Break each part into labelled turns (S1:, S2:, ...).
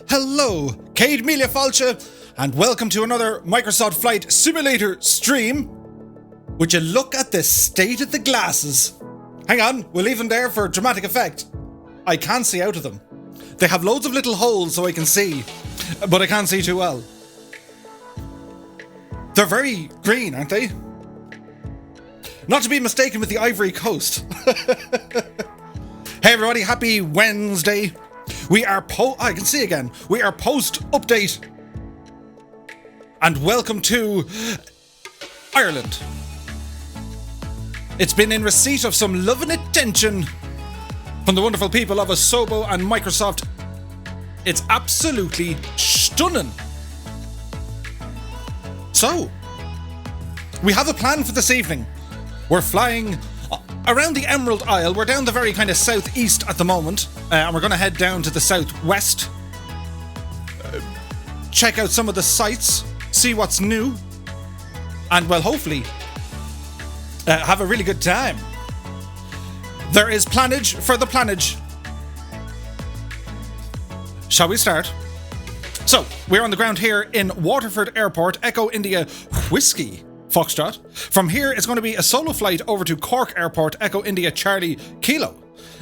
S1: Hello, Cade Melia Falcha, and welcome to another Microsoft Flight Simulator stream. Would you look at the state of the glasses? Hang on, we'll leave them there for dramatic effect. I can't see out of them. They have loads of little holes so I can see, but I can't see too well. They're very green, aren't they? Not to be mistaken with the Ivory Coast. Hey everybody, happy Wednesday. We are I can see again. We are post-update. And welcome to Ireland. It's been in receipt of some love and attention from the wonderful people of Asobo and Microsoft. It's absolutely stunning. So, we have a plan for this evening. We're flying around the Emerald Isle. We're down the very kind of southeast at the moment, and we're going to head down to the southwest, check out some of the sights, see what's new, and well, hopefully have a really good time. There is planage for the planage. Shall we start? So, we're on the ground here in Waterford Airport, Echo India Whiskey Foxtrot. From here, it's going to be a solo flight over to Cork Airport, Echo India Charlie Kilo.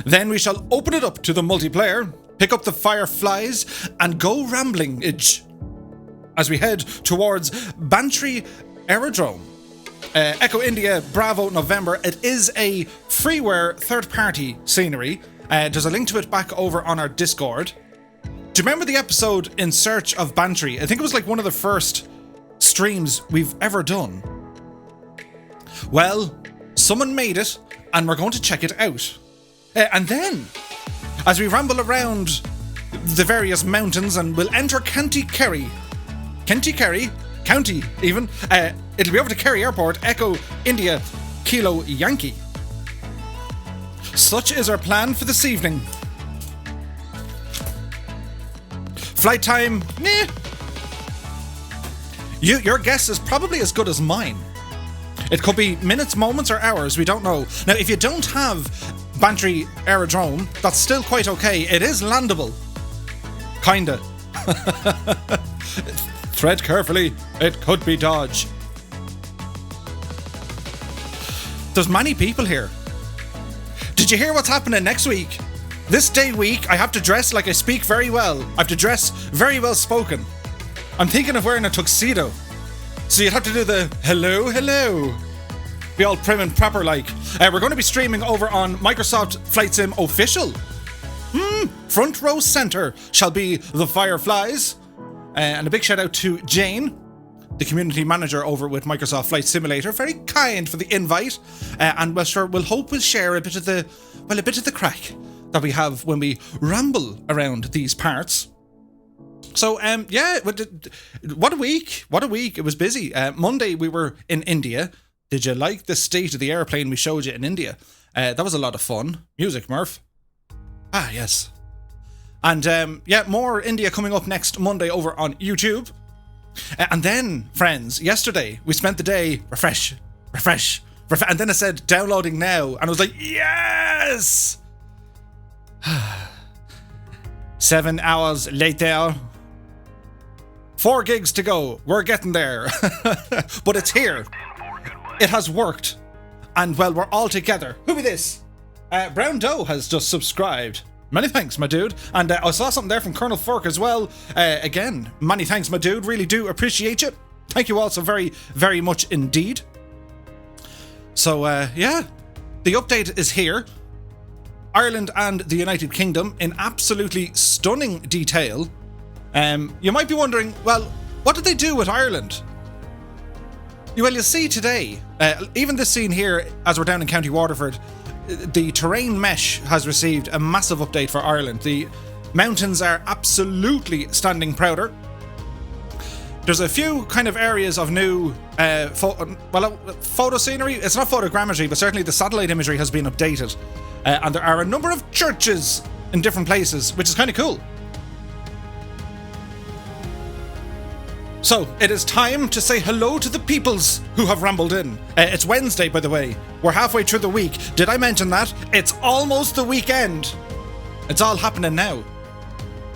S1: Then we shall open it up to the multiplayer, pick up the Fireflies, and go rambling as we head towards Bantry Aerodrome. Echo India Bravo November. It is a freeware third-party scenery. There's a link to it back over on our Discord. Do you remember the episode In Search of Bantry? I think it was like one of the first streams we've ever done. Well, someone made it, and we're going to check it out. And then, as we ramble around the various mountains, and we'll enter County Kerry, County even, it'll be over to Kerry Airport, Echo India Kilo Yankee. such is our plan for this evening. Flight time, meh. Your guess is probably as good as mine. It could be minutes, moments, or hours, we don't know. Now, if you don't have Bantry Aerodrome, that's still quite okay. It is landable. Kinda. Tread carefully, it could be dodge. There's many people here. Did you hear what's happening next week? This day week, I have to dress like I speak very well. I have to dress very well spoken. I'm thinking of wearing a tuxedo. So you'd have to do the hello, hello. Be all prim and proper like. We're going to be streaming over on Microsoft Flight Sim Official. Front row center shall be the Fireflies. And a big shout out to Jane, the community manager over with Microsoft Flight Simulator. Very kind for the invite. And we'll hope we'll share a bit of the crack that we have when we ramble around these parts. So, yeah, what a week. What a week. It was busy. Monday, we were in India. Did you like the state of the airplane we showed you in India? That was a lot of fun. Music, Murph. Ah, yes. And, yeah, more India coming up next Monday over on YouTube. And then, friends, yesterday, we spent the day refresh. And then it said downloading now. And I was like, yes! 7 hours later. 4 gigs to go. We're getting there. But it's here. It has worked. And, well, we're all together. Who be this? Brown Doe has just subscribed. Many thanks, my dude. And I saw something there from Colonel Fork as well. Again, many thanks, my dude. Really do appreciate you. Thank you all so very, very much indeed. So, yeah. The update is here. Ireland and the United Kingdom in absolutely stunning detail. You might be wondering, well, what did they do with Ireland? Well, you'll see today, even this scene here, as we're down in County Waterford, the terrain mesh has received a massive update for Ireland. The mountains are absolutely standing prouder. There's a few kind of areas of new photo scenery. It's not photogrammetry, but certainly the satellite imagery has been updated. And there are a number of churches in different places, which is kind of cool. So, it is time to say hello to the peoples who have rambled in. It's Wednesday, by the way. We're halfway through the week. Did I mention that? It's almost the weekend. It's all happening now.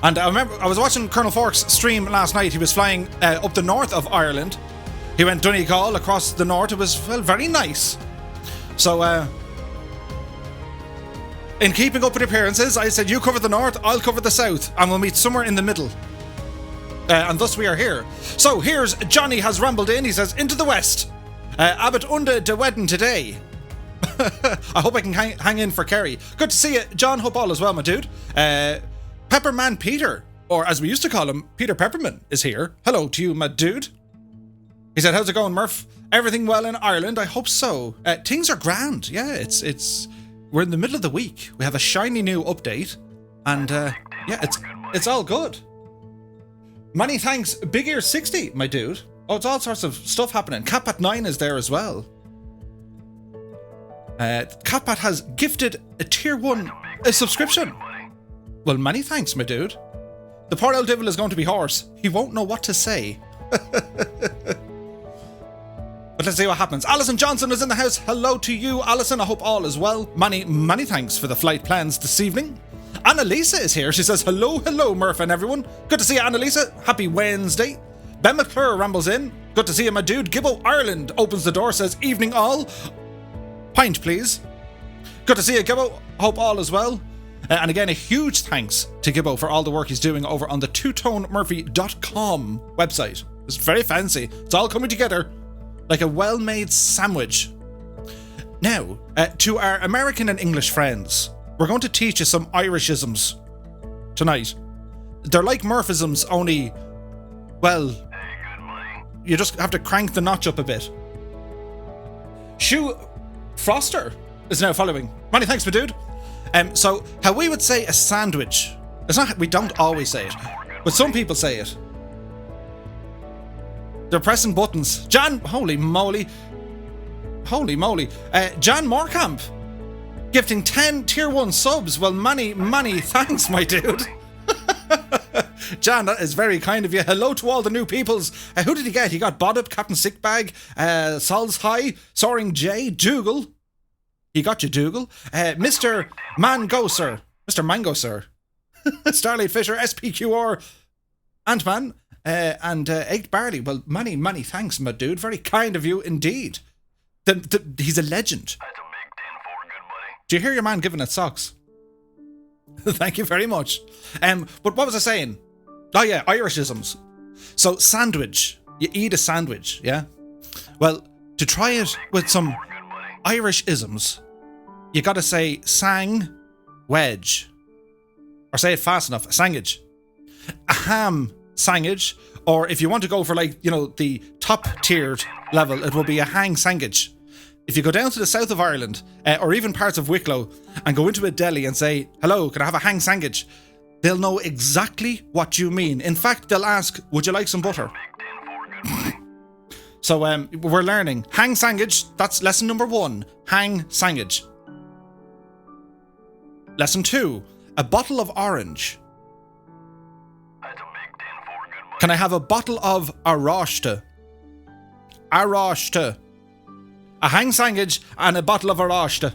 S1: And I remember, I was watching Colonel Fork's stream last night. He was flying up the north of Ireland. He went Donegal across the north. It was, well, very nice. So, in keeping up with appearances, I said, you cover the north, I'll cover the south, and we'll meet somewhere in the middle. And thus we are here. So here's Johnny has rambled in. He says, into the west. Abbott unde de wedden today. I hope I can hang in for Kerry. Good to see you. John, hope all is well, my dude. Pepperman Peter, or as we used to call him, Peter Pepperman, is here. Hello to you, my dude. He said, how's it going, Murph? Everything well in Ireland? I hope so. Things are grand. Yeah, it's we're in the middle of the week. We have a shiny new update. And yeah, it's all good. Many thanks, Big Ear 60, my dude. Oh, it's all sorts of stuff happening. Catpat 9 is there as well. Catpat has gifted a tier 1 subscription. Well, many thanks, my dude. The poor old devil is going to be hoarse. He won't know what to say. But let's see what happens. Alison Johnson is in the house. Hello to you, Alison. I hope all is well. Many thanks for the flight plans this evening. Annalisa is here. She says, hello, Murph and everyone. Good to see you, Annalisa. Happy Wednesday. Ben McClure rambles in. Good to see you, my dude. Gibbo Ireland opens the door, says, evening all. Pint, please. Good to see you, Gibbo. Hope all is well. And again, a huge thanks to Gibbo for all the work he's doing over on the twotonemurphy.com website. It's very fancy. It's all coming together like a well-made sandwich. Now, to our American and English friends, we're going to teach you some Irishisms tonight. They're like Murphisms, only, well, you just have to crank the notch up a bit. Shoe Froster is now following. Many thanks, my dude. So, how we would say a sandwich, it's not, we don't always say it, but some people say it. They're pressing buttons. Jan, holy moly. Jan Morecamp. gifting 10 tier 1 subs. Well, many thanks, my dude. Jan, that is very kind of you. Hello to all the new peoples. Who did he get? He got Bodup, Captain Sickbag, Sol's High, Soaring J, Dougal. He got you, Dougal. Mr. Mango Sir. Mr. Mango Sir. Starlight Fisher, SPQR, Ant-Man, and Egg Barley. Well, many thanks, my dude. Very kind of you indeed. He's a legend.
S2: That's a big 10-4, good buddy.
S1: Do you hear your man giving it socks? Thank you very much. But what was I saying? Oh yeah, Irishisms. So sandwich. You eat a sandwich, yeah? Well, to try it with some Irish isms, you gotta say sang wedge. Or say it fast enough, sangage. A ham sangage. Or if you want to go for like, you know, the top tiered level, it will be a hang sangage. If you go down to the south of Ireland, or even parts of Wicklow, and go into a deli and say, hello, can I have a hang sangage? They'll know exactly what you mean. In fact, they'll ask, would you like some butter? So we're learning. Hang sangage, that's lesson number 1. Hang sangage. Lesson 2, a bottle of orange.
S2: That's a big 10-4, good buddy.
S1: Can I have a bottle of Arashta? Arashta. A hang sangage and a bottle of Arashta.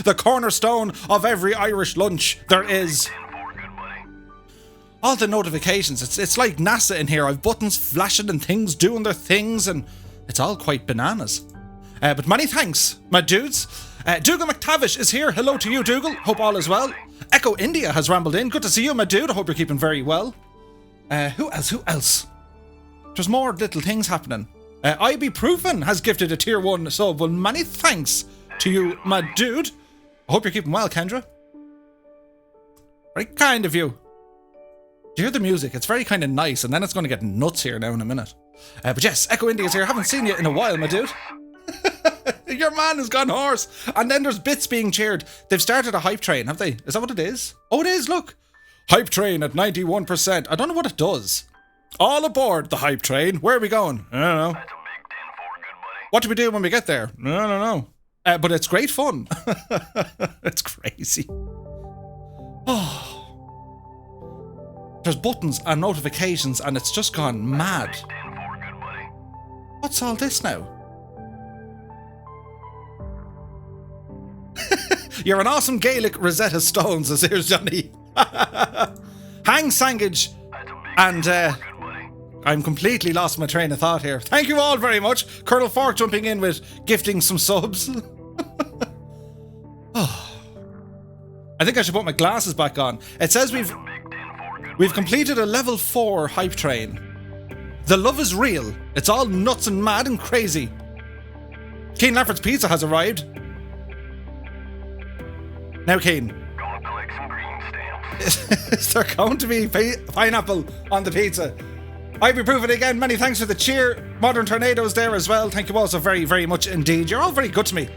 S1: The cornerstone of every Irish lunch there is.
S2: 10-4, good buddy.
S1: All the notifications, it's like NASA in here. I've buttons flashing and things doing their things, and it's all quite bananas. But many thanks, my dudes. Dougal McTavish is here. Hello to you, Dougal. Hope all is well. Echo India has rambled in. Good to see you, my dude. I hope you're keeping very well. Who else? There's more little things happening. Ibuprofen has gifted a tier 1 sub. Well, many thanks to you, my dude. I hope you're keeping well, Kendra. Very kind of you. Do you hear the music? It's very kind of nice, and then it's going to get nuts here now in a minute. But yes, Echo India is here. Haven't seen you in a while, my dude. Your man has gone hoarse. And then there's bits being cheered. They've started a hype train, have they? Is that what it is? Oh, it is, look. Hype train at 91%. I don't know what it does. All aboard the hype train. Where are we going? I don't know.
S2: That's a big 10-4, good buddy.
S1: What do we do when we get there? I don't know. But it's great fun. It's crazy. Oh. There's buttons and notifications and it's just gone mad.
S2: 10-4, good buddy.
S1: What's all this now? You're an awesome Gaelic Rosetta Stone, says here's Johnny. Hang sangage. And I'm completely lost my train of thought here. Thank you all very much. Colonel Fork jumping in with gifting some subs. Oh. I think I should put my glasses back on. It says we've completed a level 4 hype train. The love is real. It's all nuts and mad and crazy. Keen Laffert's pizza has arrived. Now, Keen.
S2: Gonna collect some green stamps.
S1: Is there going to be pineapple on the pizza? Ibuprofen again, many thanks for the cheer. Modern Tornadoes there as well. Thank you all so very, very much indeed. You're all very good to me.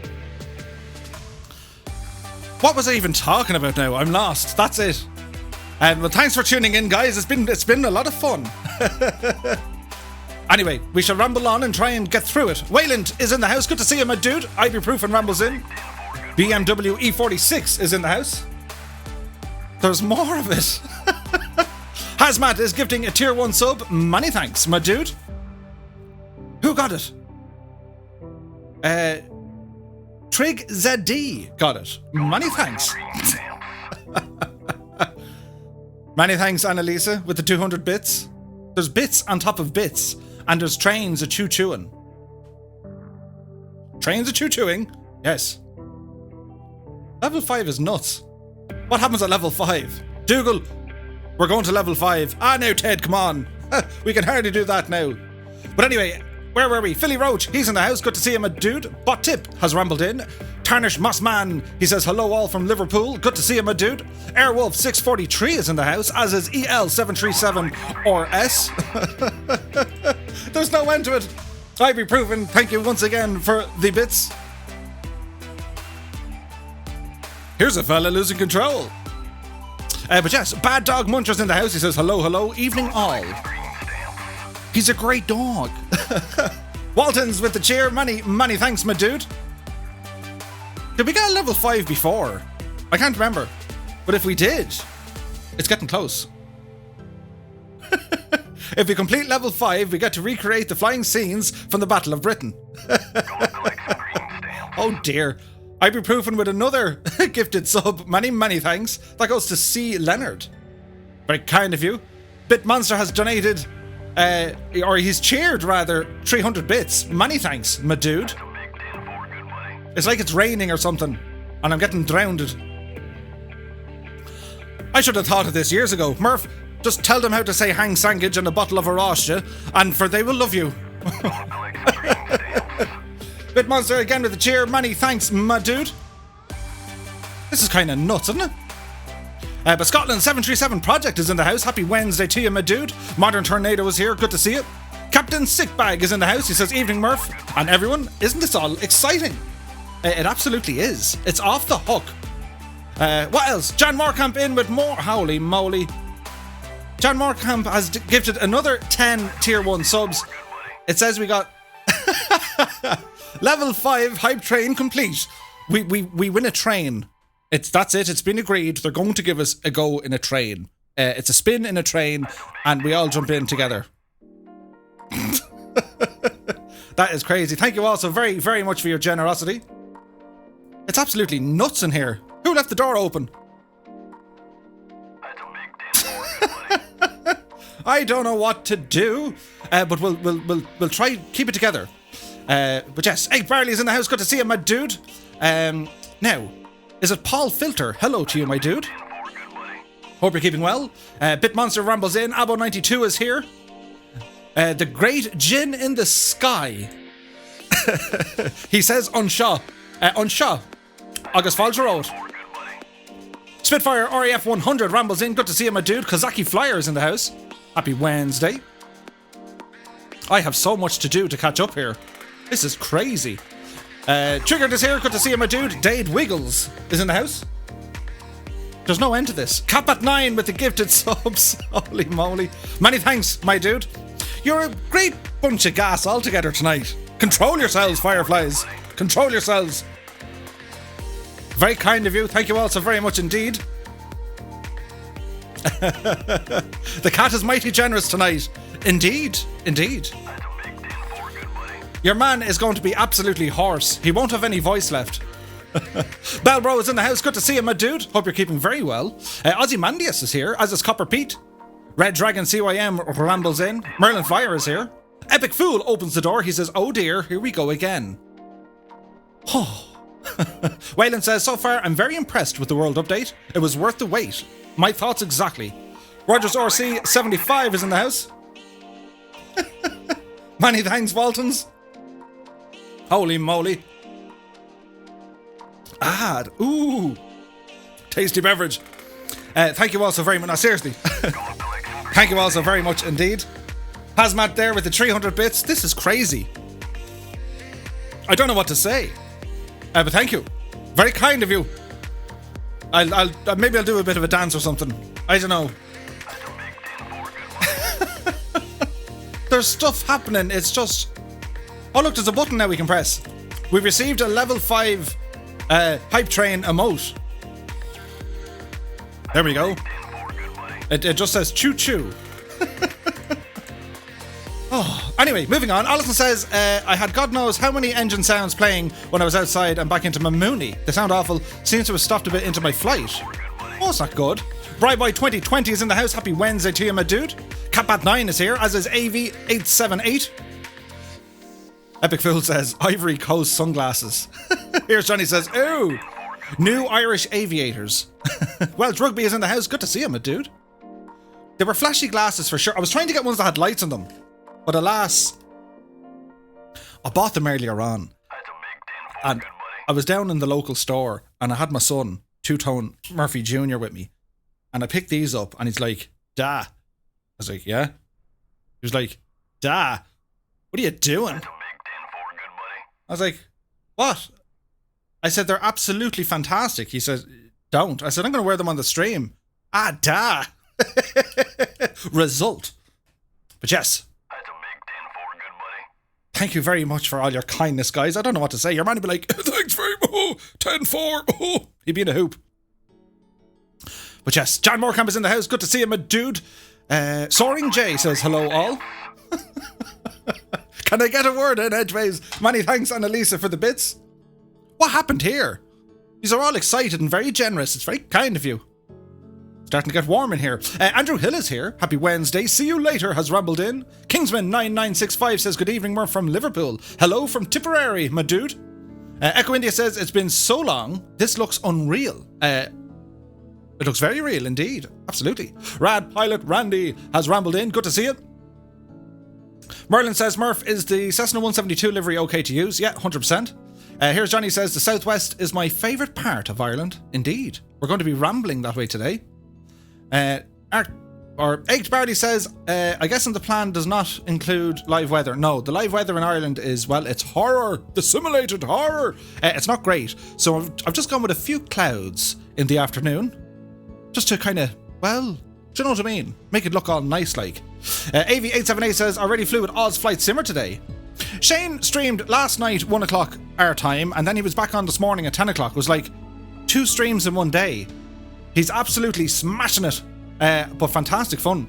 S1: What was I even talking about now? I'm lost. That's it. Well, thanks for tuning in, guys. It's been a lot of fun. Anyway, we shall ramble on and try and get through it. Wayland is in the house. Good to see you, my dude. Ibuprofen rambles in. BMW E46 is in the house. There's more of it. Hazmat is gifting a tier 1 sub. Many thanks, my dude. Who got it? Trig ZD got it. Many thanks. Many thanks, Annalisa, with the 200 bits. There's bits on top of bits, and there's trains a choo-chooing. Trains a choo-chooing? Yes. Level 5 is nuts. What happens at level 5? Dougal, we're going to level 5. Ah, now, Ted, come on. We can hardly do that now. But anyway, where were we? Philly Roach, he's in the house. Good to see him, a dude. Bot Tip has rambled in. Tarnish Mossman, he says hello all from Liverpool. Good to see him, a dude. Airwolf 643 is in the house, as is EL737 or S. There's no end to it. Ibuprofen, thank you once again for the bits. Here's a fella losing control. But yes, Bad Dog Muncher's in the house. He says hello, hello, evening all. He's a great dog. Walton's with the cheer. Many thanks, my dude. Did we get a level 5 before? I can't remember. But if we did, it's getting close. If we complete level 5, we get to recreate the flying scenes from the Battle of Britain. Oh dear. Ibuprofen with another gifted sub. Many, many thanks. That goes to C. Leonard. Very kind of you. Bitmonster has donated, or he's cheered rather, 300 bits. Many thanks, my dude. It's like it's raining or something, and I'm getting drowned. I should have thought of this years ago. Murph, just tell them how to say hang sangage and a bottle of Arosha, and for they will love you. Bitmonster again with the cheer. Many thanks, my dude. This is kind of nuts, isn't it? But Scotland 737 Project is in the house. Happy Wednesday to you, my dude. Modern Tornado is here. Good to see you. Captain Sickbag is in the house. He says, evening, Murph. And everyone, isn't this all exciting? It absolutely is. It's off the hook. What else? Jan Morecamp in with more. Holy moly. Jan Morecamp has gifted another 10 tier 1 subs. It says we got level 5 hype train complete. We win a train. That's it. It's been agreed. They're going to give us a go in a train. It's a spin in a train, and we all jump in together. That is crazy. Thank you all so very, very much for your generosity. It's absolutely nuts in here. Who left the door open? I don't know what to do, but we'll try keep it together. But yes, Egg Barley's in the house. Good to see you, my dude. Now, is it Paul Filter? Hello to you, my dude. Hope you're keeping well. Bitmonster rambles in. Abo92 is here. The Great Gin in the Sky. He says Unshaw. Unshaw. August Falls Road. Spitfire RAF 100 rambles in. Good to see you, my dude. Kazaki Flyer is in the house. Happy Wednesday. I have so much to do to catch up here. This is crazy. Triggered is here. Good to see you, my dude. Dade Wiggles is in the house. There's no end to this. Cap at 9 with the gifted subs. Holy moly. Many thanks, my dude. You're a great bunch of gas altogether tonight. Control yourselves, Fireflies. Control yourselves. Very kind of you. Thank you all so very much indeed. The cat is mighty generous tonight. Indeed. Indeed. Your man is going to be absolutely hoarse. He won't have any voice left. Belbro is in the house. Good to see you, my dude. Hope you're keeping very well. Ozymandias is here, as is Copper Pete. Red Dragon CYM rambles in. Merlin Fire is here. Epic Fool opens the door. He says, oh dear, here we go again. Wayland says, so far I'm very impressed with the world update. It was worth the wait. My thoughts exactly. Rogers RC 75 is in the house. Many thanks, Waltons. Holy moly. Ooh. Tasty beverage. Thank you all so very much. No, seriously. Thank you all so very much indeed. Hazmat there with the 300 bits. This is crazy. I don't know what to say. But thank you. Very kind of you. I'll maybe I'll do a bit of a dance or something. I don't know. There's stuff happening. It's just... Oh look, there's a button now we can press. We've received a level 5 hype train emote. There we go. It just says choo choo. Oh, anyway, moving on. Alison says, I had God knows how many engine sounds playing when I was outside and back into my Mooney. They sound awful. Seems to have stopped a bit into my flight. Oh, it's not good. Bryboy 2020 is in the house. Happy Wednesday to you, my dude. Catbat9 is here, as is AV878. Epic Fool says, Ivory Coast sunglasses. Here's Johnny says, ooh, new Irish aviators. Welsh Rugby is in the house. Good to see you, my dude. They were flashy glasses for sure. I was trying to get ones that had lights on them. But alas, I bought them earlier on. And I was down in the local store and I had my son, Two-Tone Murphy Jr. with me. And I picked these up and he's like, Da. I was like, yeah? He was like, Da, what are you doing? I was like, what? I said, they're absolutely fantastic. He said, don't. I said, I'm going to wear them on the stream. Da. Result. But yes. Thank you very much for all your kindness, guys. I don't know what to say. Your man would be like, thanks very much. 10-4. Oh, he'd be in a hoop. But yes, John Morecamp is in the house. Good to see him, my dude. Soaring J says, hello all. Can I get a word in edgeways? Many thanks, Annalisa, for the bits. What happened here? These are all excited and very generous. It's very kind of you. Starting to get warm in here. Andrew Hill is here. Happy Wednesday. See you later has rumbled in. Kingsman9965 says, good evening, we're from Liverpool. Hello from Tipperary, my dude. Echo India says, it's been so long. This looks unreal. It looks very real indeed. Absolutely. Rad Pilot Randy has rambled in. Good to see you. Merlin says, Murph, is the Cessna 172 livery okay to use? Yeah, 100%. Here's Johnny says, the southwest is my favourite part of Ireland. Indeed. We're going to be rambling that way today. Egged Barley says, I guess the plan does not include live weather. No, the live weather in Ireland is, well, it's horror. The simulated horror. It's not great. So I've just gone with a few clouds in the afternoon. Just to kind of, well, do you know what I mean? Make it look all nice like. AV878 says, already flew with Oz Flight Simmer today. Shane streamed last night 1 o'clock our time, and then he was back on this morning at 10 o'clock. It was like 2 streams in one day. He's absolutely smashing it, but fantastic fun.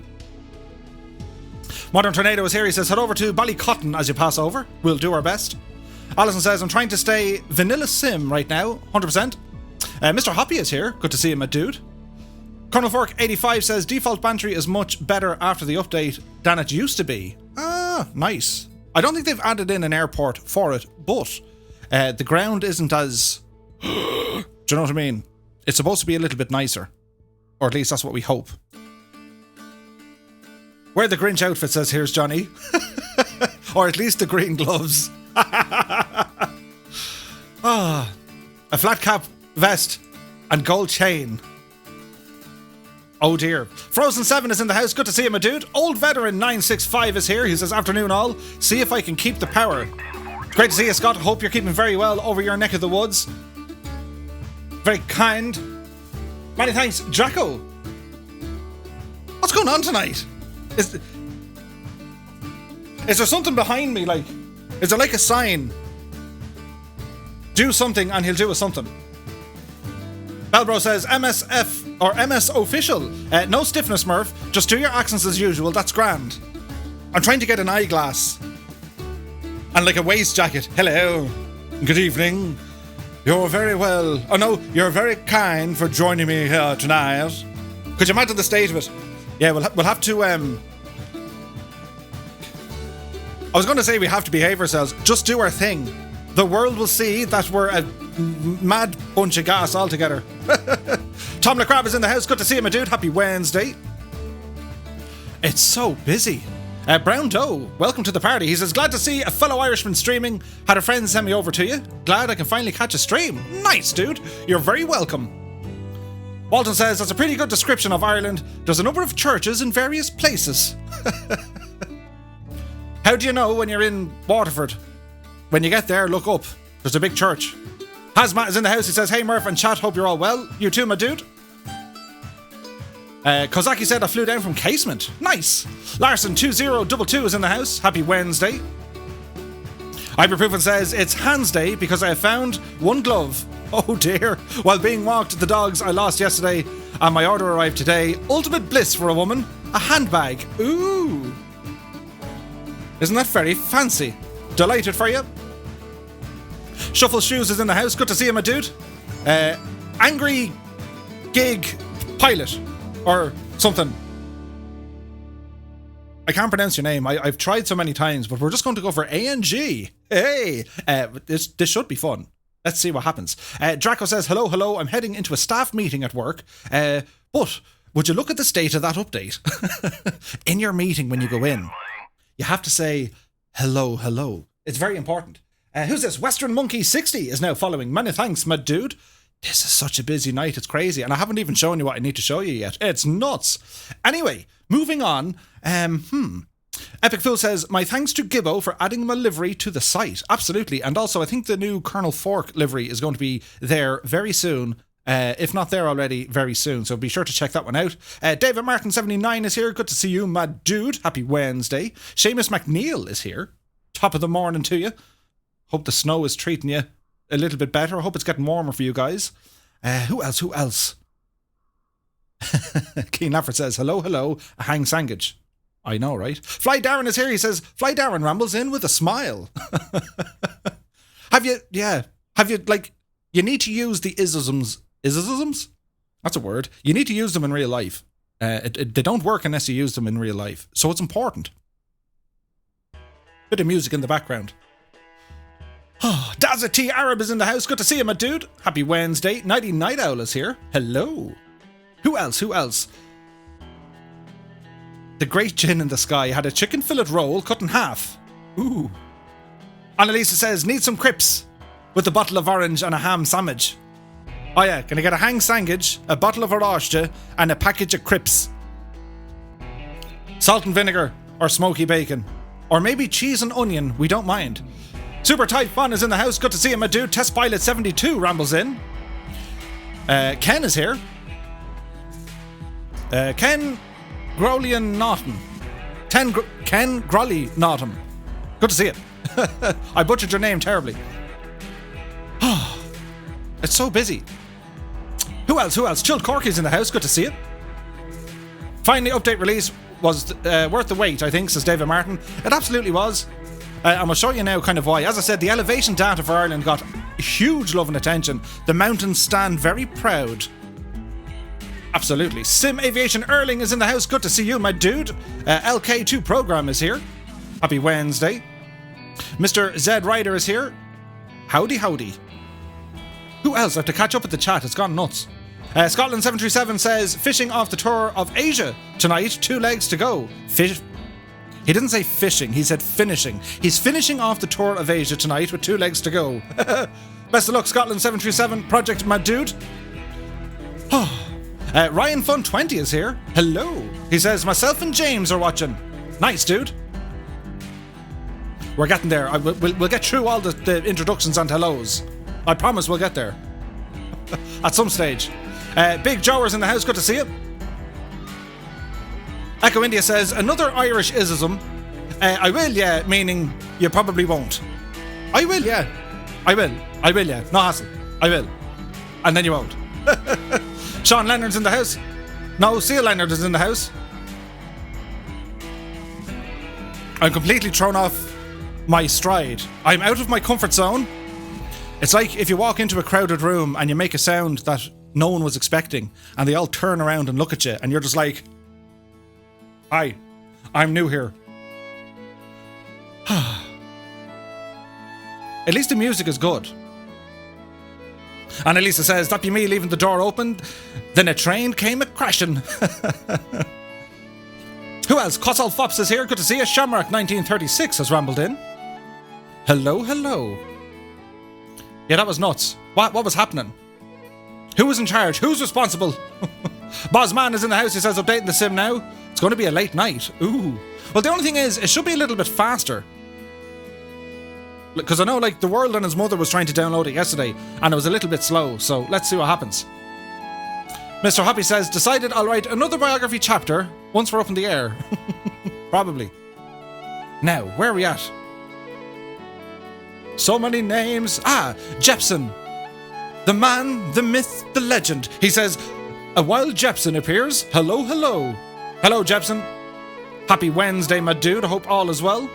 S1: Modern Tornado is here. He says, head over to Ballycotton as you pass over. We'll do our best. Alison says, I'm trying to stay vanilla sim right now, 100%. Mr. Hoppy is here. Good to see him, my dude. Colonel Fork 85 says, default Bantry is much better after the update than it used to be. Ah, nice. I don't think they've added in an airport for it, but the ground isn't as... do you know what I mean? It's supposed to be a little bit nicer. Or at least that's what we hope. Wear the Grinch outfit, says here's Johnny. Or at least the green gloves. A flat cap vest and gold chain. Oh dear. Frozen 7 is in the house. Good to see you, my dude. Old Veteran 965 is here. He says, afternoon all. See if I can keep the power. Great to see you, Scott. Hope you're keeping very well over your neck of the woods. Very kind. Many thanks, Jacko. What's going on tonight? Is there something behind me? Like, is there like a sign? Do something and he'll do a something. Belbro says, MSF or MS official. No stiffness, Murph. Just do your accents as usual. That's grand. I'm trying to get an eyeglass. And like a waist jacket. Hello. Good evening. You're very well. Oh no, you're very kind for joining me here tonight. Could you imagine the state of it? Yeah, we'll have to. I was going to say we have to behave ourselves. Just do our thing. The world will see that we're a mad bunch of gas altogether. Tom LeCrab is in the house. Good to see you, my dude. Happy Wednesday. It's so busy. Brown Doe, welcome to the party. He says, glad to see a fellow Irishman streaming. Had a friend send me over to you. Glad I can finally catch a stream. Nice, dude. You're very welcome. Walton says, that's a pretty good description of Ireland. There's a number of churches in various places. How do you know when you're in Waterford? When you get there, look up. There's a big church. Hazmat is in the house. He says, hey Murph and chat, hope you're all well. You too, my dude. Kozaki said I flew down from Casement. Nice. Larson2022 is in the house. Happy Wednesday. Ibuprofen says it's Hands Day because I have found one glove. Oh dear. While being walked the dogs I lost yesterday and my order arrived today. Ultimate bliss for a woman. A handbag. Ooh. Isn't that very fancy? Delighted for you. Shuffle Shoes is in the house. Good to see you, my dude. Angry Gig Pilot. Or something. I can't pronounce your name. I've tried so many times, but we're just going to go for A&G. Hey! This should be fun. Let's see what happens. Draco says, hello, I'm heading into a staff meeting at work. But would you look at the state of that update? In your meeting when you go in, you have to say, hello. It's very important. Who's this? Western Monkey 60 is now following. Many thanks, my dude. This is such a busy night, it's crazy. And I haven't even shown you what I need to show you yet. It's nuts. Anyway, moving on. Epic Fool says, my thanks to Gibbo for adding my livery to the site. Absolutely. And also, I think the new Colonel Fork livery is going to be there very soon. If not there already, very soon. So be sure to check that one out. David Martin 79 is here. Good to see you, my dude. Happy Wednesday. Seamus McNeil is here. top of the morning to you. Hope the snow is treating you a little bit better. I hope it's getting warmer for you guys. Who else? Keen Lafford says, hello, a hang sandwich. I know, right? Fly Darren is here. He says, Fly Darren rambles in with a smile. Have you, like, you need to use the isms. Isms? That's a word. You need to use them in real life. They don't work unless you use them in real life. So it's important. Bit of music in the background. Oh, Dazza T Arab is in the house. Good to see you, my dude. Happy Wednesday. Nighty Night Owl is here. Hello. Who else? The Great Gin in the Sky had a chicken fillet roll cut in half. Ooh. Annalisa says, need some crips with a bottle of orange and a ham sandwich. Oh yeah, can I get a hang sandwich, a bottle of orange and a package of crips? Salt and vinegar or smoky bacon. Or maybe cheese and onion, we don't mind. Super Tight Fun is in the house. Good to see you, my dude. Test Pilot 72 rambles in. Ken is here. Ken Grolian Naughton. Ken Grolly Naughton. Good to see you. I butchered your name terribly. It's so busy. Who else? Chilled Corky's in the house. Good to see you. Finally, update release was worth the wait, I think, says David Martin. It absolutely was. And we'll show you now kind of why. As I said, the elevation data for Ireland got huge love and attention. The mountains stand very proud. Absolutely. Sim Aviation Erling is in the house. Good to see you, my dude. LK2 program is here. Happy Wednesday. Mr. Zed Ryder is here. Howdy. Who else? I have to catch up with the chat. It's gone nuts. Scotland 737 says, fishing off the tour of Asia tonight. 2 legs to go. He didn't say fishing. He said finishing. He's finishing off the tour of Asia tonight with 2 legs to go. Best of luck, Scotland 737. Project my dude. Ryan Fun 20 is here. Hello. He says, myself and James are watching. Nice, dude. We're getting there. We'll get through all the introductions and hellos. I promise we'll get there. At some stage. Big Jower's in the house. Good to see you. Echo India says, another Irish ism. I will, yeah, meaning you probably won't. I will, yeah. I will, yeah. No hassle. I will. And then you won't. Sean Leonard's in the house. No, Seal Leonard is in the house. I'm completely thrown off my stride. I'm out of my comfort zone. It's like if you walk into a crowded room and you make a sound that no one was expecting and they all turn around and look at you and you're just like, hi, I'm new here. At least the music is good. And Elisa says, that be me leaving the door open. Then a train came a-crashing. Who else? Cossall Fops is here. Good to see you. Shamrock 1936 has rambled in. Hello. Yeah, that was nuts. What was happening? Who was in charge? Who's responsible? Bozman is in the house. He says, updating the sim now. It's going to be a late night. Ooh. Well, the only thing is, it should be a little bit faster. Because I know, like, The World and his mother was trying to download it yesterday, and it was a little bit slow, so let's see what happens. Mr. Hoppy says, decided I'll write another biography chapter once we're up in the air. Probably. Now, where are we at? So many names. Jepson. The man, the myth, the legend. He says, a wild Jepson appears. Hello. Hello, Jepson. Happy Wednesday, my dude. I hope all is well.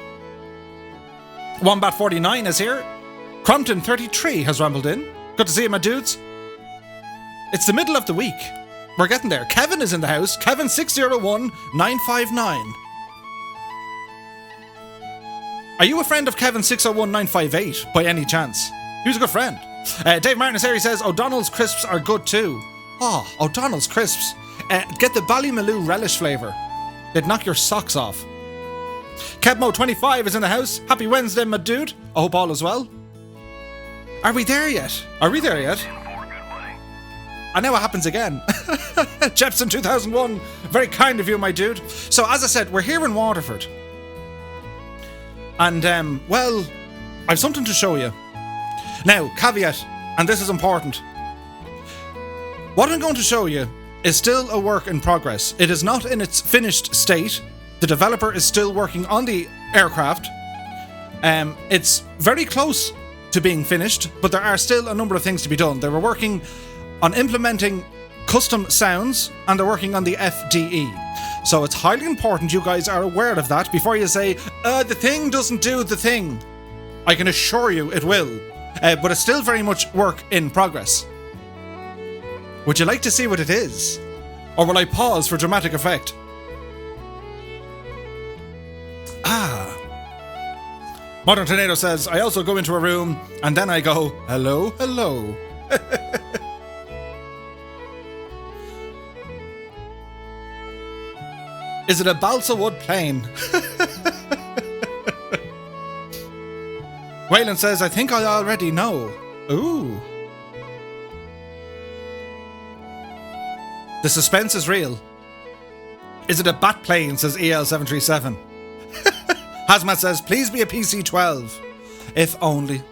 S1: Wombat 49 is here. Crompton 33 has rambled in. Good to see you, my dudes. It's the middle of the week. We're getting there. Kevin is in the house. Kevin 601959. Are you a friend of Kevin 601958 by any chance? He was a good friend. Dave Martin is here. He says, O'Donnell's crisps are good too. Oh, O'Donnell's crisps. Get the Ballymaloo relish flavour. They'd knock your socks off. Kebmo25 is in the house. Happy Wednesday, my dude. I hope all is well. Are we there yet? And now it happens again. Jepson 2001. Very kind of you, my dude. So, as I said, we're here in Waterford. And, well, I've something to show you. Now, caveat, and this is important. What I'm going to show you is still a work in progress. It is not in its finished state. The developer is still working on the aircraft. It's very close to being finished, but there are still a number of things to be done. They were working on implementing custom sounds, and they're working on the FDE. So it's highly important you guys are aware of that before you say, the thing doesn't do the thing. I can assure you it will. But it's still very much work in progress. Would you like to see what it is? Or will I pause for dramatic effect? Modern Tornado says, I also go into a room and then I go, hello, hello. Is it a balsa wood plane? Waylon says, I think I already know. Ooh. The suspense is real. Is it a bat plane, says EL737. Hazmat says, please be a PC-12. If only.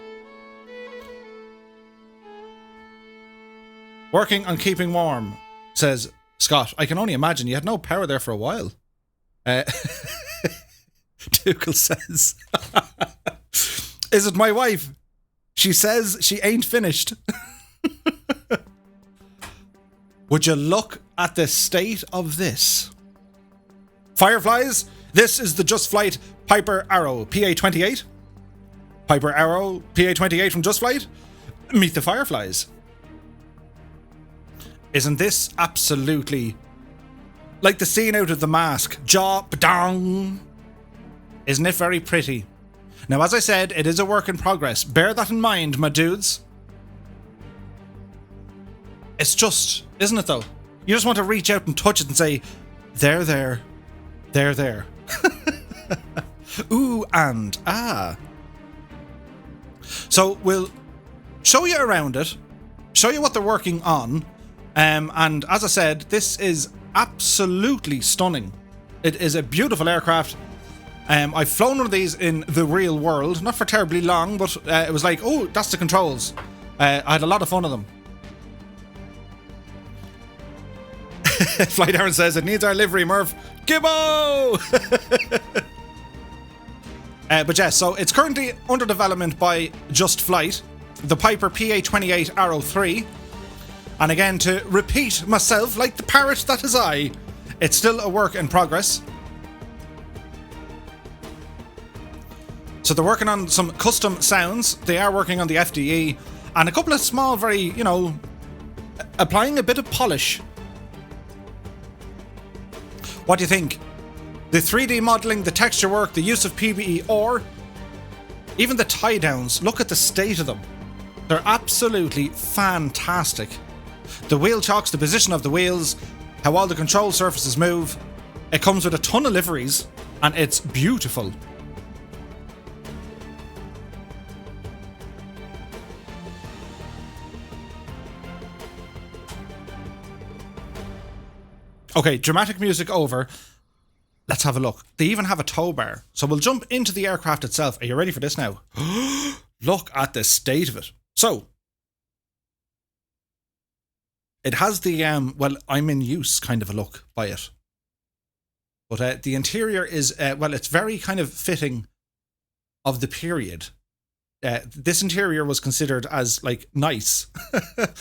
S1: Working on keeping warm, says Scott. I can only imagine you had no power there for a while. Dougal says, is it my wife? She says she ain't finished. Would you look at the state of this? Fireflies, this is the Just Flight Piper Arrow PA-28. Piper Arrow PA-28 from Just Flight. Meet the Fireflies. Isn't this absolutely like the scene out of The Mask? Jaw, ba-dong. Isn't it very pretty? Now, as I said, it is a work in progress. Bear that in mind, my dudes. It's just, isn't it though? You just want to reach out and touch it and say, there, there, there, there. Ooh, and ah. So we'll show you around it, show you what they're working on. And as I said, this is absolutely stunning. It is a beautiful aircraft. I've flown one of these in the real world, not for terribly long, but it was like, oh, that's the controls. I had a lot of fun with them. Flight Aaron says, it needs our livery, Murph. Gibbo! But yeah, so it's currently under development by Just Flight, the Piper PA-28 Arrow 3. And again, to repeat myself, like the parrot that is I, it's still a work in progress. So they're working on some custom sounds. They are working on the FDE and a couple of small, very, you know, applying a bit of polish. What do you think? The 3D modelling, the texture work, the use of PBE ore, even the tie downs, look at the state of them. They're absolutely fantastic. The wheel chocks, the position of the wheels, how all the control surfaces move. It comes with a ton of liveries and it's beautiful. Okay, dramatic music over. Let's have a look. They even have a tow bar. So we'll jump into the aircraft itself. Are you ready for this now? Look at the state of it. So, it has the, well, I'm in use kind of a look by it. But the interior is, well, it's very kind of fitting of the period. This interior was considered as, like, nice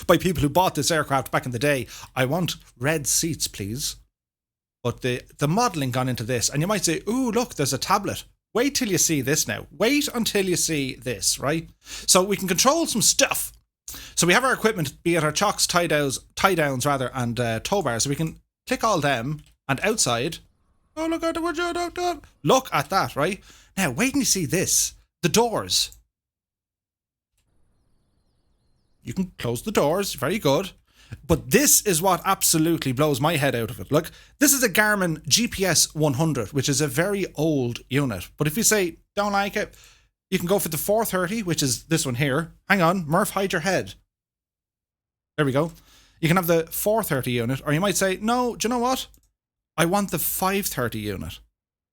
S1: by people who bought this aircraft back in the day. I want red seats, please. But the modelling gone into this, and you might say, ooh, look, there's a tablet. Wait till you see this now. Wait until you see this, right? So we can control some stuff. So we have our equipment, be it our chocks, tie downs, and tow bars. So we can click all them, and outside, oh, look at the look at that, right? Now, wait till you see this. The doors. You can close the doors, very good. But this is what absolutely blows my head out of it. Look, this is a Garmin GPS 100, which is a very old unit. But if you say, don't like it, you can go for the 430, which is this one here. Hang on, Murph, hide your head. There we go. You can have the 430 unit, or you might say, no, do you know what? I want the 530 unit.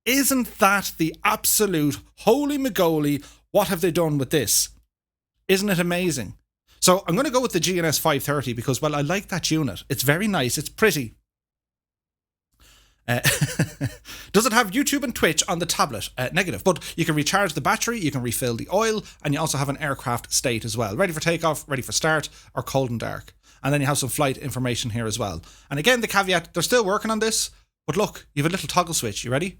S1: Isn't that the absolute holy mogoly? What have they done with this? Isn't it amazing? So I'm going to go with the GNS 530 because, well, I like that unit. It's very nice. It's pretty. Does it have YouTube and Twitch on the tablet? Negative, but you can recharge the battery, you can refill the oil, and you also have an aircraft state as well. Ready for takeoff, ready for start, or cold and dark. And then you have some flight information here as well. And again, the caveat, they're still working on this, but look, you have a little toggle switch. You ready?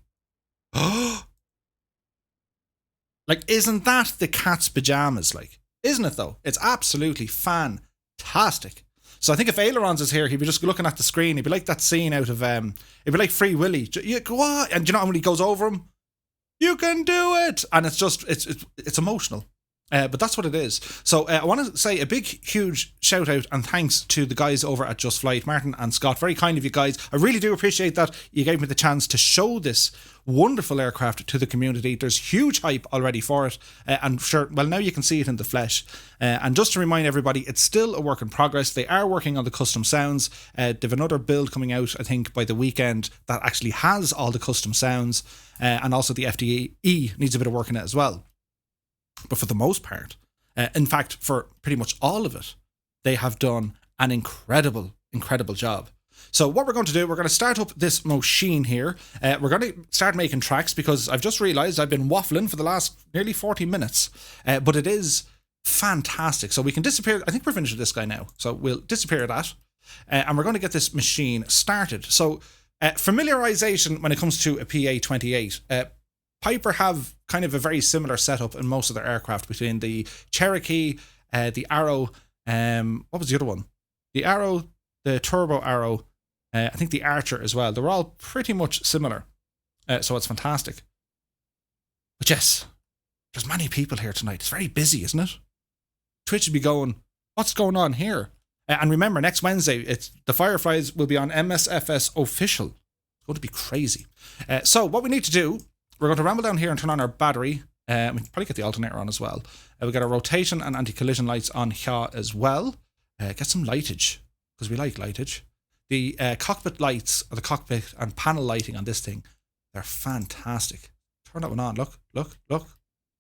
S1: Like, isn't that the cat's pajamas? Like, isn't it though? It's absolutely fantastic. So I think if Ailerons is here, he'd be just looking at the screen. He'd be like that scene out of, it'd be like Free Willy. You go on, and you know when he goes over him, you can do it, and it's just it's emotional. But that's what it is. So I want to say a big, huge shout out and thanks to the guys over at Just Flight, Martin and Scott. Very kind of you guys. I really do appreciate that you gave me the chance to show this wonderful aircraft to the community. There's huge hype already for it. And sure, well, now you can see it in the flesh. And just to remind everybody, it's still a work in progress. They are working on the custom sounds. They have another build coming out, I think, by the weekend that actually has all the custom sounds. And also the FDE needs a bit of work in it as well. But for the most part, in fact, for pretty much all of it, they have done an incredible job. So what we're going to do, we're going to start up this machine here. We're going to start making tracks because I've just realised I've been waffling for the last nearly 40 minutes. But it is fantastic. So we can disappear. I think we're finished with this guy now. So we'll disappear that. And we're going to get this machine started. So familiarisation when it comes to a PA-28. Piper have kind of a very similar setup in most of their aircraft between the Cherokee, the Arrow, what was the other one? The Arrow, the Turbo Arrow, I think the Archer as well. They're all pretty much similar. So it's fantastic. But yes, there's many people here tonight. It's very busy, isn't it? Twitch would be going, what's going on here? And remember, next Wednesday, the Fireflies will be on MSFS Official. It's going to be crazy. So what we need to do, we're going to ramble down here and turn on our battery. We can probably get the alternator on as well. We've got our rotation and anti-collision lights on here as well. Get some lightage, because we like lightage. The cockpit lights, or the cockpit and panel lighting on this thing, they're fantastic. Turn that one on. Look, look, look.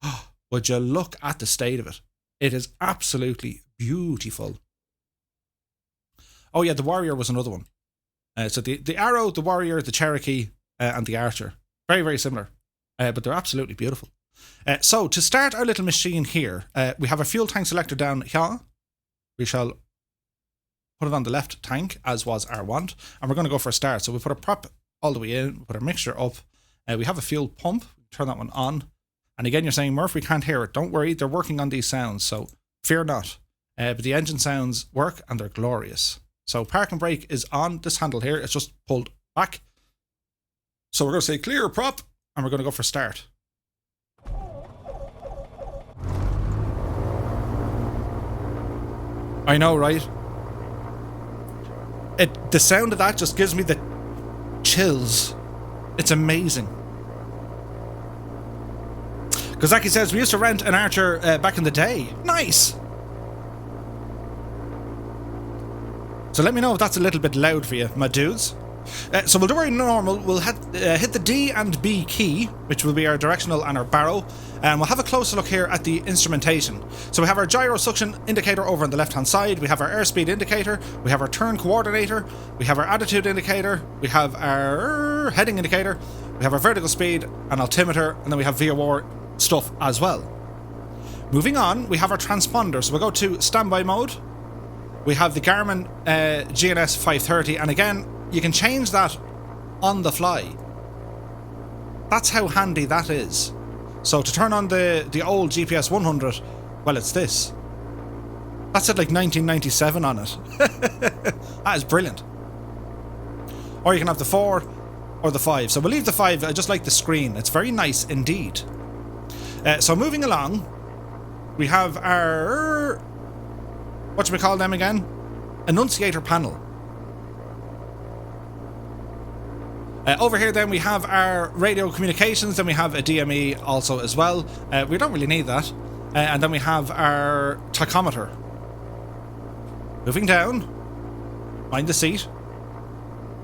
S1: Oh, would you look at the state of it? It is absolutely beautiful. Oh yeah, the Warrior was another one. So the Arrow, the Warrior, the Cherokee, and the Archer. Very, very similar. But they're absolutely beautiful. So to start our little machine here, we have a fuel tank selector down here. We shall put it on the left tank, as was our want. And we're going to go for a start. So we put a prop all the way in, we put our mixture up. We have a fuel pump. Turn that one on. And again, you're saying, Murph, we can't hear it. Don't worry, they're working on these sounds, so fear not. But the engine sounds work and they're glorious. So park and brake is on this handle here. It's just pulled back. So we're going to say clear prop, and we're going to go for start. I know, right? The sound of that just gives me the chills. It's amazing. Because like he says, we used to rent an Archer back in the day. Nice! So let me know if that's a little bit loud for you, my dudes. So we'll do our normal. We'll hit the D and B key, which will be our directional and our barrow, and we'll have a closer look here at the instrumentation. So we have our gyro suction indicator over on the left hand side, we have our airspeed indicator, we have our turn coordinator, we have our attitude indicator, we have our heading indicator, we have our vertical speed and altimeter, and then we have VOR stuff as well. Moving on, we have our transponder. So we'll go to standby mode. We have the Garmin GNS 530, and again, you can change that on the fly. That's how handy that is. So to turn on the old GPS 100, well, it's this. That said like 1997 on it. That is brilliant. Or you can have the 4 or the 5. So we'll leave the 5. I just like the screen. It's very nice indeed. So moving along, we have our... what do we call them again? Annunciator panel. Over here then we have our radio communications, then we have a DME also as well. We don't really need that. And then we have our tachometer. Moving down, mind the seat.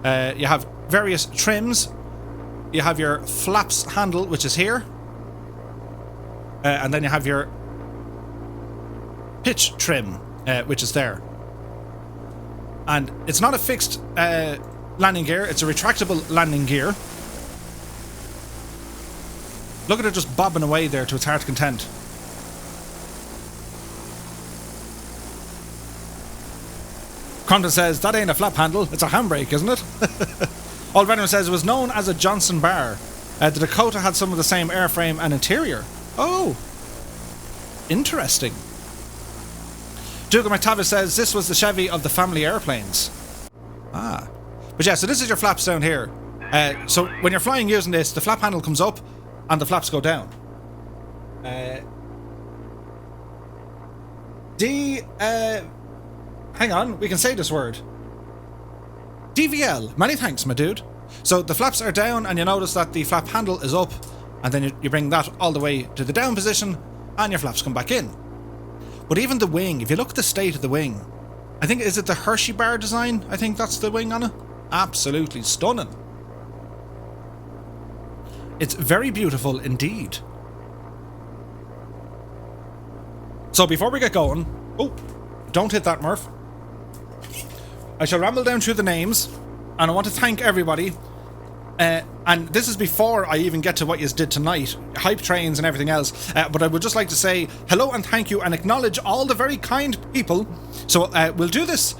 S1: You have various trims. You have your flaps handle, which is here. And then you have your pitch trim, which is there. And it's not a fixed landing gear. It's a retractable landing gear. Look at it just bobbing away there to its heart's content. Compton says, that ain't a flap handle, it's a handbrake, isn't it? Old Veteran says, it was known as a Johnson bar. The Dakota had some of the same airframe and interior. Oh, interesting. Dougal McTavish says, this was the Chevy of the family airplanes. Ah. But yeah, so this is your flaps down here. So when you're flying using this, the flap handle comes up and the flaps go down. Hang on, we can say this word. DVL. Many thanks, my dude. So the flaps are down and you notice that the flap handle is up, and then you bring that all the way to the down position and your flaps come back in. But even the wing, if you look at the state of the wing, I think, is it the Hershey bar design? I think that's the wing on it. Absolutely stunning. It's very beautiful indeed. So before we get going, oh, don't hit that, Murph. I shall ramble down through the names, and I want to thank everybody. And this is before I even get to what you did tonight, hype trains and everything else. But I would just like to say hello and thank you and acknowledge all the very kind people. So we'll do this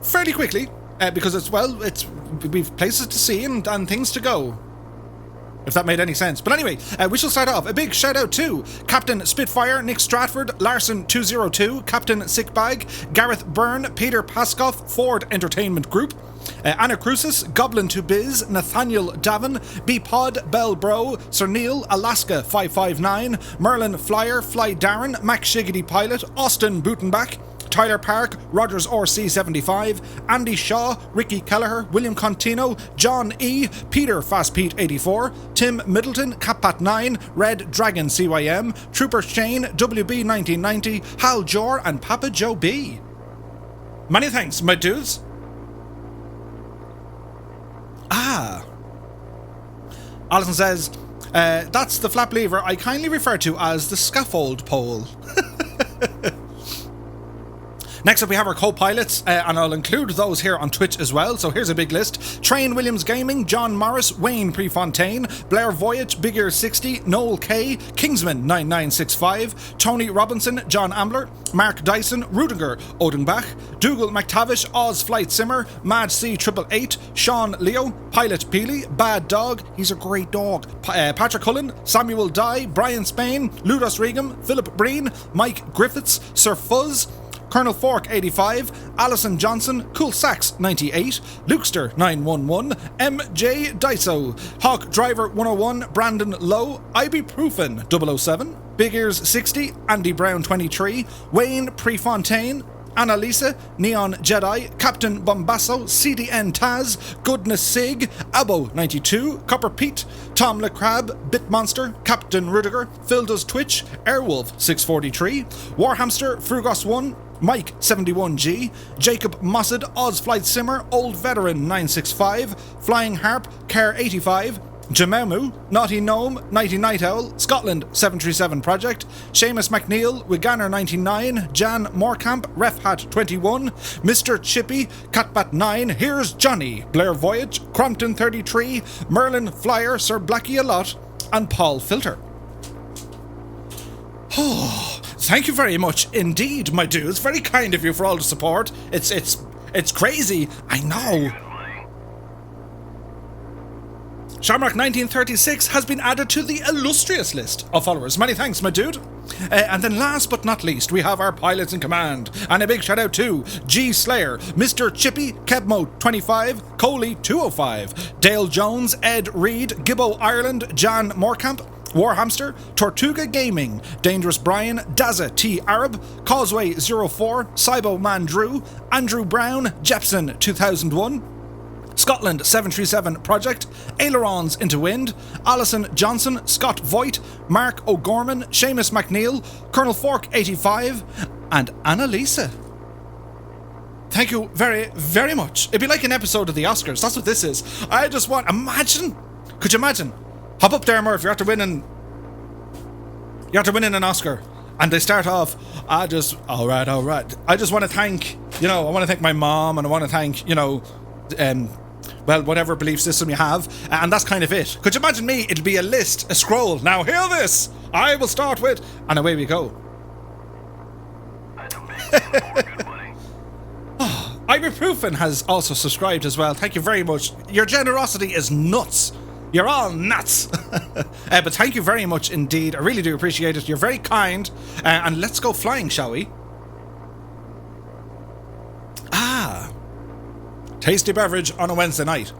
S1: fairly quickly because we've places to see and things to go. If that made any sense. But anyway, we shall start off. A big shout out to Captain Spitfire, Nick Stratford, Larson202, Captain Sickbag, Gareth Byrne, Peter Paskoff, Ford Entertainment Group, Anna Crucis, Goblin2Biz, Nathaniel Davin, B-Pod, Bell Bro, Sir Neil, Alaska 559, Merlin Flyer, Fly Darren, Mac Shiggity Pilot, Austin Butenbach, Tyler Park, Rogers RC75, Andy Shaw, Ricky Kelleher, William Contino, John E, Peter Fast Pete 84, Tim Middleton, Cappat 9, Red Dragon CYM, Trooper Shane, WB 1990, Hal Jor, and Papa Joe B. Many thanks, my dudes. Alison says, that's the flap lever I kindly refer to as the scaffold pole. Next up we have our co-pilots, and I'll include those here on Twitch as well, so here's a big list. Train Williams Gaming, John Morris, Wayne Prefontaine, Blair Voyage, Big Ear 60, Noel K, Kingsman 9965, Tony Robinson, John Ambler, Mark Dyson, Rudiger Odenbach, Dougal McTavish, Oz Flight Simmer, Mad C 888, Sean Leo, Pilot Peely, Bad Dog, he's a great dog, Patrick Cullen, Samuel Dye, Brian Spain, Ludos Regum, Philip Breen, Mike Griffiths, Sir Fuzz, Colonel Fork 85, Alison Johnson, Cool Sax 98, Lukester 911, MJ Daiso, Hawk Driver 101, Brandon Lowe, Ibuprofen 007, Big Ears 60, Andy Brown 23, Wayne Prefontaine, Annalisa, Neon Jedi, Captain Bombasso, CDN Taz, Goodness Sig, Abo 92, Copper Pete, Tom LeCrab, Bitmonster, Captain Rudiger, Phil Does Twitch, Airwolf 643, Warhamster, Frugos 1, Mike 71G, Jacob Mossad, Oz Flight Simmer, Old Veteran 965, Flying Harp, Care 85, Jamamu, Naughty Gnome, Nighty Night Owl, Scotland 737 Project, Seamus McNeil, Wiganner 99, Jan Moorcamp, Refhat 21, Mr. Chippy, Catbat 9, Here's Johnny, Blair Voyage, Crompton 33, Merlin Flyer, Sir Blackie a Lot, and Paul Filter. Oh, thank you very much indeed, my dudes. Very kind of you for all the support. It's crazy, I know. Shamrock 1936 has been added to the illustrious list of followers. Many thanks, my dude. And then last but not least, we have our pilots in command. And a big shout out to G Slayer, Mr. Chippy, Kebmo 25, Coley 205, Dale Jones, Ed Reed, Gibbo Ireland, Jan Moorcamp, Warhamster, Tortuga Gaming, Dangerous Brian, Daza T Arab, Causeway 04, Cybo Man Drew, Andrew Brown, Jepson 2001, Scotland 737 Project, Ailerons into Wind, Alison Johnson, Scott Voigt, Mark O'Gorman, Seamus McNeil, Colonel Fork 85, and Annalisa. Thank you very, very much. It'd be like an episode of the Oscars. That's what this is. I just want, could you imagine? Hop up there, Murph, you're after winning an Oscar. And they start off, alright. I just want to thank, I want to thank my mom, and I want to thank, well, whatever belief system you have, and that's kind of it. Could you imagine me? It'll be a list, a scroll. Now hear this. I will start with, and away we go.
S2: I don't make 10 for good money.
S1: Ibuprofen has also subscribed as well. Thank you very much. Your generosity is nuts. You're all nuts. But thank you very much indeed. I really do appreciate it. You're very kind. And let's go flying, shall we? Tasty beverage on a Wednesday night.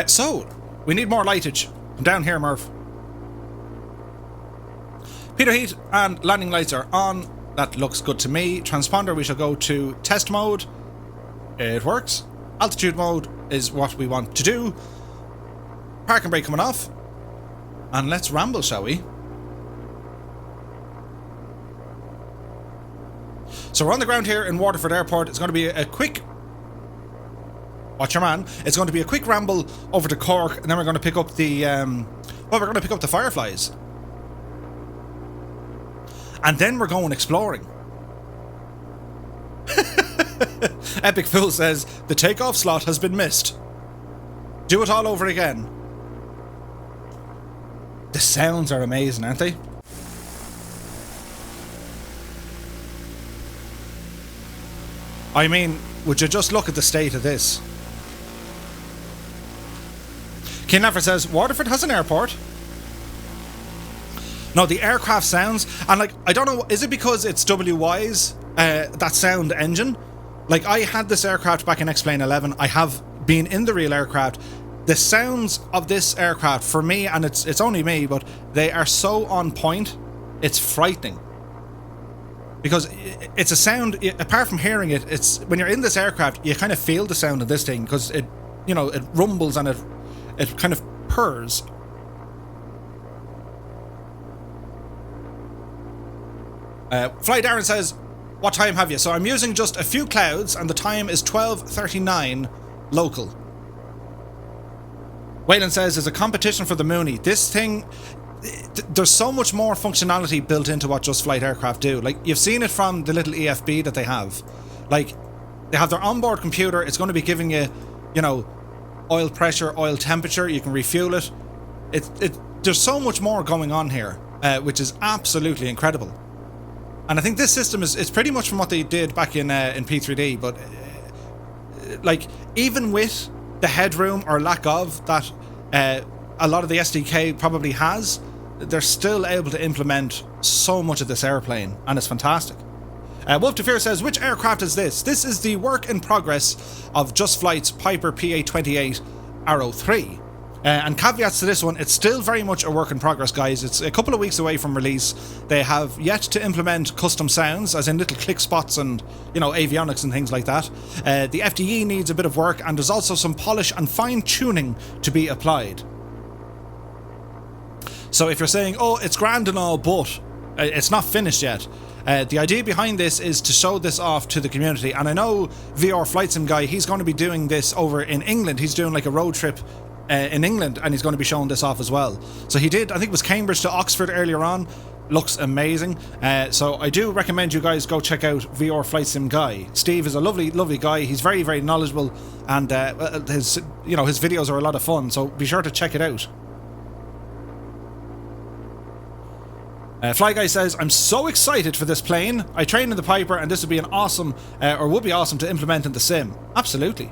S1: So, we need more lightage. Come down here, Murph. Peter heat and landing lights are on. That looks good to me. Transponder, we shall go to test mode. It works. Altitude mode is what we want to do. Park and brake coming off. And let's ramble, shall we? So we're on the ground here in Waterford Airport. It's going to be a quick... Watch your man. It's going to be a quick ramble over to Cork, and then we're going to pick up the... well, we're going to pick up the Fireflies. And then we're going exploring. Epic Fool says, the takeoff slot has been missed. Do it all over again. The sounds are amazing, aren't they? I mean, would you just look at the state of this? Kinlaffer says, Waterford has an airport. No, the aircraft sounds, and like, I don't know, is it because it's WY's, that sound engine? Like, I had this aircraft back in X-Plane 11, I have been in the real aircraft. The sounds of this aircraft, for me, and it's only me, but they are so on point, it's frightening. Because it's a sound, apart from hearing it, it's, when you're in this aircraft, you kind of feel the sound of this thing, because it, you know, it rumbles and it kind of purrs. Fly Darren says, what time have you? So I'm using just a few clouds and the time is 12:39 local. Wayland says, there's a competition for the Mooney. This thing, there's so much more functionality built into what Just Flight aircraft do. Like, you've seen it from the little EFB that they have. Like, they have their onboard computer. It's going to be giving you, you know, oil pressure, oil temperature. You can refuel it. There's so much more going on here, which is absolutely incredible. And I think this system is pretty much from what they did back in P3D, but like, even with the headroom or lack of that a lot of the SDK probably has, they're still able to implement so much of this airplane, and it's fantastic. Wolf to Fear says, which aircraft is this? This is the work in progress of Just Flight's Piper PA-28 Arrow 3. And caveats to this one, it's still very much a work in progress, guys. It's a couple of weeks away from release. They have yet to implement custom sounds, as in little click spots and, you know, avionics and things like that. The FDE needs a bit of work, and there's also some polish and fine-tuning to be applied. So if you're saying, oh, it's grand and all, but it's not finished yet, the idea behind this is to show this off to the community. And I know VR Flight Sim Guy, he's going to be doing this over in England. He's doing like a road trip in England, and he's going to be showing this off as well. So he did, I think it was Cambridge to Oxford earlier on. Looks amazing. So I do recommend you guys go check out VR Flight Sim Guy. Steve is a lovely, lovely guy. He's very, very knowledgeable, and his videos are a lot of fun. So be sure to check it out. Fly Guy says, I'm so excited for this plane. I trained in the Piper, and this would be an awesome, or would be awesome to implement in the sim. Absolutely.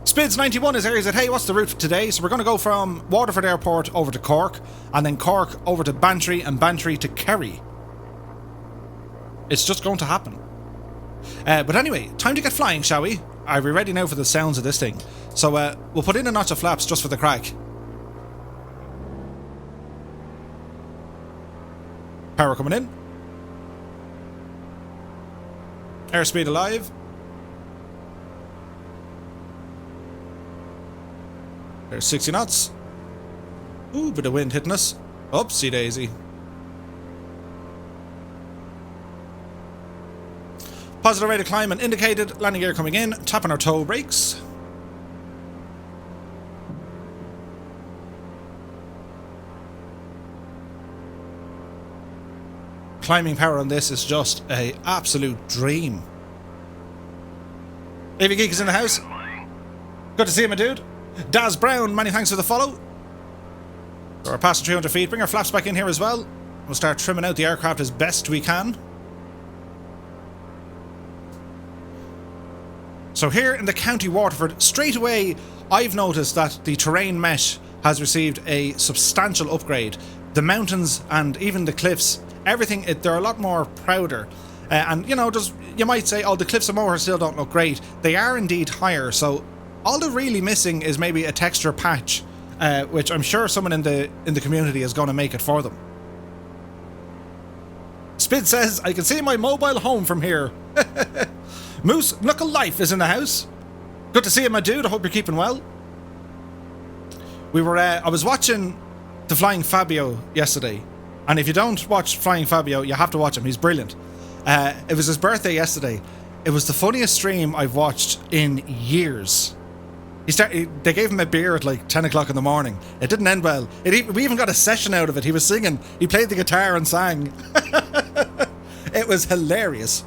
S1: Spids91 is here. He said, hey, what's the route for today? So we're going to go from Waterford Airport over to Cork, and then Cork over to Bantry, and Bantry to Kerry. It's just going to happen. But anyway, time to get flying, shall we? Are we ready now for the sounds of this thing? So we'll put in a notch of flaps just for the crack. Power coming in. Airspeed alive. There's 60 knots. Ooh, bit of wind hitting us. Oopsie daisy. Positive rate of climb and indicated. Landing gear coming in. Tapping our toe brakes. Climbing power on this is just an absolute dream. AV Geek is in the house. Good to see you, my dude. Daz Brown, many thanks for the follow. So we're passing 300 feet. Bring our flaps back in here as well. We'll start trimming out the aircraft as best we can. So here in the County Waterford, straight away, I've noticed that the terrain mesh has received a substantial upgrade. The mountains and even the cliffs, everything, they're a lot more prouder. And, you know, just you might say, oh, the cliffs of Moher still don't look great. They are indeed higher, so all they're really missing is maybe a texture patch, which I'm sure someone in the community is going to make it for them. Spid says, I can see my mobile home from here. Moose Knuckle Life is in the house. Good to see you, my dude. I hope you're keeping well. I was watching The Flying Fabio yesterday, and if you don't watch Flying Fabio, you have to watch him. He's brilliant. It was his birthday yesterday. It was the funniest stream I've watched in years. They gave him a beer at like 10 o'clock in the morning. It didn't end well. We even got a session out of it. He was singing. He played the guitar and sang. It was hilarious.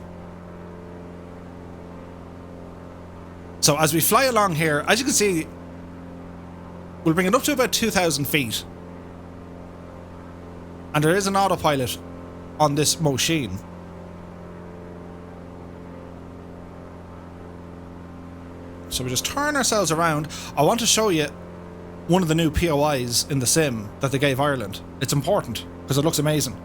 S1: So as we fly along here, as you can see, we'll bring it up to about 2,000 feet. And there is an autopilot on this machine. So we just turn ourselves around. I want to show you one of the new POIs in the sim that they gave Ireland. It's important because it looks amazing.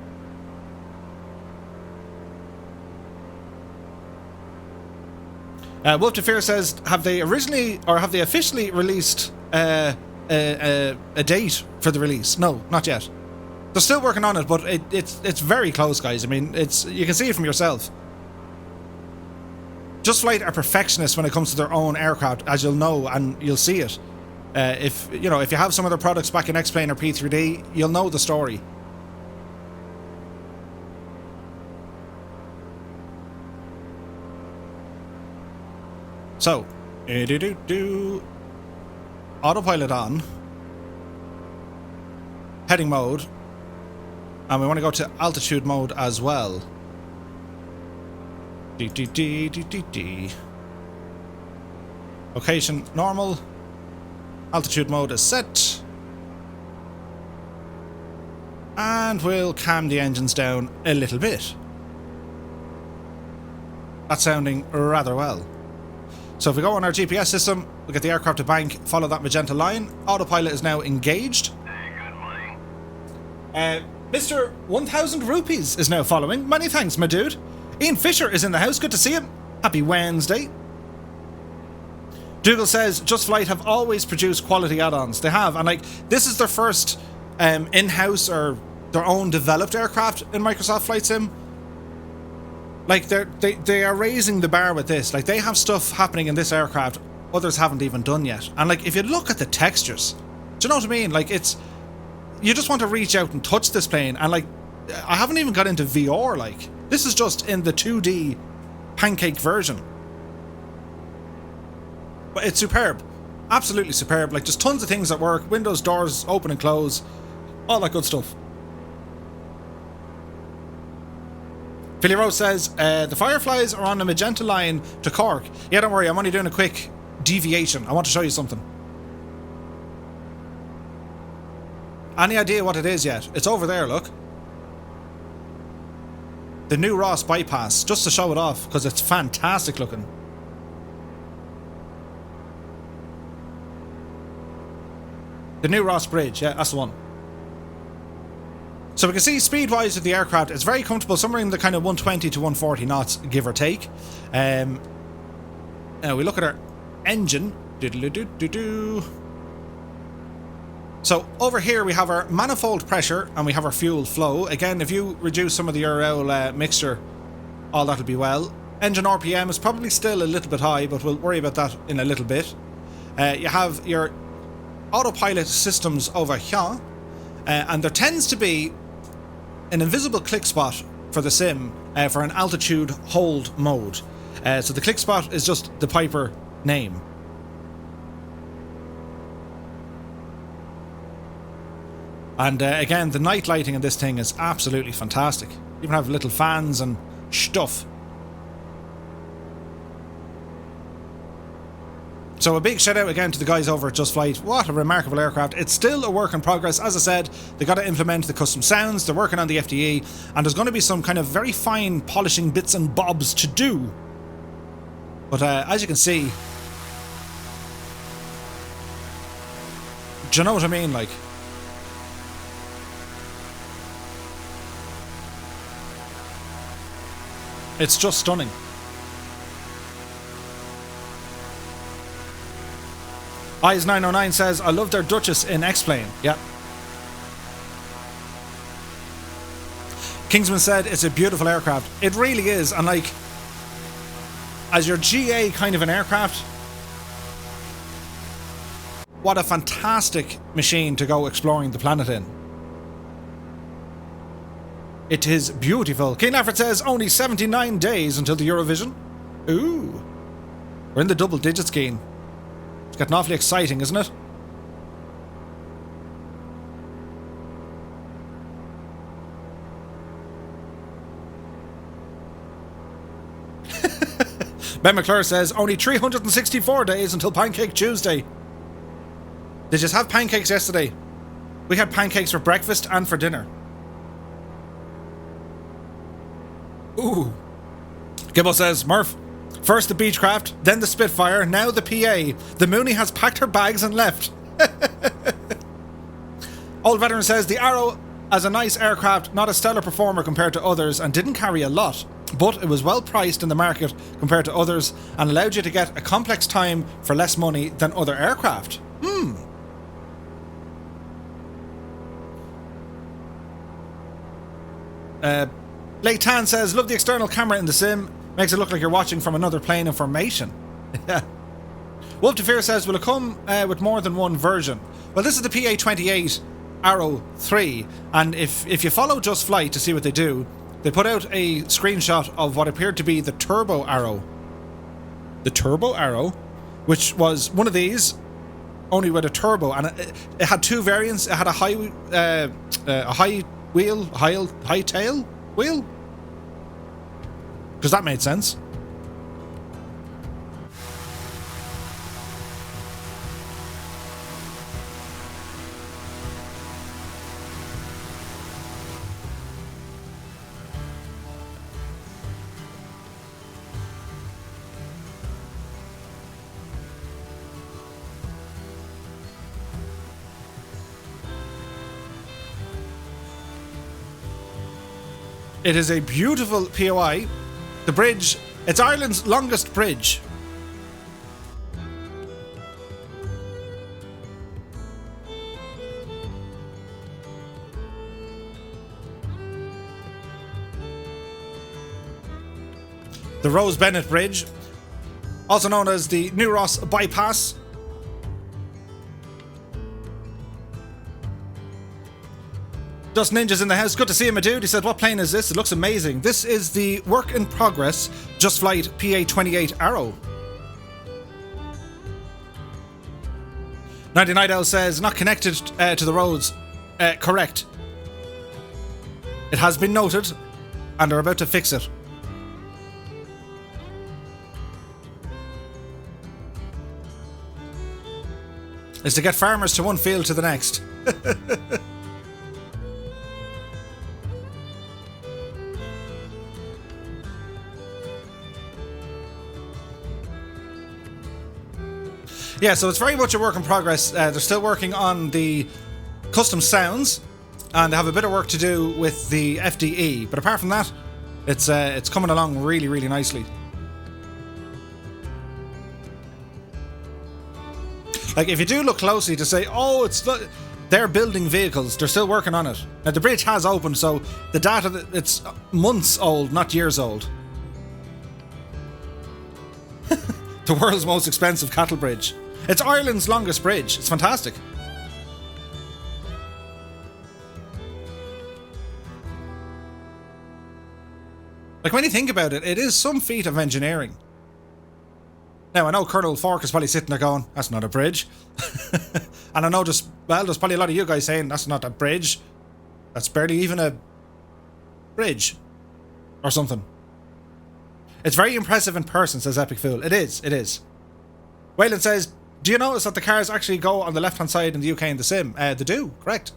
S1: Wolf to Fear says, have they officially released a date for the release? No, not yet. They're still working on it, but it's very close, guys. I mean, you can see it from yourself. Just Flight are perfectionists when it comes to their own aircraft, as you'll know, and you'll see it. If you have some of their products back in X-Plane or P3D, you'll know the story. So, autopilot on, heading mode, and we want to go to altitude mode as well. Location normal, altitude mode is set, and we'll calm the engines down a little bit. That's sounding rather well. So if we go on our GPS system, we'll get the aircraft to bank, follow that magenta line. Autopilot is now engaged.
S2: Hey, good money.
S1: Mr. 1000 Rupees is now following. Many thanks, my dude. Ian Fisher is in the house. Good to see him. Happy Wednesday. Dougal says, Just Flight have always produced quality add-ons. They have, and this is their first in-house or their own developed aircraft in Microsoft Flight Sim. They are raising the bar with this. They have stuff happening in this aircraft others haven't even done yet. And if you look at the textures, do you know what I mean? You just want to reach out and touch this plane. And I haven't even got into VR. This is just in the 2D pancake version. But it's superb. Absolutely superb. Just tons of things that work. Windows, doors, open and close. All that good stuff. Philly Rose says, the Fireflies are on the magenta line to Cork. Yeah, don't worry, I'm only doing a quick deviation. I want to show you something. Any idea what it is yet? It's over there, look. The New Ross bypass, just to show it off, because it's fantastic looking. The New Ross Bridge, yeah, that's the one. So we can see speed-wise with the aircraft, it's very comfortable, somewhere in the kind of 120 to 140 knots, give or take. Now we look at our engine. So over here we have our manifold pressure and we have our fuel flow. Again, if you reduce some of the Urel mixture, all that'll be well. Engine RPM is probably still a little bit high, but we'll worry about that in a little bit. You have your autopilot systems over here, and there tends to be an invisible click spot for the sim for an altitude hold mode. So the click spot is just the Piper name. And again, the night lighting in this thing is absolutely fantastic. You even have little fans and stuff. So a big shout out again to the guys over at Just Flight. What a remarkable aircraft. It's still a work in progress. As I said, they got to implement the custom sounds, they're working on the FDE, and there's going to be some kind of very fine polishing bits and bobs to do. But as you can see, do you know what I mean? Like, it's just stunning. Eyes909 says, I love their Duchess in X-Plane. Yep. Kingsman said, it's a beautiful aircraft. It really is. And like, as your GA kind of an aircraft, what a fantastic machine to go exploring the planet in. It is beautiful. King Lafford says, only 79 days until the Eurovision. Ooh. We're in the double digits, Keen. It's getting awfully exciting, isn't it? Ben McClure says, only 364 days until Pancake Tuesday. Did you just have pancakes yesterday? We had pancakes for breakfast and for dinner. Ooh. Gibbo says, Murph, first the Beechcraft, then the Spitfire, now the PA. The Mooney has packed her bags and left. Old Veteran says, the Arrow as a nice aircraft, not a stellar performer compared to others, and didn't carry a lot, but it was well priced in the market compared to others and allowed you to get a complex time for less money than other aircraft. Lake Tan says, love the external camera in the sim. Makes it look like you're watching from another plane in formation. Wolf to Fear says, will it come with more than one version? Well, this is the PA-28 Arrow 3, and if you follow Just Flight to see what they do, they put out a screenshot of what appeared to be the Turbo Arrow. The Turbo Arrow, which was one of these, only with a turbo, and it had two variants. It had a high tail wheel, because that made sense. It is a beautiful POI. The bridge, it's Ireland's longest bridge. The Rose Bennett Bridge, also known as the New Ross Bypass. Dust Ninja's in the house. Good to see you, my dude. He said, what plane is this? It looks amazing. This is the work in progress Just Flight PA-28 Arrow. 99 L says, not connected to the roads. Correct. It has been noted, and they're about to fix it. Is to get farmers to one field to the next. Yeah, so it's very much a work in progress. They're still working on the custom sounds, and they have a bit of work to do with the FDE. But apart from that, it's coming along really, really nicely. Like, if you do look closely to say, oh, they're building vehicles, they're still working on it. Now, the bridge has opened, so the data, it's months old, not years old. The world's most expensive cattle bridge. It's Ireland's longest bridge. It's fantastic. Like, when you think about it, it is some feat of engineering. Now, I know Colonel Fork is probably sitting there going, that's not a bridge. And I know there's probably a lot of you guys saying, that's not a bridge. That's barely even a bridge. Or something. It's very impressive in person, says Epic Fool. It is, it is. Wayland says, do you notice that the cars actually go on the left-hand side in the UK in the sim? They do, correct.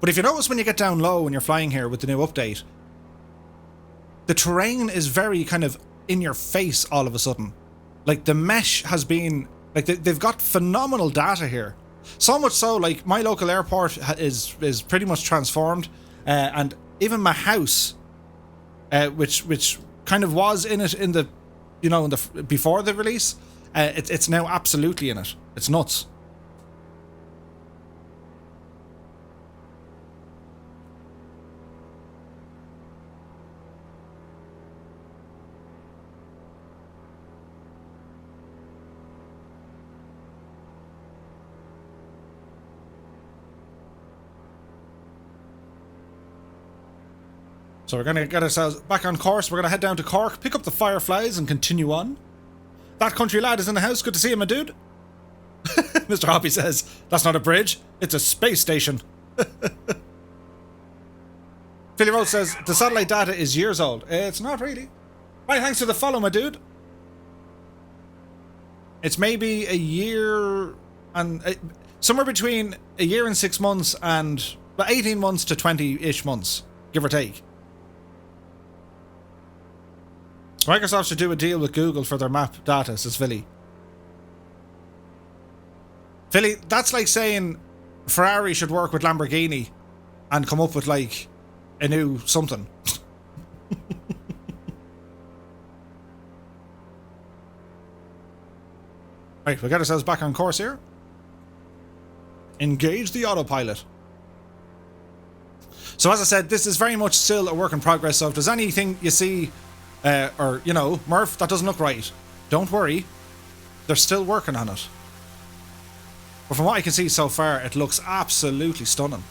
S1: But if you notice when you get down low when you're flying here with the new update, the terrain is very kind of in your face all of a sudden. Like the mesh has been, like they've got phenomenal data here. So much so, like my local airport is pretty much transformed, and even my house, which kind of was in it in the, you know, in the before the release, it's now absolutely in it. It's nuts. So we're going to get ourselves back on course. We're going to head down to Cork, pick up the Fireflies and continue on. That country lad is in the house. Good to see you, my dude. Mr. Hoppy says, that's not a bridge. It's a space station. Philly Rose says, the satellite data is years old. It's not really. Right, thanks for the follow, my dude. It's maybe a year and... somewhere between a year and 6 months and... 18 months to 20-ish months, give or take. Microsoft should do a deal with Google for their map data, says Philly. Philly, that's like saying Ferrari should work with Lamborghini and come up with like a new something. Right, we'll get ourselves back on course here. Engage the autopilot. So as I said, this is very much still a work in progress, so if there's anything you see or, you know, Murph, that doesn't look right, don't worry. They're still working on it. But from what I can see so far, it looks absolutely stunning.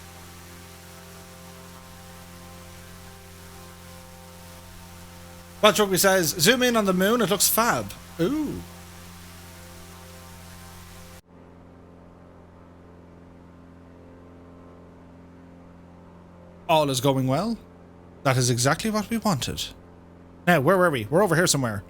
S1: Well, Chugby says, zoom in on the moon, it looks fab. Ooh. All is going well. That is exactly what we wanted. Now, where were we? We're over here somewhere.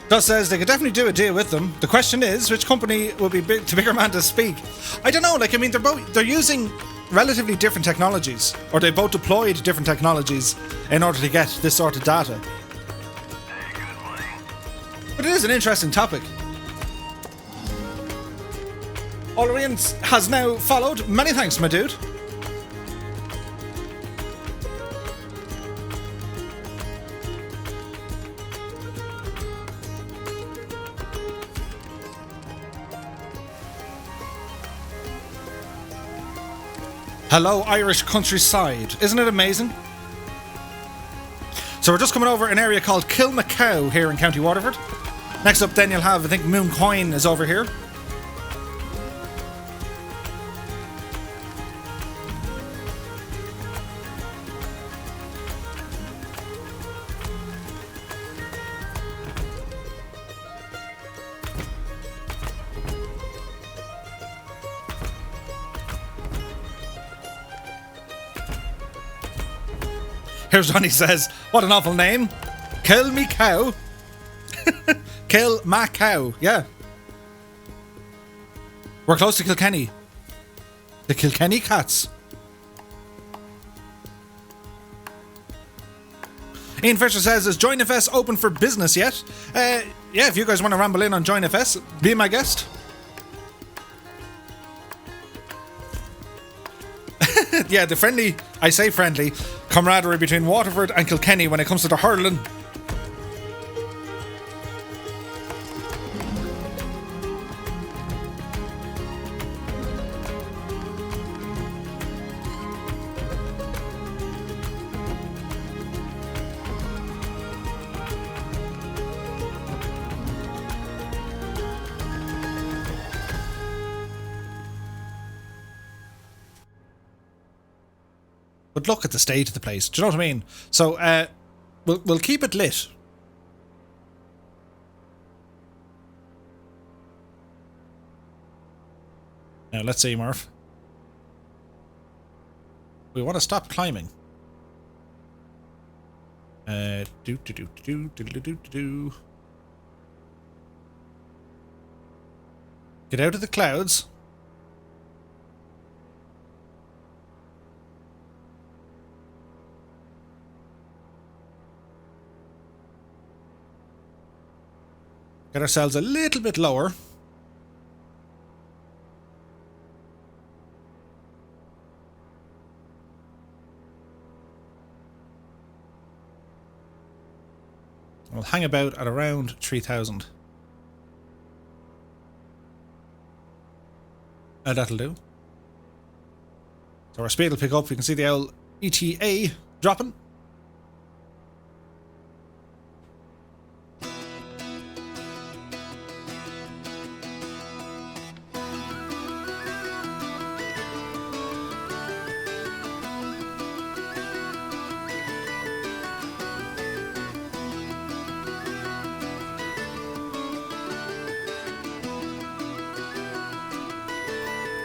S1: Gus says they could definitely do a deal with them. The question is, which company will be the bigger man to speak? I don't know. Like, I mean, they're using relatively different technologies, or they both deployed different technologies in order to get this sort of data. But it is an interesting topic. Olorians has now followed. Many thanks, my dude. Hello, Irish countryside. Isn't it amazing? So we're just coming over an area called Kilmacow here in County Waterford. Next up then you'll have, I think, Mooncoin is over here. Here's Johnny says, what an awful name. Kill me cow. Kill my cow. Yeah. We're close to Kilkenny. The Kilkenny Cats. Ian Fisher says, is JoinFS open for business yet? Yeah, if you guys want to ramble in on JoinFS, be my guest. Yeah, the friendly, I say friendly, camaraderie between Waterford and Kilkenny when it comes to the hurling. But look at the state of the place. Do you know what I mean? So we'll keep it lit. Now let's see, Murph. We want to stop climbing. Do. Get out of the clouds. Get ourselves a little bit lower. We'll hang about at around 3,000. That'll do. So our speed will pick up. You can see the old ETA dropping.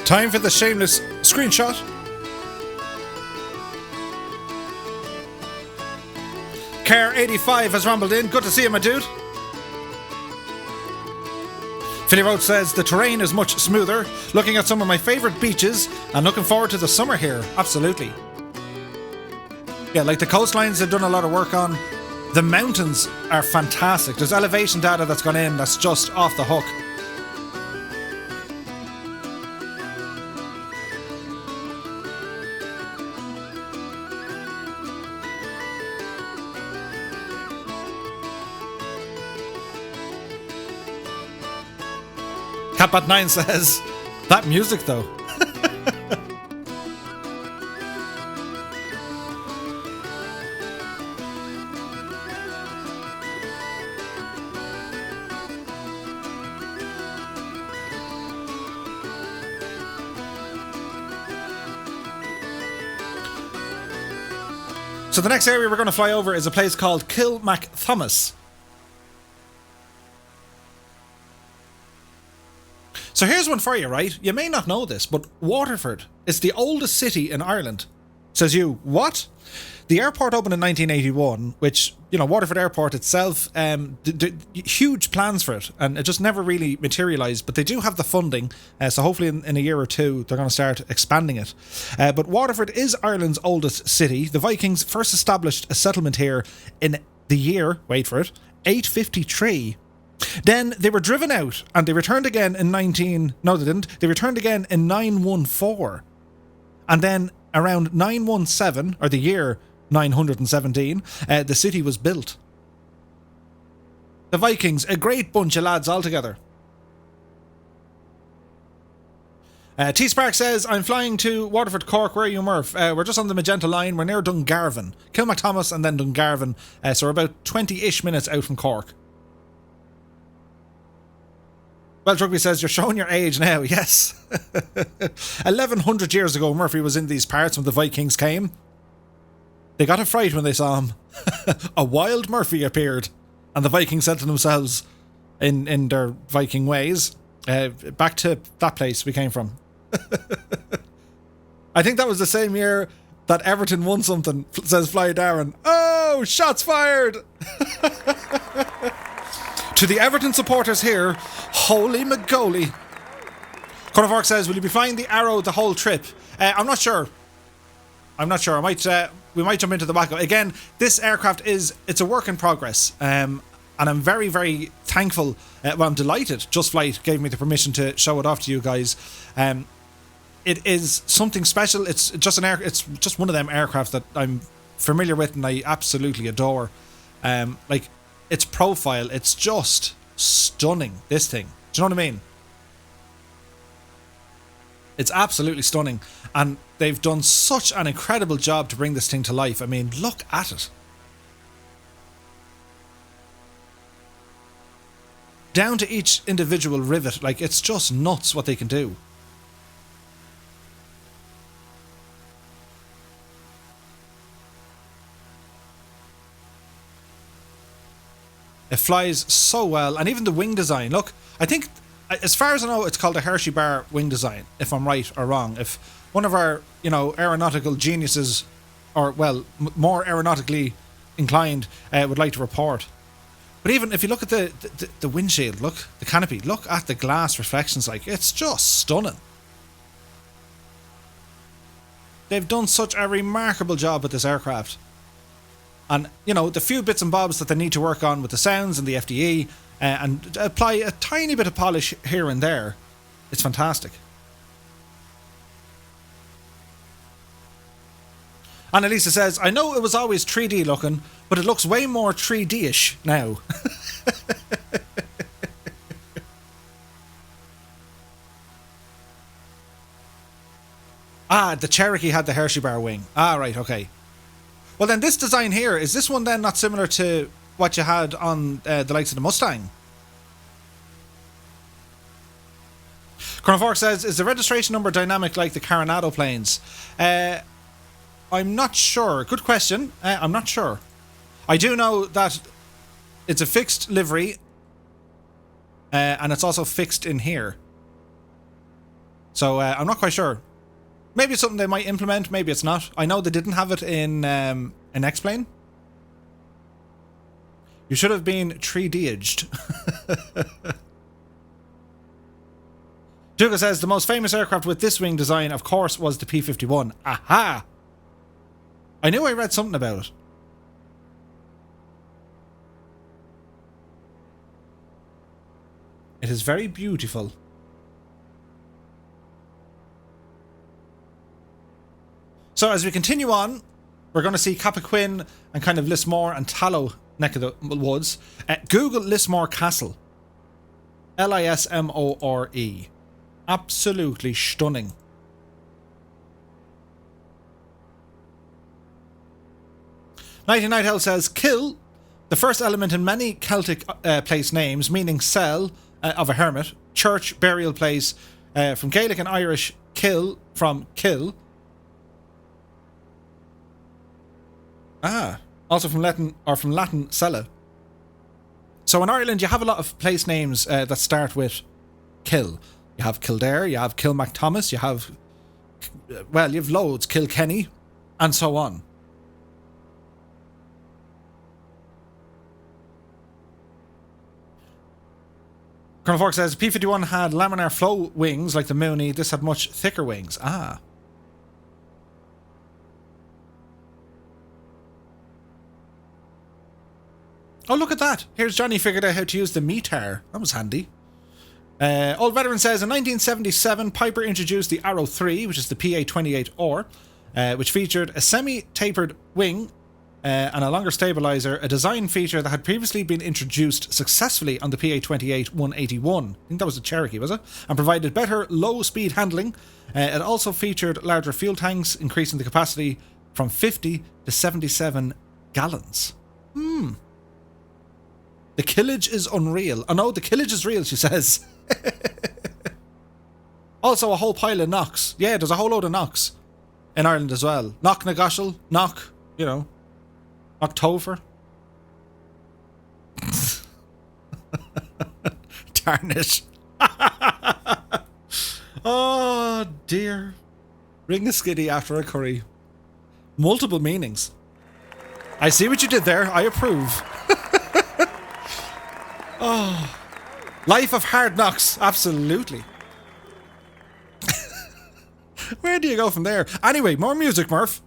S1: Time for the shameless screenshot. Care85 has rumbled in. Good to see you, my dude. Philly Road says the terrain is much smoother. Looking at some of my favourite beaches and looking forward to the summer here. Absolutely. Yeah, like the coastlines they've done a lot of work on. The mountains are fantastic. There's elevation data that's gone in that's just off the hook. Catbat9 says, that music though. So the next area we're going to fly over is a place called Kilmacthomas. So here's one for you, right? You may not know this, but Waterford is the oldest city in Ireland. Says you, what? The airport opened in 1981, which, you know, Waterford Airport itself, huge plans for it, and it just never really materialised, but they do have the funding, so hopefully in a year or two they're going to start expanding it. But Waterford is Ireland's oldest city. The Vikings first established a settlement here in the year, wait for it, 853. Then they were driven out and they returned again in They returned again in 914. And then around 917, or the year 917, the city was built. The Vikings, a great bunch of lads altogether. T-Spark says, I'm flying to Waterford, Cork. Where are you, Murph? We're just on the Magenta line. We're near Dungarvan. Kilmacthomas and then Dungarvan. So we're about 20-ish minutes out from Cork. Well, Rugby says, you're showing your age now. Yes. 1100 years ago, Murphy was in these parts when the Vikings came. They got a fright when they saw him. A wild Murphy appeared. And the Vikings said to themselves, in their Viking ways, back to that place we came from. I think that was the same year that Everton won something, says Fly Darren. Oh, shots fired! To the Everton supporters here, holy McGoly. Cornavark says, will you be flying the Arrow the whole trip? I'm not sure. We might jump into the back. Again, this aircraft it's a work in progress. And I'm very, very thankful. I'm delighted Just Flight gave me the permission to show it off to you guys. It is something special. It's just one of them aircraft that I'm familiar with and I absolutely adore. Like, its profile, it's just stunning, this thing. Do you know what I mean? It's absolutely stunning. And they've done such an incredible job to bring this thing to life. I mean, look at it. Down to each individual rivet. Like, it's just nuts what they can do. It flies so well, and even the wing design. Look, I think, as far as I know, it's called a Hershey bar wing design, if I'm right or wrong. If one of our, aeronautical geniuses, or, well, more aeronautically inclined, would like to report. But even if you look at the windshield, look, the canopy, look at the glass reflections, like, it's just stunning. They've done such a remarkable job with this aircraft. And, the few bits and bobs that they need to work on with the sounds and the FDE, and apply a tiny bit of polish here and there, it's fantastic. Annalisa says, I know it was always 3D looking, but it looks way more 3D-ish now. The Cherokee had the Hershey bar wing. Right, okay. Well, then this design here, is this one then not similar to what you had on the likes of the Mustang? Colonel Fork says, is the registration number dynamic like the Coronado planes? I'm not sure. Good question. I'm not sure. I do know that it's a fixed livery, and it's also fixed in here. So I'm not quite sure. Maybe it's something they might implement, maybe it's not. I know they didn't have it in X-Plane. You should have been 3D-aged. Duga says, the most famous aircraft with this wing design, of course, was the P-51. Aha! I knew I read something about it. It is very beautiful. So as we continue on, we're going to see Cappoquin and kind of Lismore and Tallow neck of the woods. Google Lismore Castle. Lismore. Absolutely stunning. Nighty Night Owl says, kill, the first element in many Celtic place names, meaning cell of a hermit, church, burial place, from Gaelic and Irish, kill, from kill. Also from Latin cella. So in Ireland you have a lot of place names that start with kill. You have Kildare, you have Kilmacthomas, you have loads, Kilkenny, and so on. Colonel Fork says, P-51 had laminar flow wings like the Mooney. This had much thicker wings. Oh, look at that. Here's Johnny figured out how to use the METAR. That was handy. Old Veteran says, in 1977, Piper introduced the Arrow 3, which is the PA-28R, which featured a semi-tapered wing and a longer stabilizer, a design feature that had previously been introduced successfully on the PA-28-181. I think that was the Cherokee, was it? And provided better low-speed handling. It also featured larger fuel tanks, increasing the capacity from 50 to 77 gallons. The killage is unreal. Oh no, the killage is real, she says. Also a whole pile of knocks. Yeah, there's a whole load of knocks in Ireland as well. Knock na Goshel, knock, October. Darn it. Oh dear. Ring a skiddy after a curry. Multiple meanings. I see what you did there. I approve. Oh, life of hard knocks, absolutely. Where do you go from there? Anyway, more music, Murph.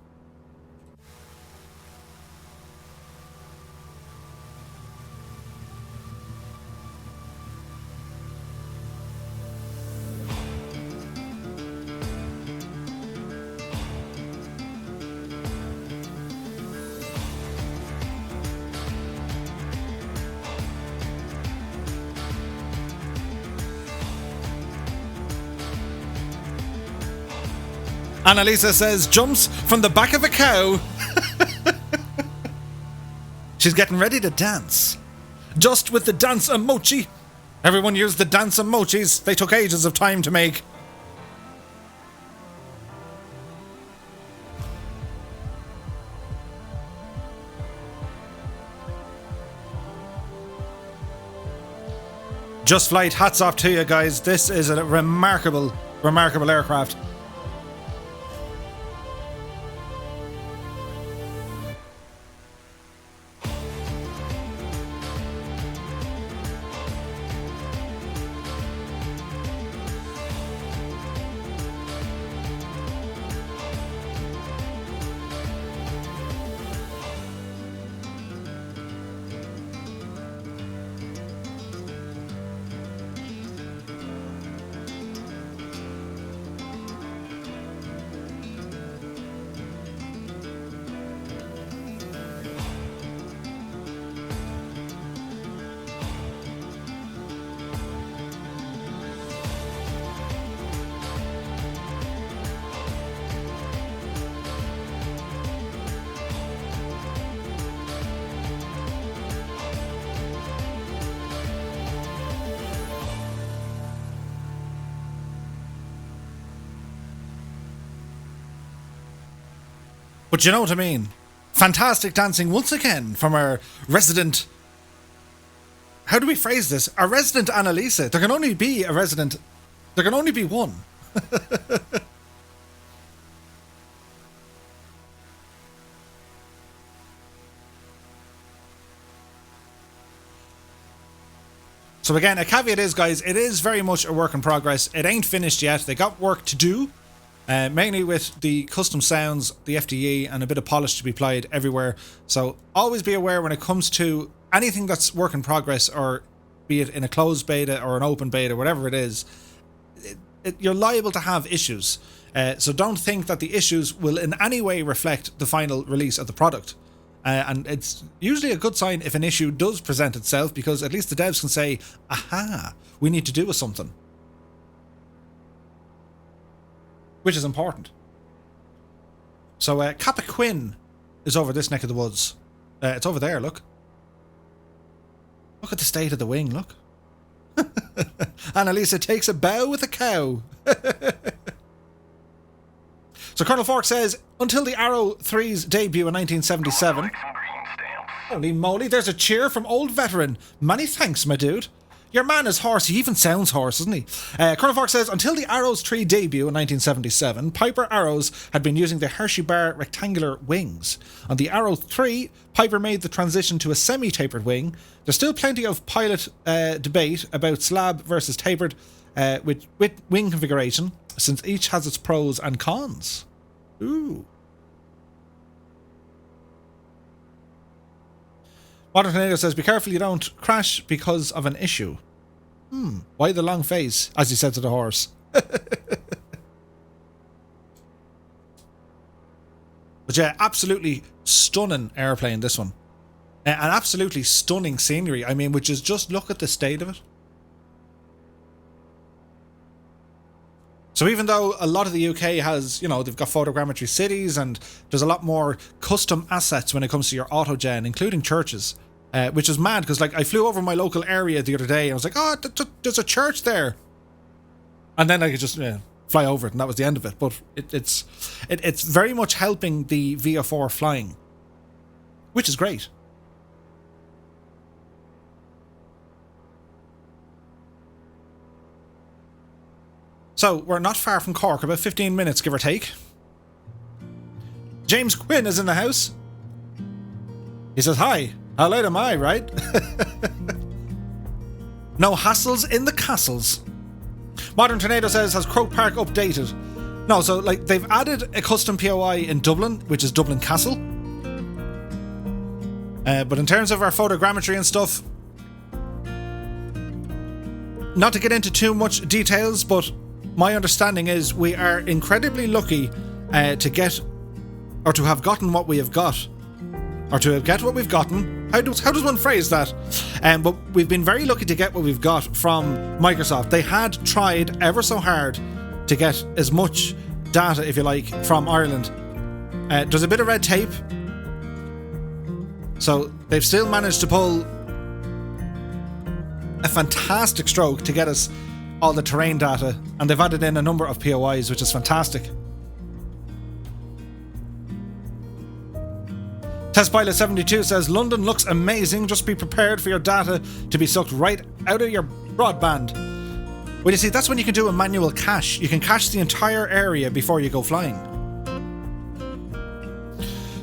S1: Annalisa says, jumps from the back of a cow. She's getting ready to dance. Just with the dance emoji. Everyone used the dance emojis. They took ages of time to make. Just Flight, hats off to you guys. This is a remarkable, remarkable aircraft. But you know what I mean? Fantastic dancing once again from our resident... How do we phrase this? Our resident Annalisa. There can only be a resident... There can only be one. So again, a caveat is, guys, it is very much a work in progress. It ain't finished yet. They got work to do. Mainly with the custom sounds, the FDE, and a bit of polish to be applied everywhere. So always be aware when it comes to anything that's work in progress, or be it in a closed beta or an open beta, whatever it is, you're liable to have issues. So don't think that the issues will in any way reflect the final release of the product. And it's usually a good sign if an issue does present itself, because at least the devs can say, aha, we need to do with something. Which is important. So Kappa Quinn is over this neck of the woods. It's over there, look. Look at the state of the wing, look. Annalisa takes a bow with a cow. So Colonel Fork says, until the Arrow 3's debut in 1977... Holy moly, there's a cheer from old veteran. Many thanks, my dude. Your man is hoarse. He even sounds hoarse, doesn't he? Colonel Fork says, until the Arrows 3 debut in 1977, Piper Arrows had been using the Hershey bar rectangular wings. On the Arrow 3, Piper made the transition to a semi-tapered wing. There's still plenty of pilot debate about slab versus tapered with wing configuration, since each has its pros and cons. Ooh. Modern Tornado says, be careful you don't crash because of an issue. Why the long face? As he said to the horse. But yeah, absolutely stunning airplane, this one. And absolutely stunning scenery. I mean, which is just look at the state of it. So even though a lot of the UK has, you know, they've got photogrammetry cities and there's a lot more custom assets when it comes to your autogen, including churches. Which is mad, because like I flew over my local area the other day and I was like, oh, there's a church there. And then I could just fly over it, and that was the end of it. But it's very much helping the VO4 flying, which is great. So we're not far from Cork, about 15 minutes, give or take. James Quinn is in the house. He says, hi. How late am I, right? No hassles in the castles. Modern Tornado says, has Croke Park updated? No, so like they've added a custom POI in Dublin, which is Dublin Castle. But in terms of our photogrammetry and stuff, not to get into too much details, but my understanding is we are incredibly lucky to get, or to have gotten what we have got. Or to get what we've gotten. How does one phrase that? But we've been very lucky to get what we've got from Microsoft. They had tried ever so hard to get as much data, if you like, from Ireland. There's a bit of red tape. So they've still managed to pull a fantastic stroke to get us all the terrain data. And they've added in a number of POIs, which is fantastic. Test Pilot 72 says, London looks amazing. Just be prepared for your data to be sucked right out of your Broadband. Well, you see, that's when you can do a manual cache. You can cache the entire area before you go flying.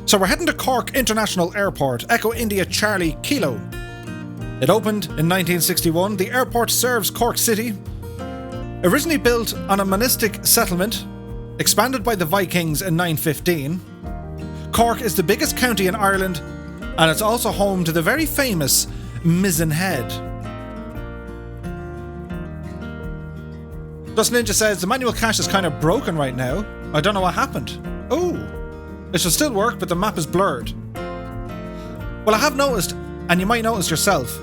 S1: So we're heading to Cork International Airport, Echo India Charlie Kilo. It opened in 1961. The airport serves Cork City. Originally built on a monastic settlement, expanded by the Vikings in 915. Cork is the biggest county in Ireland, and it's also home to the very famous Mizzen Head. Dust Ninja says the manual cache is kind of broken right now. I don't know what happened. Oh, it should still work, but the map is blurred. Well, I have noticed, and you might notice yourself,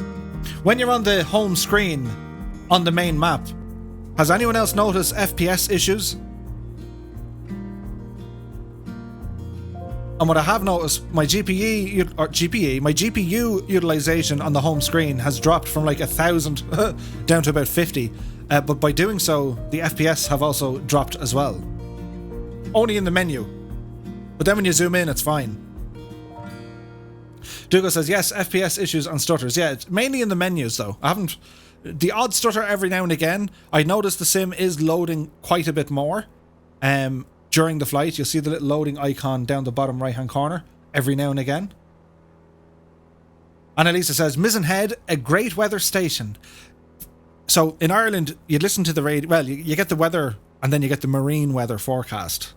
S1: when you're on the home screen on the main map, has anyone else noticed FPS issues? And what I have noticed, my GPU utilization on the home screen has dropped from like 1,000 down to about 50. But by doing so, the FPS have also dropped as well. Only in the menu. But then when you zoom in, it's fine. Dougal says, yes, FPS issues and stutters. Yeah, it's mainly in the menus though. I haven't... The odd stutter every now and again. I noticed the sim is loading quite a bit more. During the flight, you'll see the little loading icon down the bottom right-hand corner every now and again. Annalisa says, Mizzen Head, a great weather station. So in Ireland, you listen to the radio. Well, you get the weather, and then you get the marine weather forecast.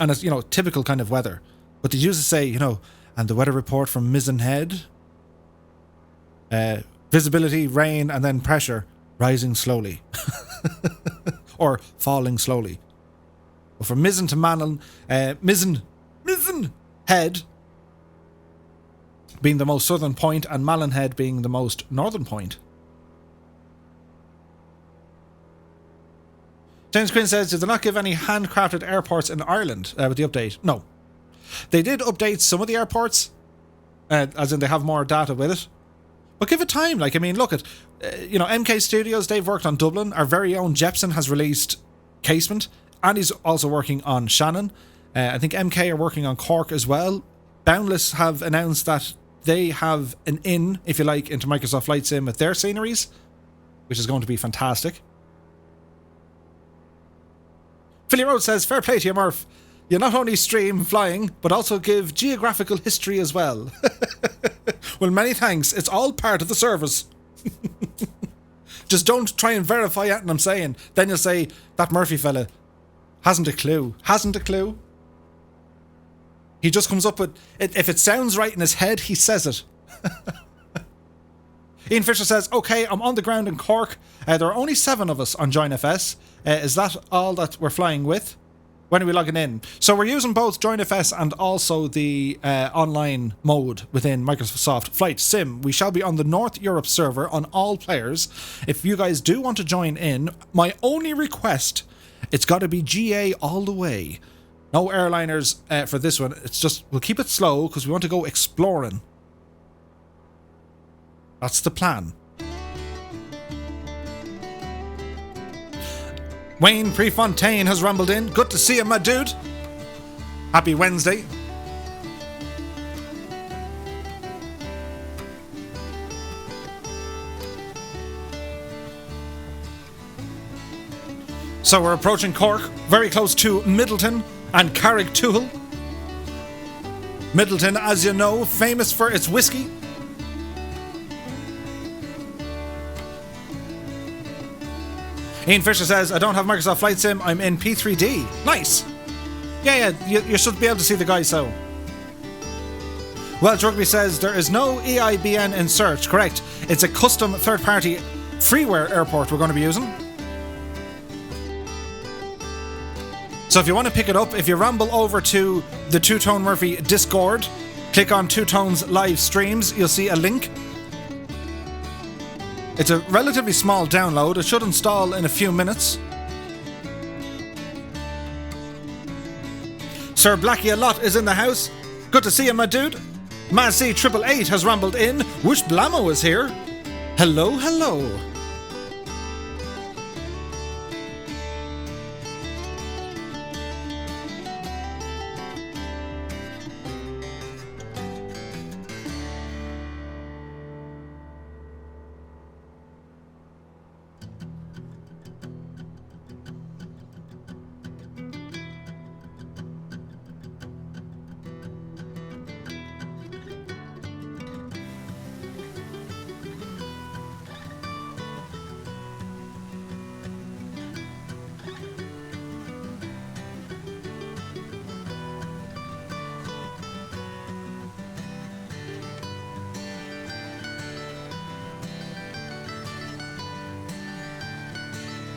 S1: And it's, typical kind of weather. But they usually say, and the weather report from Mizzen Head. Visibility, rain, and then pressure rising slowly. Or falling slowly. But from Mizzen to Mizzen Head being the most southern point, and Malin Head being the most northern point. James Quinn says, did they not give any handcrafted airports in Ireland with the update? No. They did update some of the airports, as in they have more data with it. But give it time. Look at, MK Studios, they've worked on Dublin. Our very own Jepson has released Casement, and he's also working on Shannon. I think MK are working on Cork as well. Boundless have announced that they have an in, if you like, into Microsoft Flight Sim with their sceneries, which is going to be fantastic. Philly Road says, fair play to you, Murph. You not only stream flying, but also give geographical history as well. Well, many thanks. It's all part of the service. Just don't try and verify anything I'm saying. Then you'll say, that Murphy fella hasn't a clue. Hasn't a clue. He just comes up with it. If it sounds right in his head, he says it. Ian Fisher says, okay, I'm on the ground in Cork. There are only 7 of us on JoinFS. Is that all that we're flying with? When are we logging in? So we're using both JoinFS and also the online mode within Microsoft Flight Sim. We shall be on the North Europe server on all players. If you guys do want to join in, my only request, it's got to be GA all the way. No airliners for this one. It's just, we'll keep it slow because we want to go exploring. That's the plan. Wayne Prefontaine has rumbled in. Good to see you, my dude. Happy Wednesday. So we're approaching Cork, very close to Middleton and Carrigtwohill. Middleton, as you know, famous for its whiskey. Ian Fisher says, I don't have Microsoft Flight Sim, I'm in P3D. Nice. Yeah, you should be able to see the guy, so. Welsh Rugby says, there is no EIBN in search. Correct. It's a custom third-party freeware airport we're going to be using. So if you want to pick it up, if you ramble over to the Two Tone Murphy Discord, click on Two Tone's live streams, you'll see a link. It's a relatively small download. It should install in a few minutes. Sir Blackie a lot is in the house. Good to see you, my dude. Mazzy 888 has rumbled in. Whoosh Blamo is here. Hello, hello.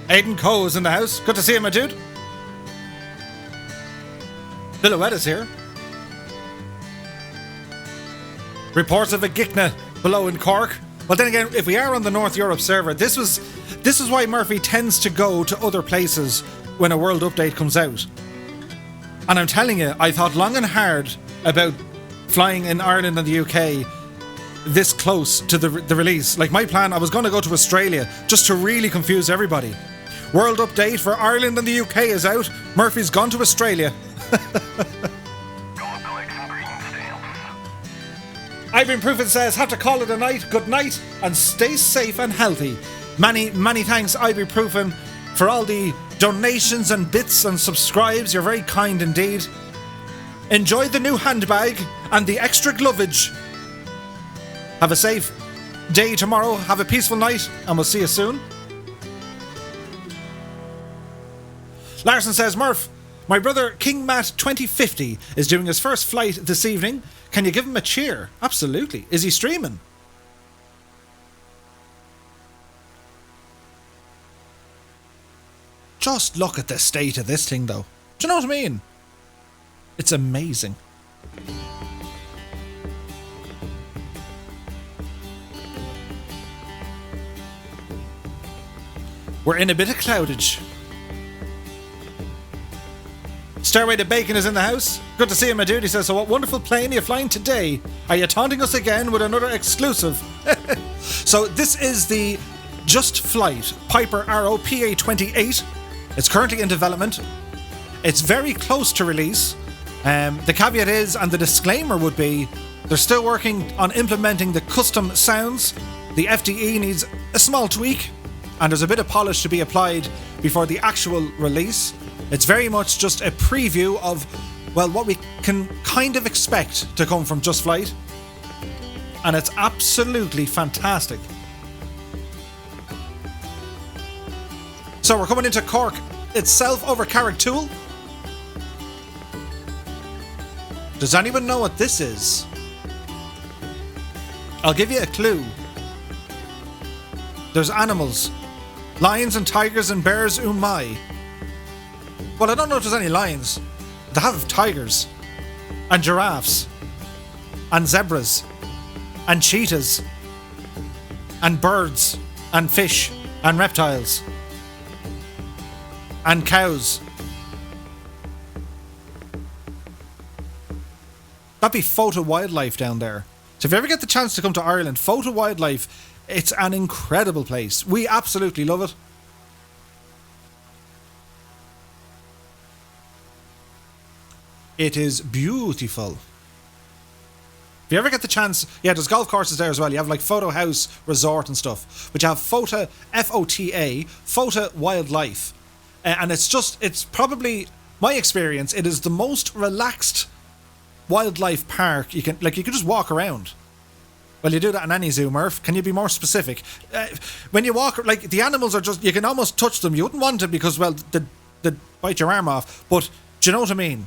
S1: Aidan Coe is in the house. Good to see you, my dude. Silhouette is here. Reports of a Gicna below in Cork. Well, then again, if we are on the North Europe server, this is why Murphy tends to go to other places when a world update comes out. And I'm telling you, I thought long and hard about flying in Ireland and the UK this close to the release. Like, my plan, I was going to go to Australia just to really confuse everybody. World update for Ireland and the UK is out. Murphy's gone to Australia. Ivory Proofin says, have to call it a night. Good night and stay safe and healthy. Many, many thanks, Ivory Proofin, for all the donations and bits and subscribes. You're very kind indeed. Enjoy the new handbag and the extra glovage. Have a safe day tomorrow. Have a peaceful night, and we'll see you soon. Larson says, Murph, my brother King Matt 2050 is doing his first flight this evening. Can you give him a cheer? Absolutely. Is he streaming? Just look at the state of this thing, though. Do you know what I mean? It's amazing. We're in a bit of cloudage. Stairway to Bacon is in the house. Good to see you, my dude. He says, so what wonderful plane are you flying today? Are you taunting us again with another exclusive? So this is the Just Flight Piper Arrow PA-28. It's currently in development. It's very close to release. The caveat is, and the disclaimer would be, they're still working on implementing the custom sounds. The FDE needs a small tweak, and there's a bit of polish to be applied before the actual release. It's very much just a preview of, well, what we can kind of expect to come from Just Flight. And it's absolutely fantastic. So we're coming into Cork itself over Carrigtwohill. Does anyone know what this is? I'll give you a clue. There's animals. Lions and tigers and bears, oh my. Well, I don't know if there's any lions. They have tigers. And giraffes. And zebras. And cheetahs. And birds. And fish. And reptiles. And cows. That'd be Photo Wildlife down there. So if you ever get the chance to come to Ireland, Photo Wildlife, it's an incredible place. We absolutely love it. It is beautiful. If you ever get the chance, yeah, there's golf courses there as well. You have like Photo House Resort and stuff. But you have Photo, F-O-T-A, Photo Wildlife. And it's probably, my experience, it is the most relaxed wildlife park you can just walk around. Well, you do that in any zoo, Murph. Can you be more specific? When you walk, like, the animals are just, you can almost touch them. You wouldn't want to because, well, they'd bite your arm off. But do you know what I mean?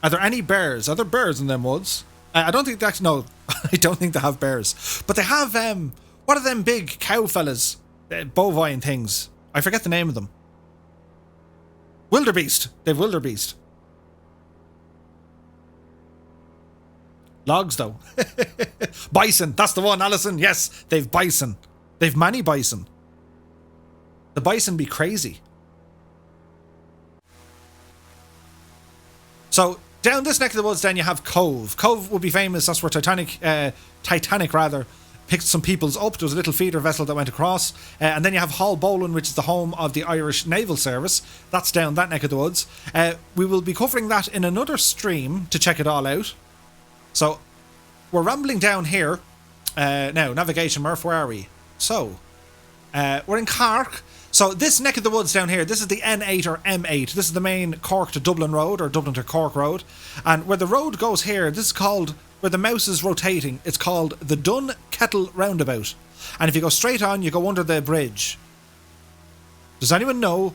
S1: Are there any bears? Are there bears in them woods? I don't think that's, no, I don't think they have bears. But they have, what are them big cow fellas? Bovine things. I forget the name of them. Wildebeest. They've wildebeest. Logs, though. Bison. That's the one, Alison. Yes, they've bison. They've many bison. The bison be crazy. So, down this neck of the woods, then you have Cove. Cove would be famous. That's where Titanic picked some peoples up. There was a little feeder vessel that went across. And then you have Hall Bolin, which is the home of the Irish Naval Service. That's down that neck of the woods. We will be covering that in another stream to check it all out. So, we're rambling down here. Now, navigation, Murph, where are we? So, we're in Cork. So, this neck of the woods down here, this is the N8 or M8. This is the main Cork to Dublin road, or Dublin to Cork road. And where the road goes here, this is called, where the mouse is rotating, it's called the Kettle Roundabout. And if you go straight on, you go under the bridge. Does anyone know?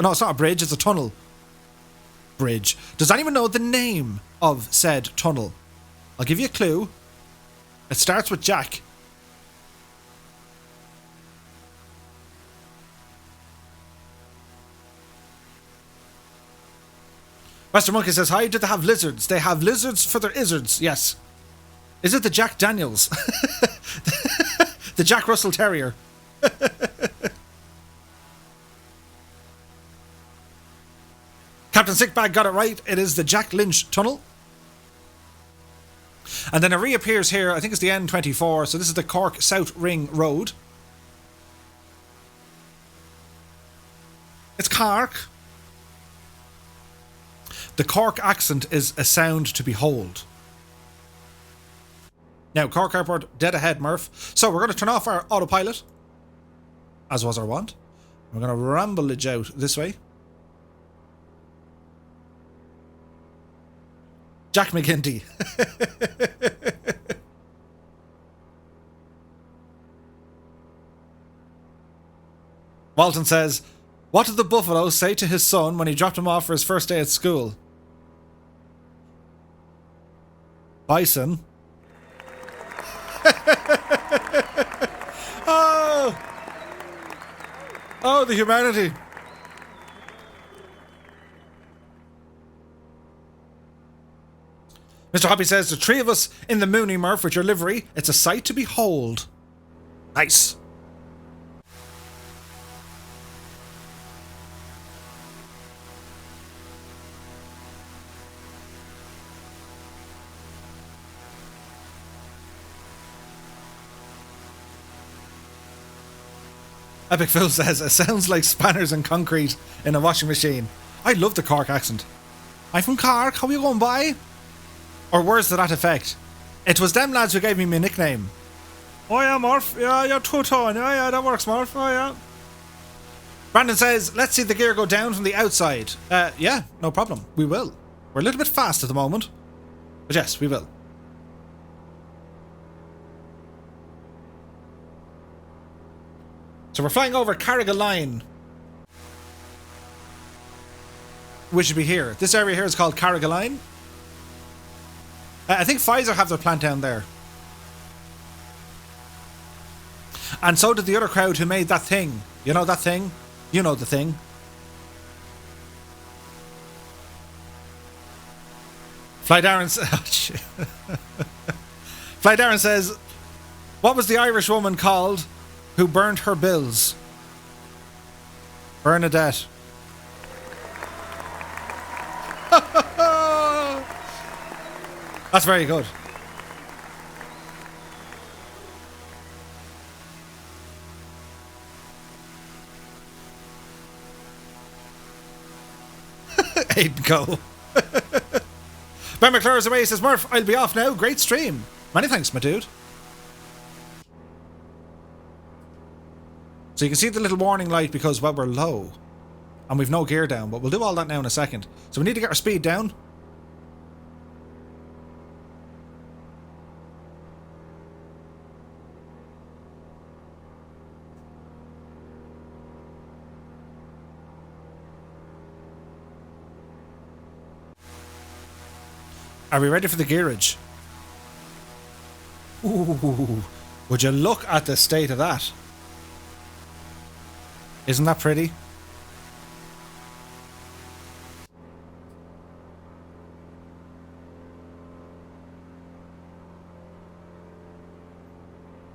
S1: No, it's not a bridge, it's a tunnel. Bridge. Does anyone know the name of said tunnel? I'll give you a clue. It starts with Jack. Western Monkey says, hi, did they have lizards? They have lizards for their izzards, yes. Is it the Jack Daniels? The Jack Russell Terrier. Captain Sickbag got it right. It is the Jack Lynch Tunnel. And then it reappears here. I think it's the N24. So this is the Cork South Ring Road. It's Cork. The Cork accent is a sound to behold. Now, Cork Airport, dead ahead, Murph. So we're going to turn off our autopilot, as was our wont. We're going to ramblage out this way. Jack McGinty. Walton says, what did the buffalo say to his son when he dropped him off for his first day at school? Bison. Oh, the humanity. Mr. Hoppy says, the three of us in the Mooney, Murph, with your livery, it's a sight to behold. Nice. Epic Phil says, it sounds like spanners and concrete in a washing machine. I love the Cork accent. I'm from Cork, how you going by? Or words to that effect. It was them lads who gave me my nickname. Oh yeah, Murph. Yeah, you're two-tone. Yeah, that works, Murph. Oh yeah. Brandon says, let's see the gear go down from the outside. Yeah, no problem. We will. We're a little bit fast at the moment. But yes, we will. So we're flying over Carrigaline, which should be here. This area here is called Carrigaline. I think Pfizer have their plant down there. And so did the other crowd who made that thing. You know that thing? You know the thing. Fly Darren Fly Darren says, what was the Irish woman called who burned her bills? Bernadette. That's very good. Aiden go. Ben McClure is away, says, Murph, I'll be off now. Great stream. Many thanks, my dude. So you can see the little warning light because, well, we're low. And we've no gear down, but we'll do all that now in a second. So we need to get our speed down. Are we ready for the gearage? Ooh, would you look at the state of that? Isn't that pretty?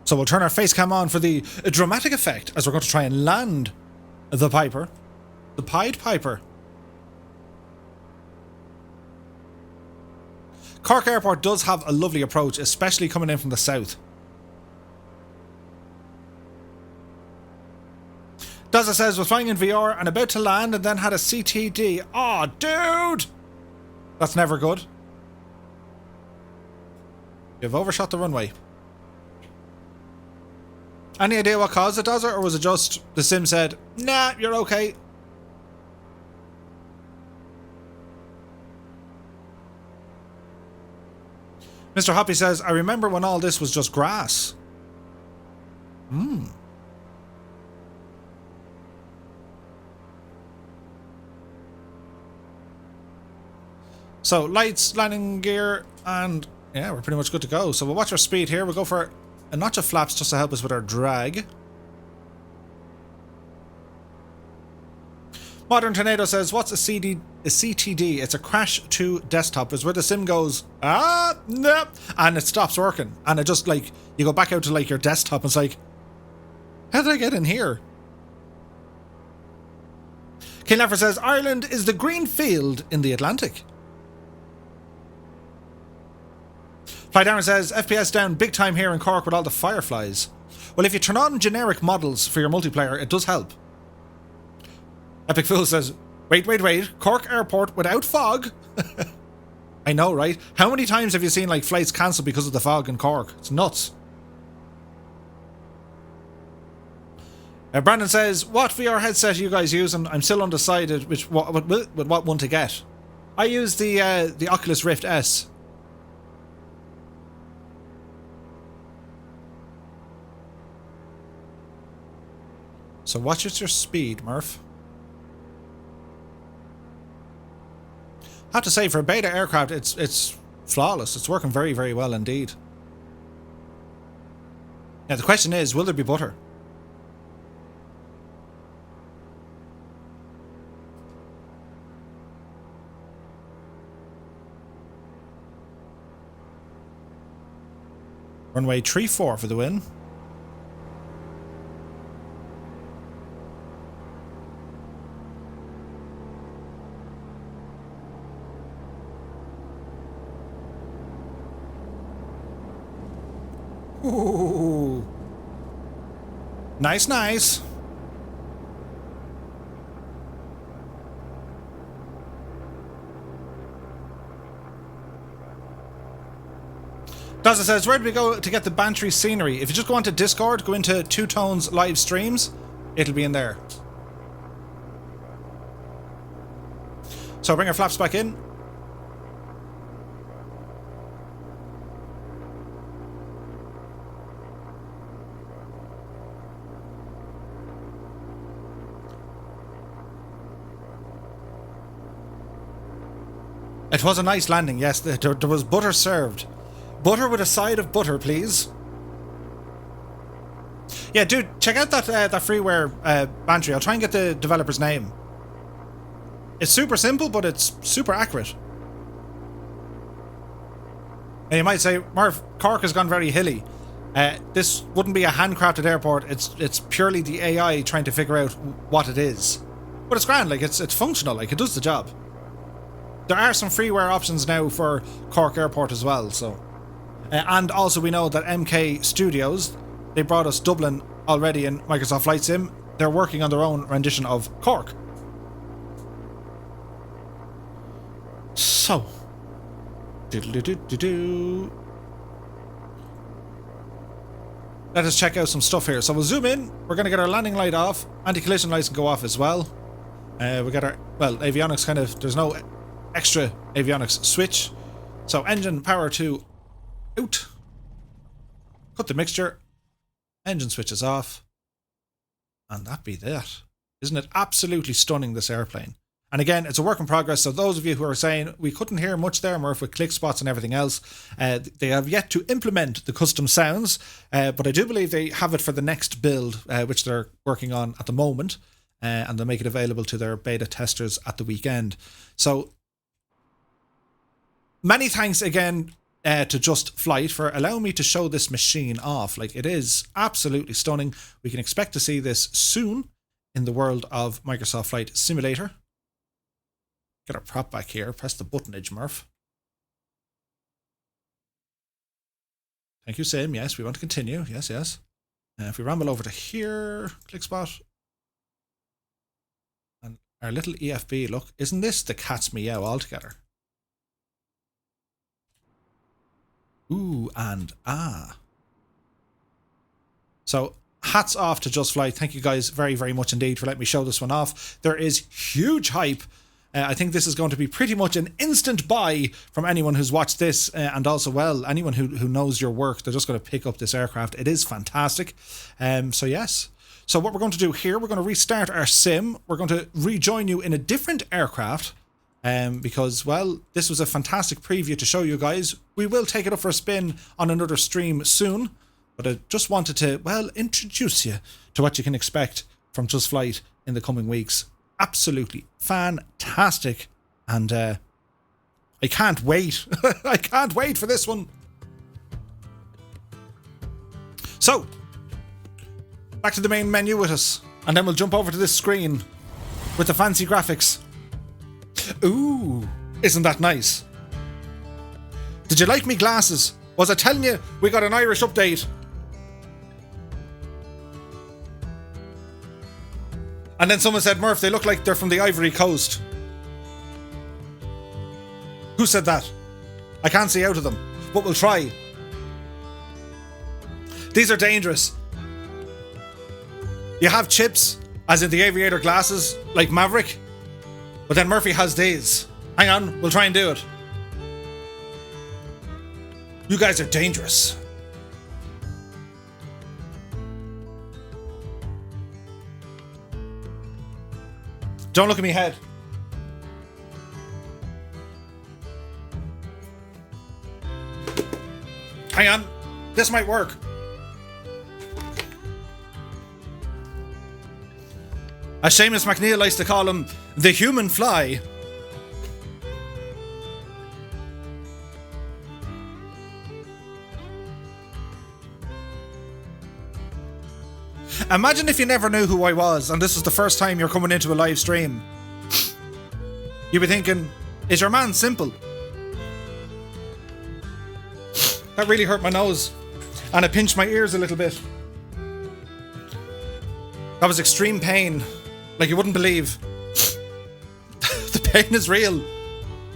S1: So we'll turn our face cam on for the dramatic effect as we're going to try and land the Piper. The Pied Piper. Cork Airport does have a lovely approach, especially coming in from the south. Dazza says, was flying in VR and about to land and then had a CTD. Aw, dude! That's never good. You've overshot the runway. Any idea what caused it, Dazza? Or was it just the sim said, nah, you're okay? Mr. Hoppy says, I remember when all this was just grass. So, lights, landing gear, and yeah, we're pretty much good to go. So we'll watch our speed here. We'll go for a notch of flaps just to help us with our drag. Modern Tornado says, what's a CTD? It's a crash to desktop. It's where the sim goes, no, and it stops working. And it just like, you go back out to like your desktop and it's like, how did I get in here? Kinleffer says, Ireland is the green field in the Atlantic. Fly Darren says, FPS down big time here in Cork with all the fireflies. Well, if you turn on generic models for your multiplayer, it does help. Epic Fool says, wait, Cork Airport without fog? I know, right? How many times have you seen like flights cancelled because of the fog in Cork? It's nuts. Brandon says, what VR headset are you guys using? I'm still undecided with what one to get. I use the Oculus Rift S. So watch your speed, Murph. I have to say, for a beta aircraft, it's flawless. It's working very, very well indeed. Now the question is, will there be butter? Runway 34 for the win. Ooh. Nice, nice. Daza says, where do we go to get the Bantry scenery? If you just go onto Discord, go into Two Tones live streams, it'll be in there. So bring our flaps back in. It was a nice landing, yes. There was butter served. Butter with a side of butter, please. Yeah, dude, check out that freeware Bantry. I'll try and get the developer's name. It's super simple, but it's super accurate. And you might say, Murph, Cork has gone very hilly. This wouldn't be a handcrafted airport. It's purely the AI trying to figure out what it is. But it's grand, like it's functional, like it does the job. There are some freeware options now for Cork Airport as well, so. And also we know that MK Studios, they brought us Dublin already in Microsoft Flight Sim. They're working on their own rendition of Cork. So. Let us check out some stuff here. So we'll zoom in. We're going to get our landing light off. Anti-collision lights can go off as well. We got our, well, avionics kind of, there's no extra avionics switch. So engine power to out. Cut the mixture. Engine switches off. And that be that. Isn't it absolutely stunning, this airplane? And again, it's a work in progress. So those of you who are saying we couldn't hear much there, Murph, with click spots and everything else, they have yet to implement the custom sounds. But I do believe they have it for the next build, which they're working on at the moment. And they'll make it available to their beta testers at the weekend. So many thanks again to Just Flight for allowing me to show this machine off. Like, it is absolutely stunning. We can expect to see this soon in the world of Microsoft Flight Simulator. Get our prop back here. Press the buttonage, Murph. Thank you, Sim. Yes, we want to continue. Yes, yes. If we ramble over to here, click spot. And our little EFB, look, isn't this the cat's meow altogether? Ooh, and ah. So, hats off to Just Flight. Thank you guys very, very much indeed for letting me show this one off. There is huge hype. I think this is going to be pretty much an instant buy from anyone who's watched this, and also, well, anyone who knows your work. They're just going to pick up this aircraft. It is fantastic. So yes. So what we're going to do here, we're going to restart our sim. We're going to rejoin you in a different aircraft, because, well, this was a fantastic preview to show you guys. We will take it up for a spin on another stream soon, but I just wanted to, well, introduce you to what you can expect from Just Flight in the coming weeks. absolutely fantastic. And I can't wait. I can't wait for this one. So, back to the main menu with us. And then we'll jump over to this screen with the fancy graphics. Ooh, isn't that nice? Did you like me glasses? Was I telling you we got an Irish update? And then someone said, Murph, they look like they're from the Ivory Coast. Who said that? I can't see out of them, but we'll try. These are dangerous. You have chips, as in the aviator glasses, like Maverick, but then Murphy has these. Hang on, we'll try and do it. You guys are dangerous. Don't look at me head. Hang on, this might work. As Seamus McNeil likes to call him, the human fly. Imagine if you never knew who I was and this was the first time you're coming into a live stream. You'd be thinking, is your man simple? That really hurt my nose and it pinched my ears a little bit. That was extreme pain, like you wouldn't believe. The pain is real.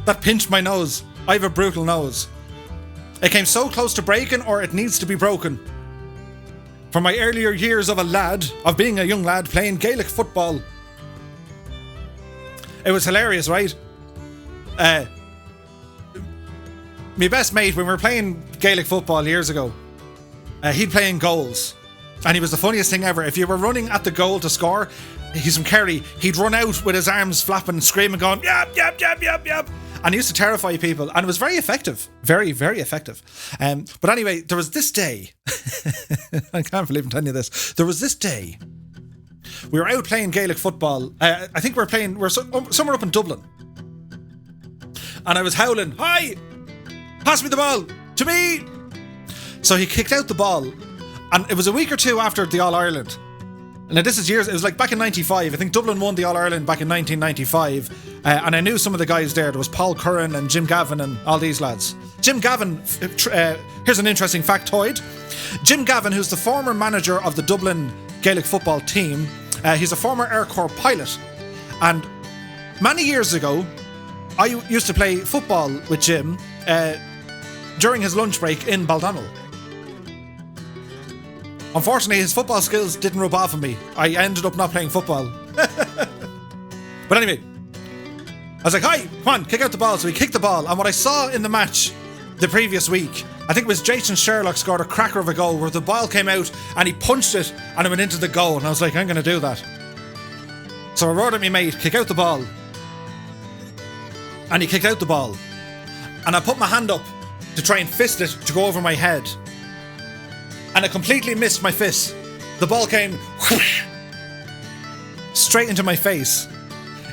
S1: That pinched my nose. I have a brutal nose. It came so close to breaking, or it needs to be broken. From my earlier years of being a young lad playing Gaelic football. It was hilarious, right? My best mate, when we were playing Gaelic football years ago, he'd play in goals. And he was the funniest thing ever. If you were running at the goal to score, he's from Kerry, he'd run out with his arms flapping and screaming, going, yap, yap, yap, yap, yap. And he used to terrify people. And it was very effective. Very, very effective. But anyway, there was this day. I can't believe I'm telling you this. There was this day. We were out playing Gaelic football. I think we were somewhere up in Dublin. And I was howling, "Hi! Pass me the ball! To me!" So he kicked out the ball. And it was a week or two after the All-Ireland. Now this is years, it was like back in 95. I think Dublin won the All-Ireland back in 1995. And I knew some of the guys there. There was Paul Curran and Jim Gavin and all these lads. Jim Gavin, here's an interesting factoid. Jim Gavin, who's the former manager of the Dublin Gaelic football team, he's a former Air Corps pilot. And many years ago, I used to play football with Jim during his lunch break in Baldonnel. Unfortunately, his football skills didn't rub off on me. I ended up not playing football. But anyway, I was like, "Hi, come on, kick out the ball." So he kicked the ball. And what I saw in the match the previous week, I think it was Jason Sherlock scored a cracker of a goal where the ball came out and he punched it and it went into the goal. And I was like, I'm going to do that. So I wrote at me mate, "Kick out the ball." And he kicked out the ball. And I put my hand up to try and fist it to go over my head. And I completely missed my fist. The ball came whoosh, straight into my face.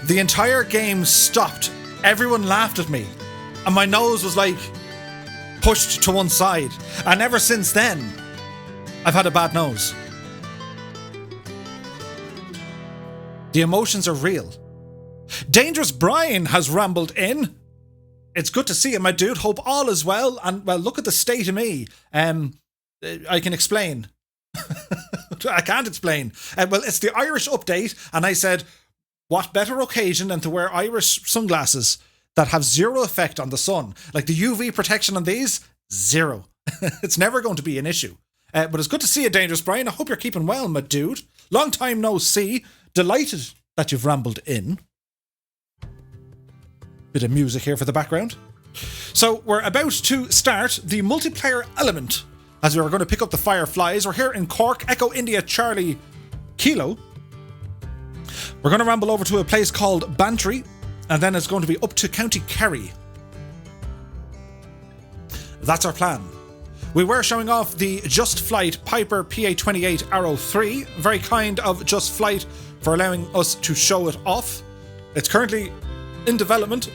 S1: The entire game stopped. Everyone laughed at me. And my nose was like pushed to one side. And ever since then, I've had a bad nose. The emotions are real. Dangerous Brian has rambled in. It's good to see you, my dude. Hope all is well. And well, look at the state of me. I can explain. I can't explain. Well, it's the Irish update, and I said, what better occasion than to wear Irish sunglasses that have zero effect on the sun? Like the UV protection on these, zero. It's never going to be an issue. But it's good to see you, Dangerous Brian. I hope you're keeping well, my dude. Long time no see. Delighted that you've rambled in. Bit of music here for the background. So we're about to start the multiplayer element as we were going to pick up the Fireflies. We're here in Cork, Echo India Charlie Kilo. We're going to ramble over to a place called Bantry, and then it's going to be up to County Kerry. That's our plan. We were showing off the Just Flight Piper PA-28 Arrow 3, very kind of Just Flight for allowing us to show it off. It's currently in development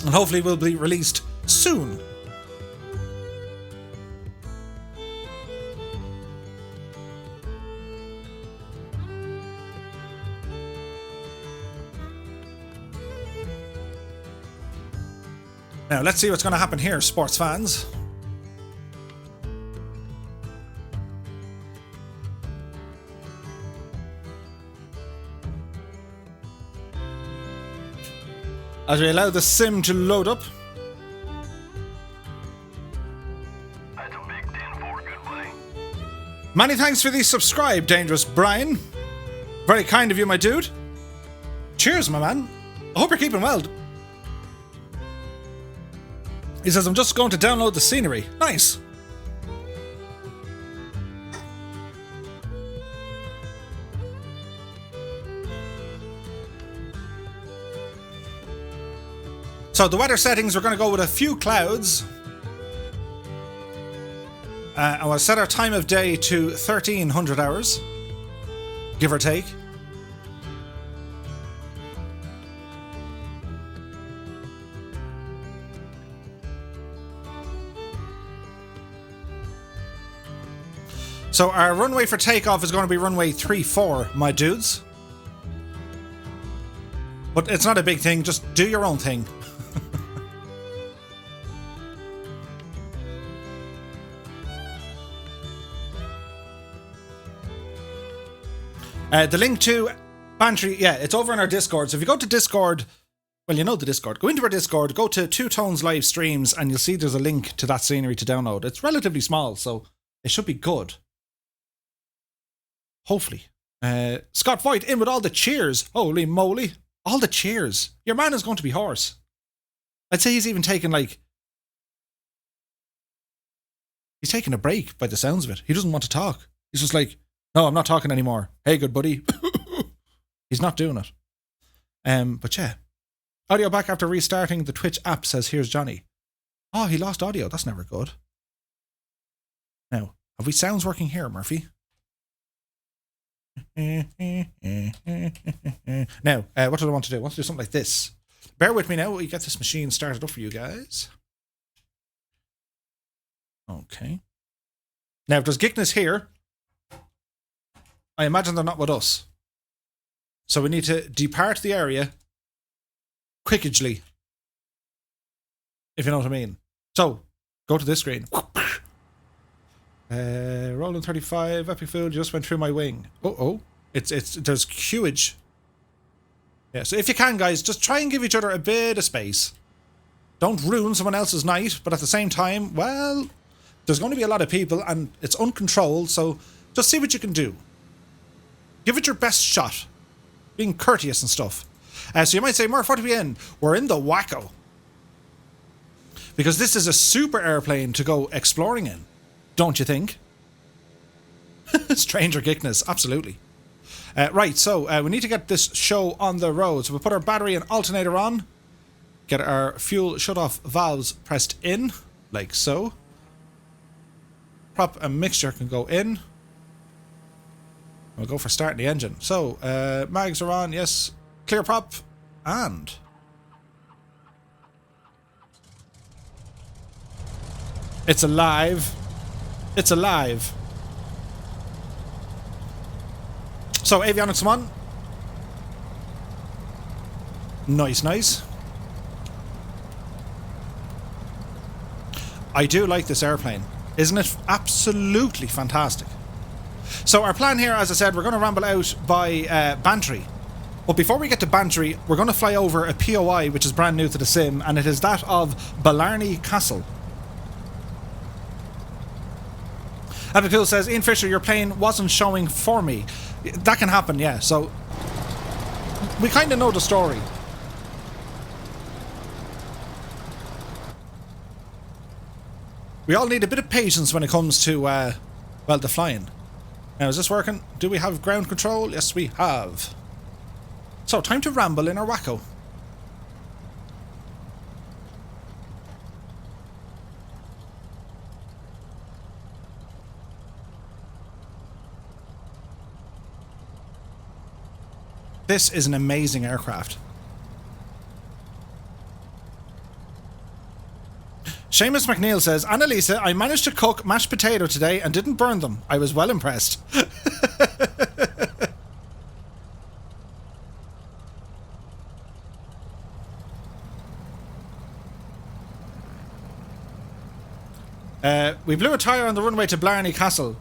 S1: and hopefully will be released soon. Now, let's see what's going to happen here, sports fans. As we allow the sim to load up.
S2: That's a big 10-4, good buddy.
S1: Many thanks for the subscribe, Dangerous Brian. Very kind of you, my dude. Cheers, my man. I hope you're keeping well. He says, I'm just going to download the scenery. Nice. So the weather settings, we're going to go with a few clouds. And we'll set our time of day to 1300 hours, give or take. So our runway for takeoff is going to be runway 34, my dudes. But it's not a big thing, just do your own thing. The link to Bantry, yeah, it's over in our Discord. So if you go to Discord, well, you know the Discord. Go into our Discord, go to Two Tones live streams, and you'll see there's a link to that scenery to download. It's relatively small, so it should be good. Hopefully. Scott Voigt in with all the cheers. Holy moly. All the cheers. Your man is going to be hoarse. I'd say he's even taken he's taking a break by the sounds of it. He doesn't want to talk. He's just like, no, I'm not talking anymore. Hey, good buddy. He's not doing it. But yeah. Audio back after restarting the Twitch app, says here's Johnny. Oh, he lost audio. That's never good. Now, have we sounds working here, Murphy? Now, what do I want to do? I want to do something like this. Bear with me now. We get this machine started up for you guys. Okay. Now, if there's geekness here, I imagine they're not with us. So we need to depart the area quickly, if you know what I mean. So, go to this screen. Rolling 35, epic food just went through my wing. There's queuage. Yeah, so if you can, guys, just try and give each other a bit of space. Don't ruin someone else's night, but at the same time, well, there's going to be a lot of people and it's uncontrolled, so just see what you can do. Give it your best shot. Being courteous and stuff. So you might say, Murph, what are we in? We're in the Wacko. Because this is a super airplane to go exploring in. Don't you think? Stranger geekness, absolutely. Right, so we need to get this show on the road. So we'll put our battery and alternator on. Get our fuel shut-off valves pressed in, like so. Prop and mixture can go in. We'll go for starting the engine. So, mags are on, yes. Clear prop, and... It's alive. It's alive. So, avionics come on. Nice, nice. I do like this airplane. Isn't it absolutely fantastic? So our plan here, as I said, we're going to ramble out by Bantry. But before we get to Bantry, we're going to fly over a POI, which is brand new to the sim, and it is that of Blarney Castle. Epic Pool says, Ian Fisher, your plane wasn't showing for me. That can happen, yeah. So we kind of know the story. We all need a bit of patience when it comes to, well, the flying. Now, is this working? Do we have ground control? Yes, we have. So, time to ramble in our Wacko. This is an amazing aircraft. Seamus McNeil says, Annalisa, I managed to cook mashed potato today and didn't burn them. I was well impressed. We blew a tyre on the runway to Blarney Castle,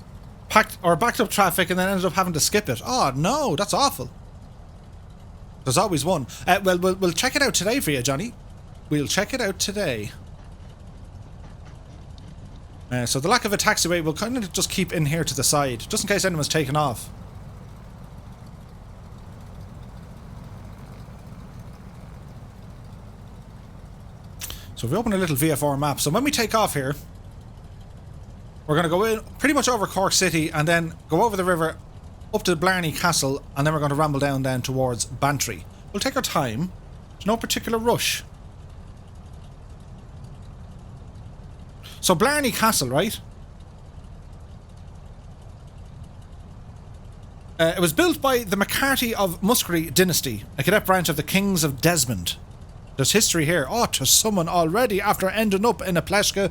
S1: backed up traffic, and then ended up having to skip it. Oh no, that's awful. There's always one. Well, we'll check it out today for you, Johnny. We'll check it out today. So the lack of a taxiway will kind of just keep in here to the side, just in case anyone's taken off. So if we open a little VFR map, so when we take off here, we're going to go in pretty much over Cork City and then go over the river up to Blarney Castle, and then we're going to ramble down towards Bantry. We'll take our time. There's no particular rush. So Blarney Castle, right? It was built by the McCarthy of Muskerry dynasty, a cadet branch of the Kings of Desmond. There's history here. Oh, to someone already after ending up in a pleshka.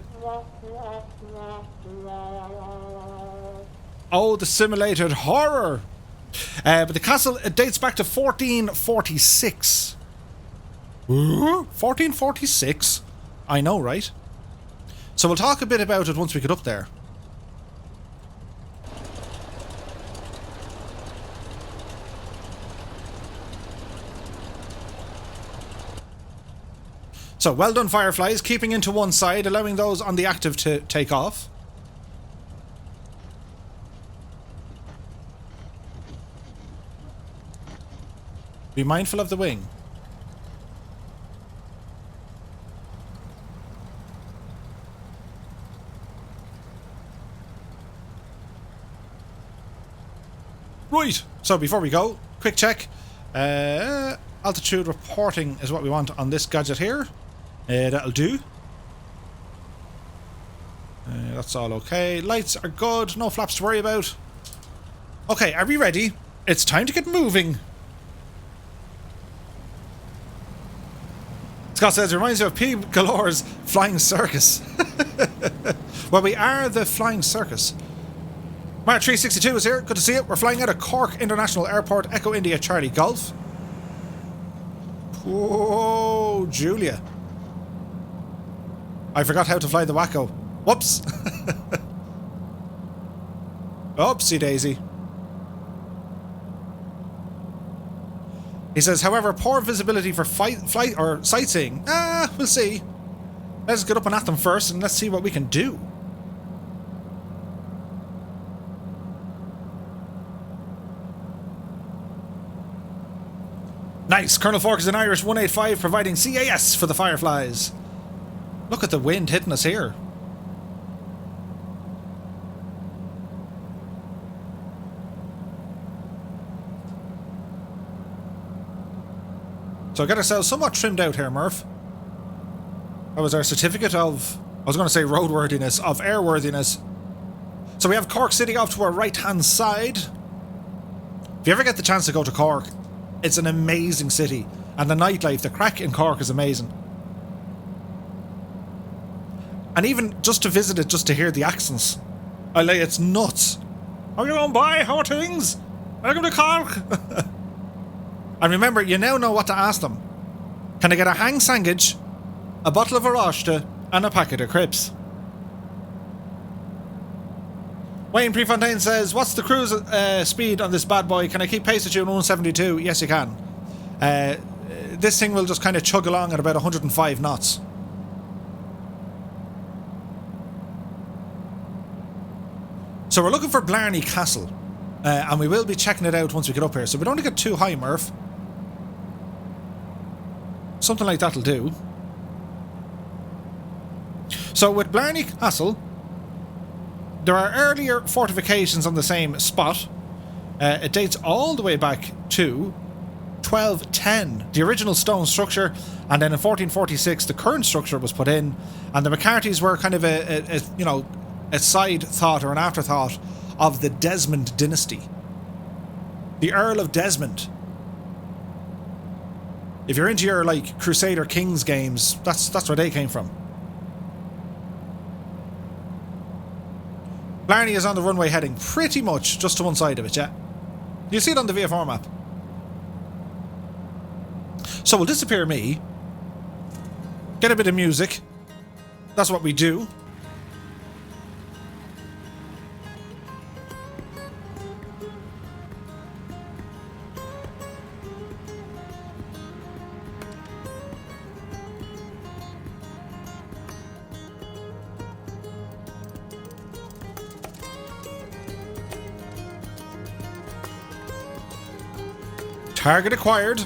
S1: Oh, the simulated horror. But the castle, it dates back to 1446. 1446? I know, right? So we'll talk a bit about it once we get up there. So well done, Fireflies, keeping into one side, allowing those on the active to take off. Be mindful of the wing. Right, so before we go, quick check. Altitude reporting is what we want on this gadget here. That'll do. That's all okay. Lights are good, no flaps to worry about. Okay, are we ready? It's time to get moving. Scott says, it reminds you of P. Galore's Flying Circus. Well, we are the Flying Circus. Mark 362 is here. Good to see it. We're flying out of Cork International Airport, Echo India Charlie Golf. Whoa, Julia. I forgot how to fly the Wacko. Whoops. Oopsie daisy. He says, however, poor visibility for flight or sightseeing. We'll see. Let's get up and at them first and let's see what we can do. Nice. Colonel Fork is an Irish 185 providing CAS for the Fireflies. Look at the wind hitting us here. So I got ourselves somewhat trimmed out here, Murph. That was our certificate of, I was going to say roadworthiness, of airworthiness. So we have Cork City off to our right-hand side. If you ever get the chance to go to Cork, it's an amazing city. And the nightlife, the crack in Cork is amazing. And even just to visit it, just to hear the accents. It's nuts. How are you going by? How are things? Welcome to Cork. And remember, you now know what to ask them. Can I get a hang sandwich, a bottle of Arashta, and a packet of crisps? Wayne Prefontaine says, what's the cruise speed on this bad boy? Can I keep pace at you in 172? Yes, you can. This thing will just kind of chug along at about 105 knots. So we're looking for Blarney Castle. And we will be checking it out once we get up here. So we don't want to get too high, Murph. Something like that'll do. So with Blarney Castle, there are earlier fortifications on the same spot. It dates all the way back to 1210, the original stone structure, and then in 1446 the current structure was put in, and the McCartys were kind of a side thought or an afterthought of the Desmond dynasty. The Earl of Desmond If you're into your, like, Crusader Kings games, that's where they came from. Blarney is on the runway heading pretty much just to one side of it, yeah? You see it on the VFR map. So we'll disappear me. Get a bit of music. That's what we do. Target acquired.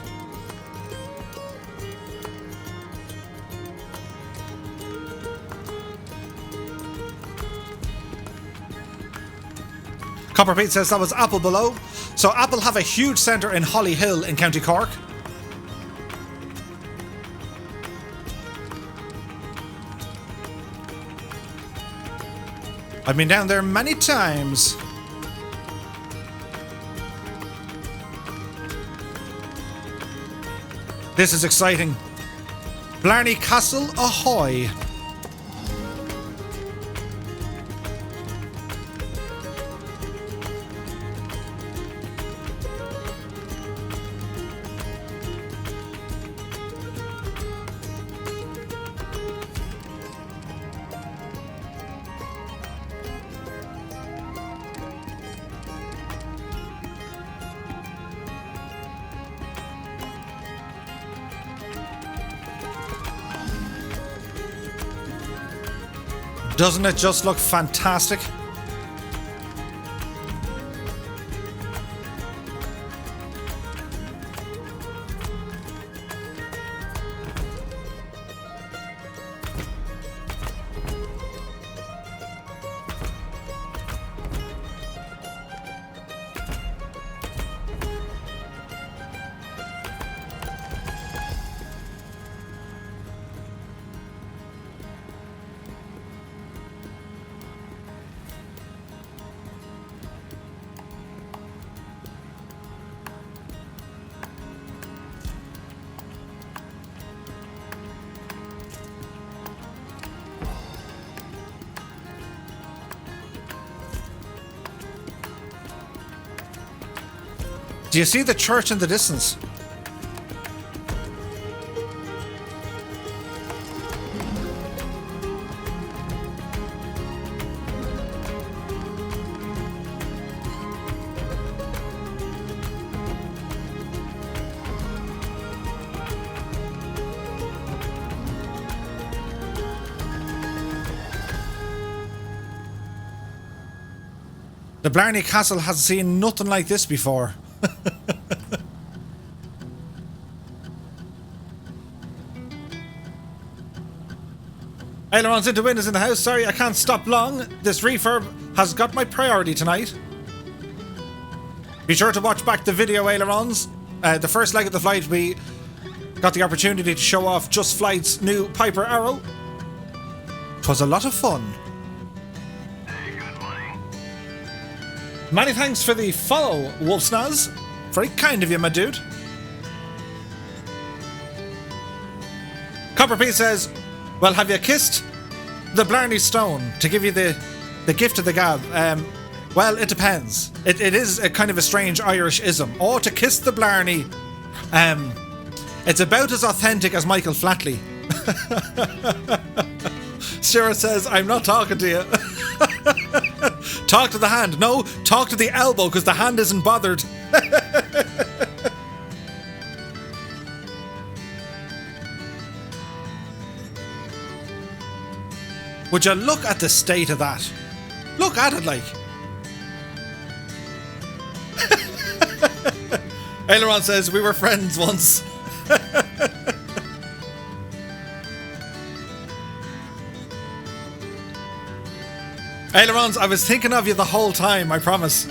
S1: Copper Pete says that was Apple below. So Apple have a huge centre in Hollyhill in County Cork. I've been down there many times. This is exciting. Blarney Castle, ahoy! Doesn't it just look fantastic? Do you see the church in the distance? The Blarney Castle has seen nothing like this before. Ailerons into wind is in the house. Sorry, I can't stop long. This refurb has got my priority tonight. Be sure to watch back the video, Ailerons. The first leg of the flight, we got the opportunity to show off Just Flight's new Piper Arrow. 'Twas a lot of fun.
S2: Hey, good morning.
S1: Many thanks for the follow, Wolfsnaz. Very kind of you, my dude. Copper P says, well, have you kissed the Blarney Stone to give you the gift of the gab? Well, it depends. It is a kind of a strange Irish-ism. Oh, to kiss the Blarney. It's about as authentic as Michael Flatley. Stuart says, I'm not talking to you. Talk to the hand. No, talk to the elbow because the hand isn't bothered. Would you look at the state of that? Look at it like. Aileron says, we were friends once. Ailerons, I was thinking of you the whole time, I promise.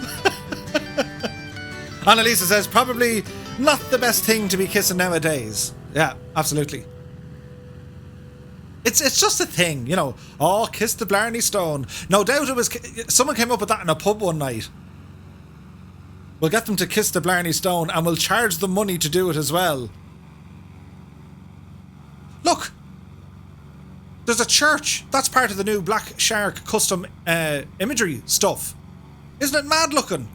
S1: Annalisa says, probably not the best thing to be kissing nowadays. Yeah, absolutely. It's just a thing, you know. Oh, kiss the Blarney Stone. No doubt it was... Someone came up with that in a pub one night. We'll get them to kiss the Blarney Stone and we'll charge them money to do it as well. Look! There's a church. That's part of the new Black Shark custom imagery stuff. Isn't it mad looking?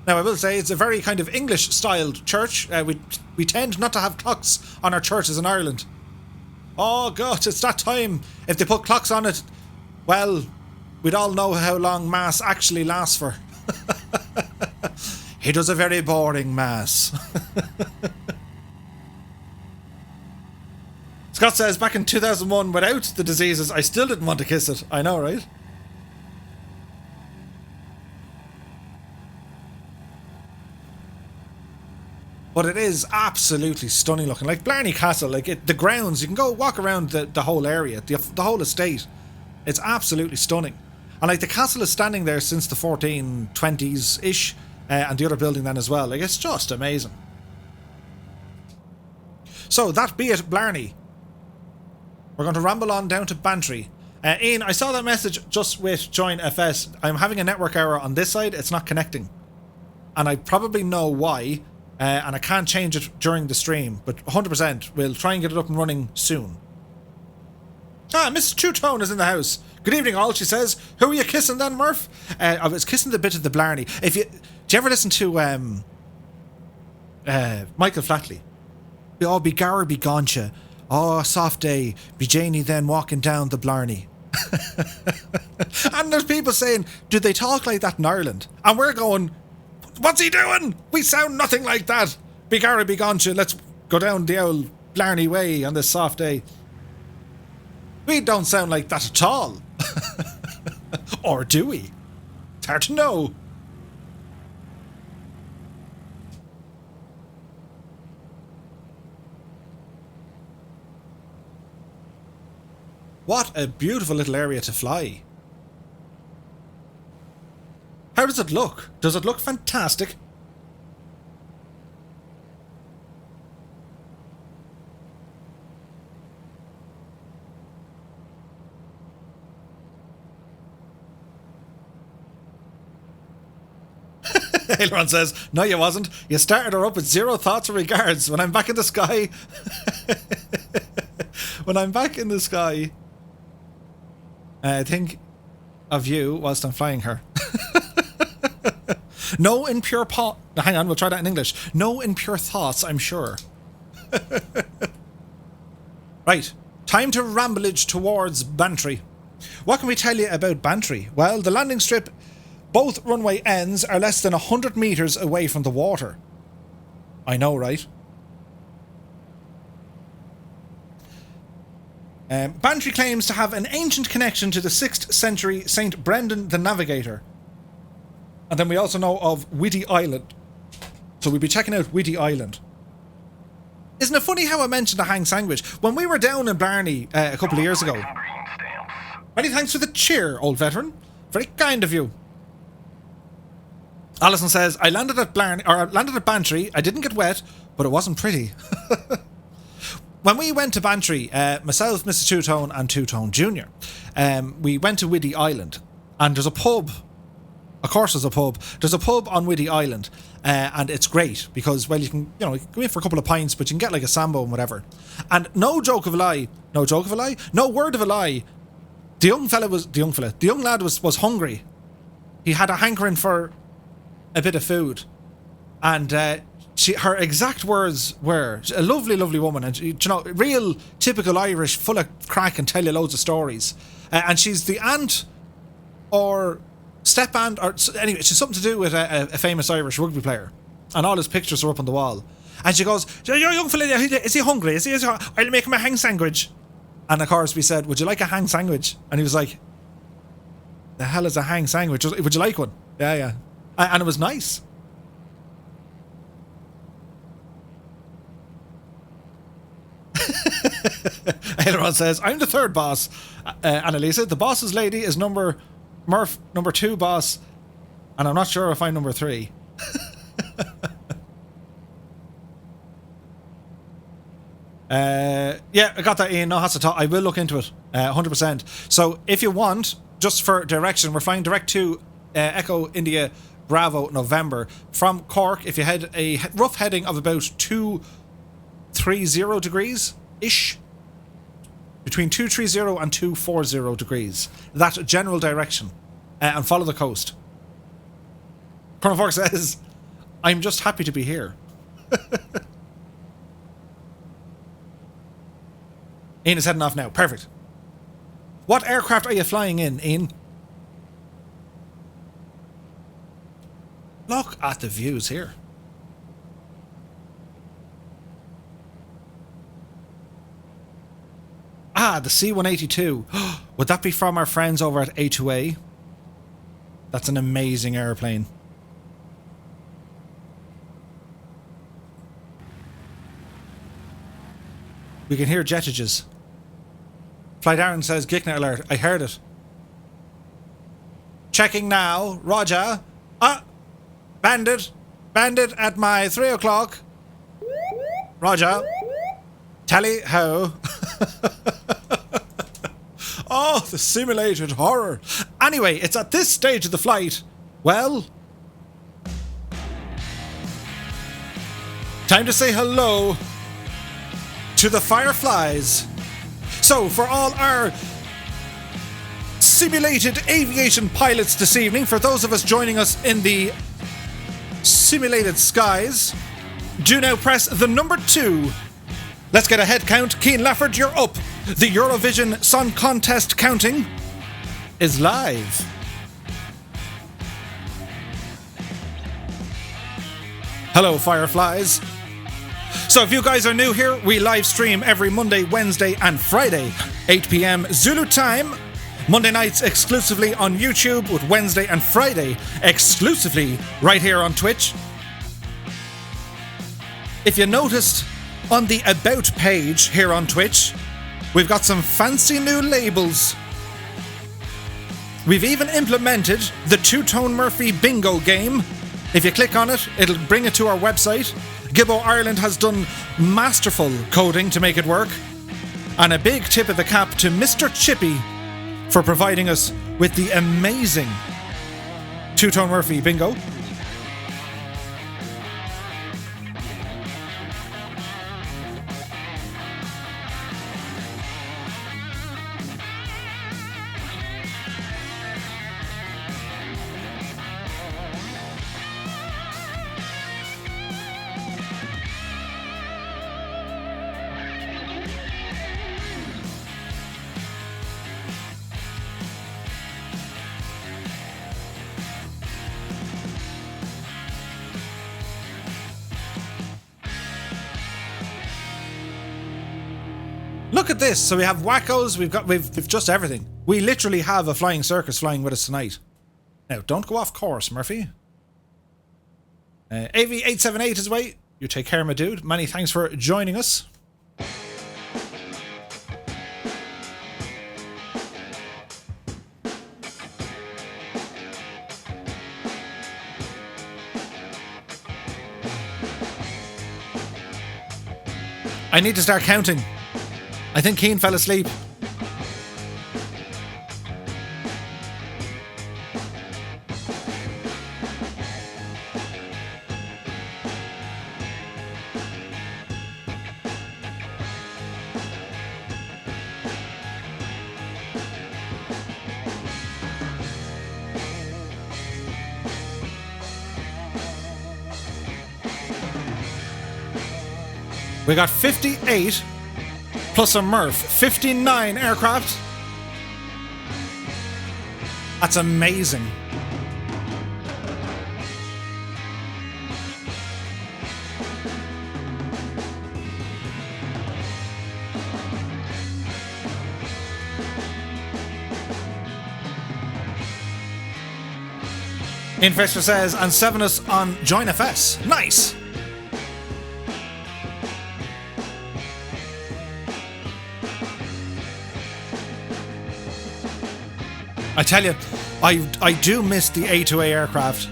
S1: Now, I will say it's a very kind of English-styled church. We tend not to have clocks on our churches in Ireland. Oh, God, it's that time. If they put clocks on it, well, we'd all know how long Mass actually lasts for. He does a very boring Mass. Scott says, back in 2001, without the diseases, I still didn't want to kiss it. I know, right? But it is absolutely stunning looking. Like Blarney Castle, the grounds, you can go walk around the whole area, the whole estate. It's absolutely stunning. And like the castle is standing there since the 1420s-ish, and the other building then as well. Like, it's just amazing. So, that be it, Blarney. We're going to ramble on down to Bantry. Ian, I saw that message just with Join FS. I'm having a network error on this side. It's not connecting. And I probably know why. And I can't change it during the stream. But 100%, we'll try and get it up and running soon. Ah, Mrs. Two-Tone is in the house. Good evening, all, she says. Who are you kissing then, Murph? I was kissing the bit of the Blarney. Do you ever listen to Michael Flatley? Oh, be Gower, be Goncha. Oh, soft day. Be Janie then walking down the Blarney. And there's people saying, do they talk like that in Ireland? And we're going, what's he doing? We sound nothing like that. Be Gower, be Goncha. Let's go down the old Blarney way on this soft day. We don't sound like that at all. Or do we? It's hard to know. What a beautiful little area to fly. How does it look? Does it look fantastic? Aileron says, no you wasn't. You started her up with zero thoughts or regards. When I'm back in the sky... When I'm back in the sky... think of you whilst I'm flying her. No impure hang on, we'll try that in English. No impure thoughts, I'm sure. Right, time to ramblage towards Bantry. What can we tell you about Bantry? Well, the landing strip, both runway ends, are less than 100 metres away from the water. I know, right? Bantry claims to have an ancient connection to the 6th century St. Brendan the Navigator. And then we also know of Whiddy Island. So we'll be checking out Whiddy Island. Isn't it funny how I mentioned the hang sandwich? When we were down in Blarney a couple of years ago. Many thanks for the cheer, old veteran. Very kind of you. Alison says, I landed at Bantry. I didn't get wet, but it wasn't pretty. When we went to Bantry, myself, Mrs. Two-Tone and Two-Tone Jr., we went to Whiddy Island, and there's a pub. Of course there's a pub. There's a pub on Whiddy Island, and it's great because, well, you can go in for a couple of pints, but you can get like a sambo and whatever. And no word of a lie, the young lad was hungry. He had a hankering for a bit of food, and her exact words were, a lovely, lovely woman, and real typical Irish, full of crack and tell you loads of stories. And she's the aunt or step aunt, or anyway, she's something to do with a famous Irish rugby player, and all his pictures are up on the wall. And she goes, "Your young fella, is he hungry? Is he? I'll make him a hang sandwich." And of course we said, "Would you like a hang sandwich?" And he was like, "The hell is a hang sandwich? Would you like one?" Yeah. And it was nice. Aileron says, I'm the third boss. Annalisa, the boss's lady is Murph, number 2 boss, and I'm not sure if I'm number 3. Yeah, I got that, Ian. No hassle. I will look into it 100%. So if you want, just for direction, we're flying direct to Echo India Bravo November from Cork. If you had a rough heading of about 230 degrees, ish. Between 230 and 240 degrees. That general direction. And follow the coast. Colonel Fork says, I'm just happy to be here. Ian is heading off now. Perfect. What aircraft are you flying in, Ian? Look at the views here. Ah, the C-182. Would that be from our friends over at A2A? That's an amazing airplane. We can hear jetages. Flight Aaron says, Gickner alert. I heard it. Checking now. Roger. Ah! Bandit. Bandit at my 3 o'clock. Roger. Tally ho. Oh, the simulated horror. Anyway, it's at this stage of the flight. Well, time to say hello to the Fireflies. So, for all our simulated aviation pilots this evening, for those of us joining us in the simulated skies, do now press the number 2. Let's get a head count. Cian Lafford, you're up. The Eurovision Song Contest counting is live. Hello, Fireflies. So if you guys are new here, we live stream every Monday, Wednesday and Friday, 8 p.m. Zulu time. Monday nights exclusively on YouTube, with Wednesday and Friday exclusively right here on Twitch. If you noticed on the About page here on Twitch, we've got some fancy new labels. We've even implemented the Two-Tone Murphy bingo game. If you click on it, it'll bring it to our website. Gibbo Ireland has done masterful coding to make it work. And a big tip of the cap to Mr. Chippy for providing us with the amazing Two-Tone Murphy bingo. Look at this. So we have wackos, we've just everything. We literally have a flying circus flying with us tonight. Now, don't go off course, Murphy. AV878 is away. You take care, my dude. Many thanks for joining us. I need to start counting. I think Cian fell asleep. We got 58 plus a Murph, 59 aircraft. That's amazing. Infestor says, and 7 us on Join FS. Nice. I tell you, I do miss the A2A aircraft.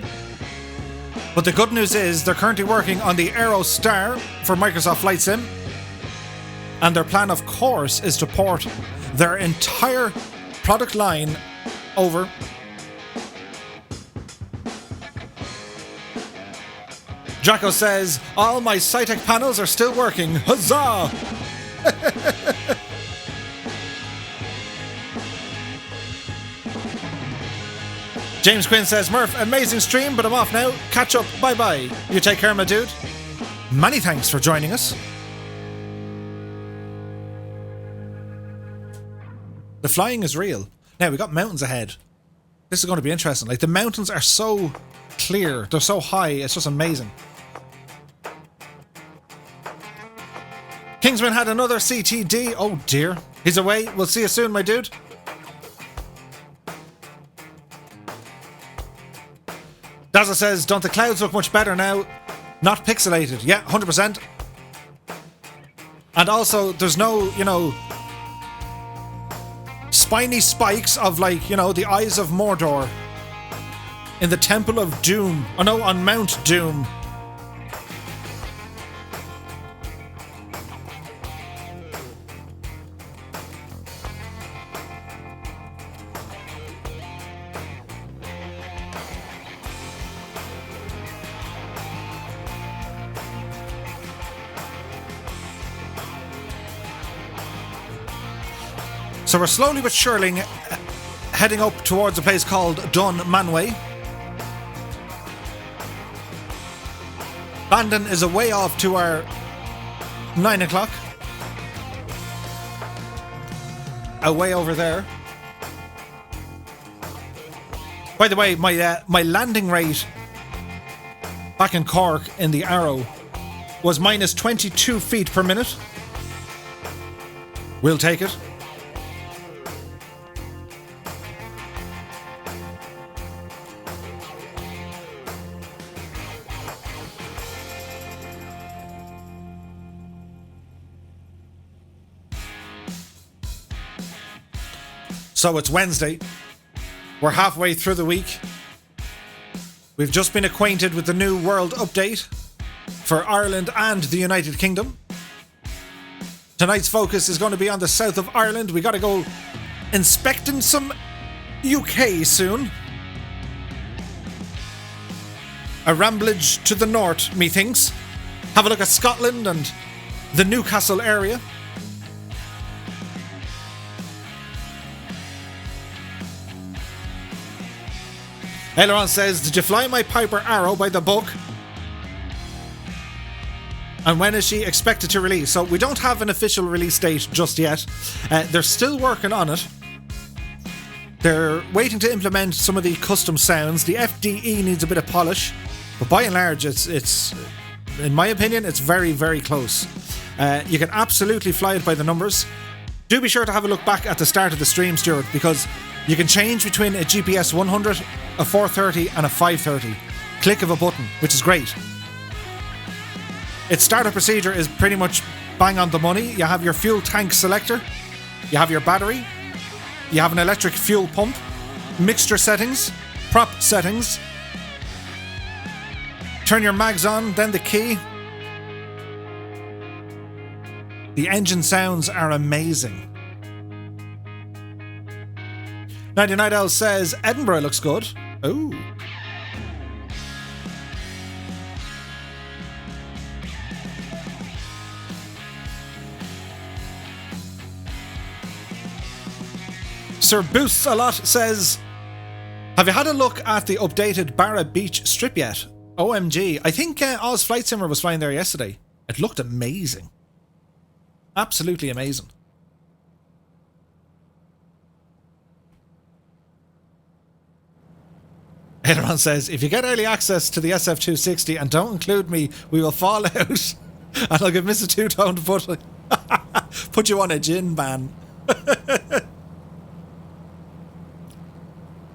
S1: But the good news is they're currently working on the Aero Star for Microsoft Flight Sim. And their plan, of course, is to port their entire product line over. Draco says, all my Cytec panels are still working. Huzzah! James Quinn says, Murph, amazing stream, but I'm off now. Catch up. Bye-bye. You take care, my dude. Many thanks for joining us. The flying is real. Now, we got mountains ahead. This is going to be interesting. Like, the mountains are so clear. They're so high. It's just amazing. Kingsman had another CTD. Oh, dear. He's away. We'll see you soon, my dude. Daza says, don't the clouds look much better now? Not pixelated. Yeah, 100%. And also, there's no, you know, spiny spikes of, like, you know, the eyes of Mordor in the Temple of Doom. Oh no, on Mount Doom. So we're slowly but surely heading up towards a place called Dun Manway. Bandon is a way off to our 9 o'clock. Away over there. By the way, my landing rate back in Cork in the Arrow was minus 22 feet per minute. We'll take it. So it's Wednesday. We're halfway through the week. We've just been acquainted with the new world update for Ireland and the United Kingdom. Tonight's focus is going to be on the south of Ireland. We got to go inspecting some UK soon. A ramblage to the north, methinks. Have a look at Scotland and the Newcastle area. Aileron says, did you fly my Piper Arrow by the book? And when is she expected to release? So we don't have an official release date just yet. They're still working on it. They're waiting to implement some of the custom sounds. The FDE needs a bit of polish. But by and large, it's in my opinion, it's very, very close. You can absolutely fly it by the numbers. Do be sure to have a look back at the start of the stream, Stuart, because you can change between a GPS 100, a 430 and a 530. Click of a button, which is great. Its startup procedure is pretty much bang on the money. You have your fuel tank selector, you have your battery, you have an electric fuel pump, mixture settings, prop settings, turn your mags on, then the key. The engine sounds are amazing. 99L says Edinburgh looks good. Ooh. Sir Boosts a lot says, have you had a look at the updated Barra Beach strip yet? OMG. I think Oz Flight Simmer was flying there yesterday. It looked amazing. Absolutely amazing. Everyone says, if you get early access to the SF260 and don't include me, we will fall out. And I'll give Mr. Two-Tone to put you on a gin ban.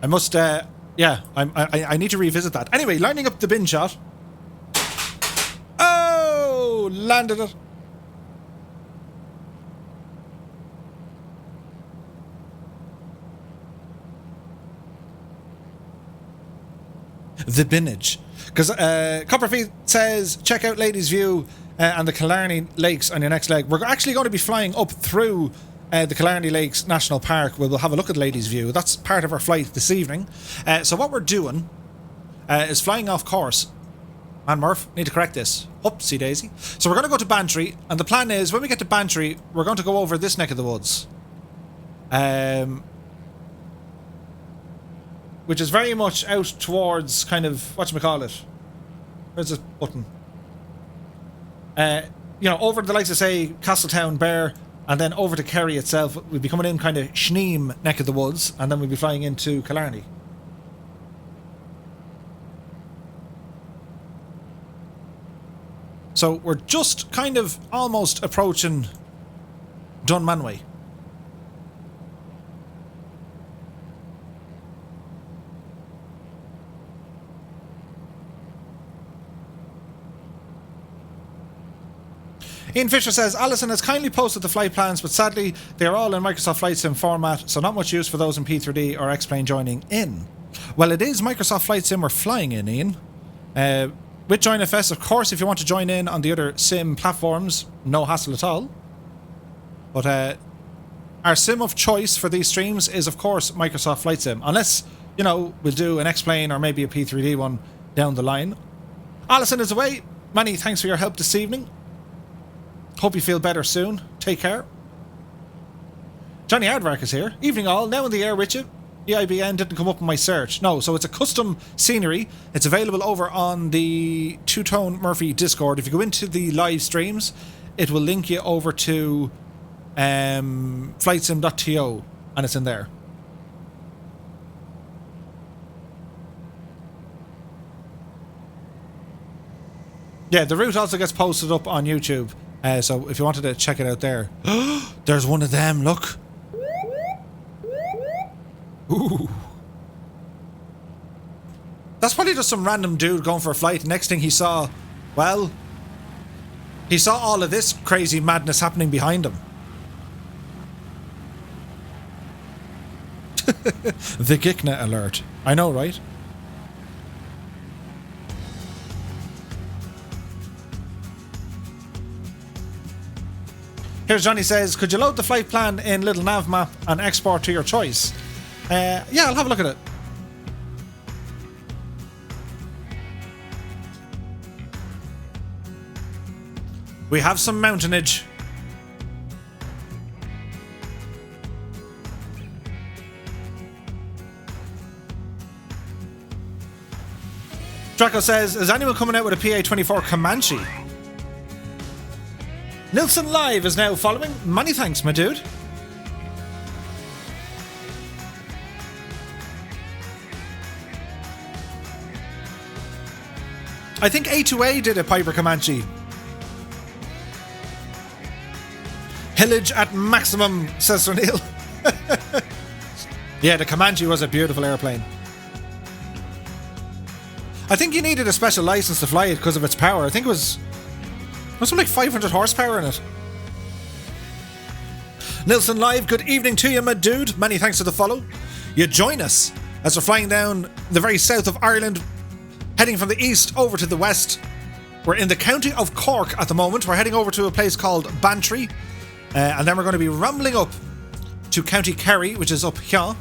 S1: I must, yeah, I need to revisit that. Anyway, lining up the bin shot. Oh, landed it. The Binnage. Because Copperfield says, check out Ladies View and the Killarney Lakes on your next leg. We're actually going to be flying up through the Killarney Lakes National Park. We'll have a look at Ladies View. That's part of our flight this evening. So what we're doing is flying off course. Man Murph, need to correct this. Oopsie daisy. So we're going to go to Bantry, and the plan is when we get to Bantry, we're going to go over this neck of the woods. Which is very much out towards kind of, whatchamacallit. Where's this button? You know, over to the likes of, say, Castletown, Bear, and then over to Kerry itself. We'll be coming in kind of Shneem neck of the woods, and then we'll be flying into Killarney. So we're just kind of almost approaching Dunmanway. Ian Fisher says, Alison has kindly posted the flight plans, but sadly they are all in Microsoft Flight Sim format, so not much use for those in P3D or X-Plane joining in. Well, it is Microsoft Flight Sim we're flying in, Ian. With JoinFS, of course, if you want to join in on the other sim platforms, no hassle at all. But our sim of choice for these streams is, of course, Microsoft Flight Sim. Unless, you know, we'll do an X-Plane or maybe a P3D one down the line. Alison is away. Many thanks for your help this evening. Hope you feel better soon. Take care. Johnny Aardvark is here. Evening all. Now in the air with you. EIBN didn't come up in my search. No, so it's a custom scenery. It's available over on the Two Tone Murphy Discord. If you go into the live streams, it will link you over to flightsim.to, and it's in there. Yeah, the route also gets posted up on YouTube. So if you wanted to check it out there. There's one of them, look. Ooh. That's probably just some random dude going for a flight. Next thing he saw, well, he saw all of this crazy madness happening behind him. The Gikna alert. I know, right? Here's Johnny says, could you load the flight plan in little nav map and export to your choice? Yeah, I'll have a look at it. We have some mountainage. Draco says, is anyone coming out with a PA-24 Comanche? Nilsson Live is now following. Many thanks, my dude. I think A2A did a Piper Comanche. Pillage at maximum, says Sir Neil. Yeah, the Comanche was a beautiful airplane. I think you needed a special license to fly it because of its power. I think it was something like 500 horsepower in it. Nilsson Live, good evening to you, my dude. Many thanks for the follow. You join us as we're flying down the very south of Ireland, heading from the east over to the west. We're in the county of Cork at the moment. We're heading over to a place called Bantry, and then we're going to be rumbling up to County Kerry, which is up here.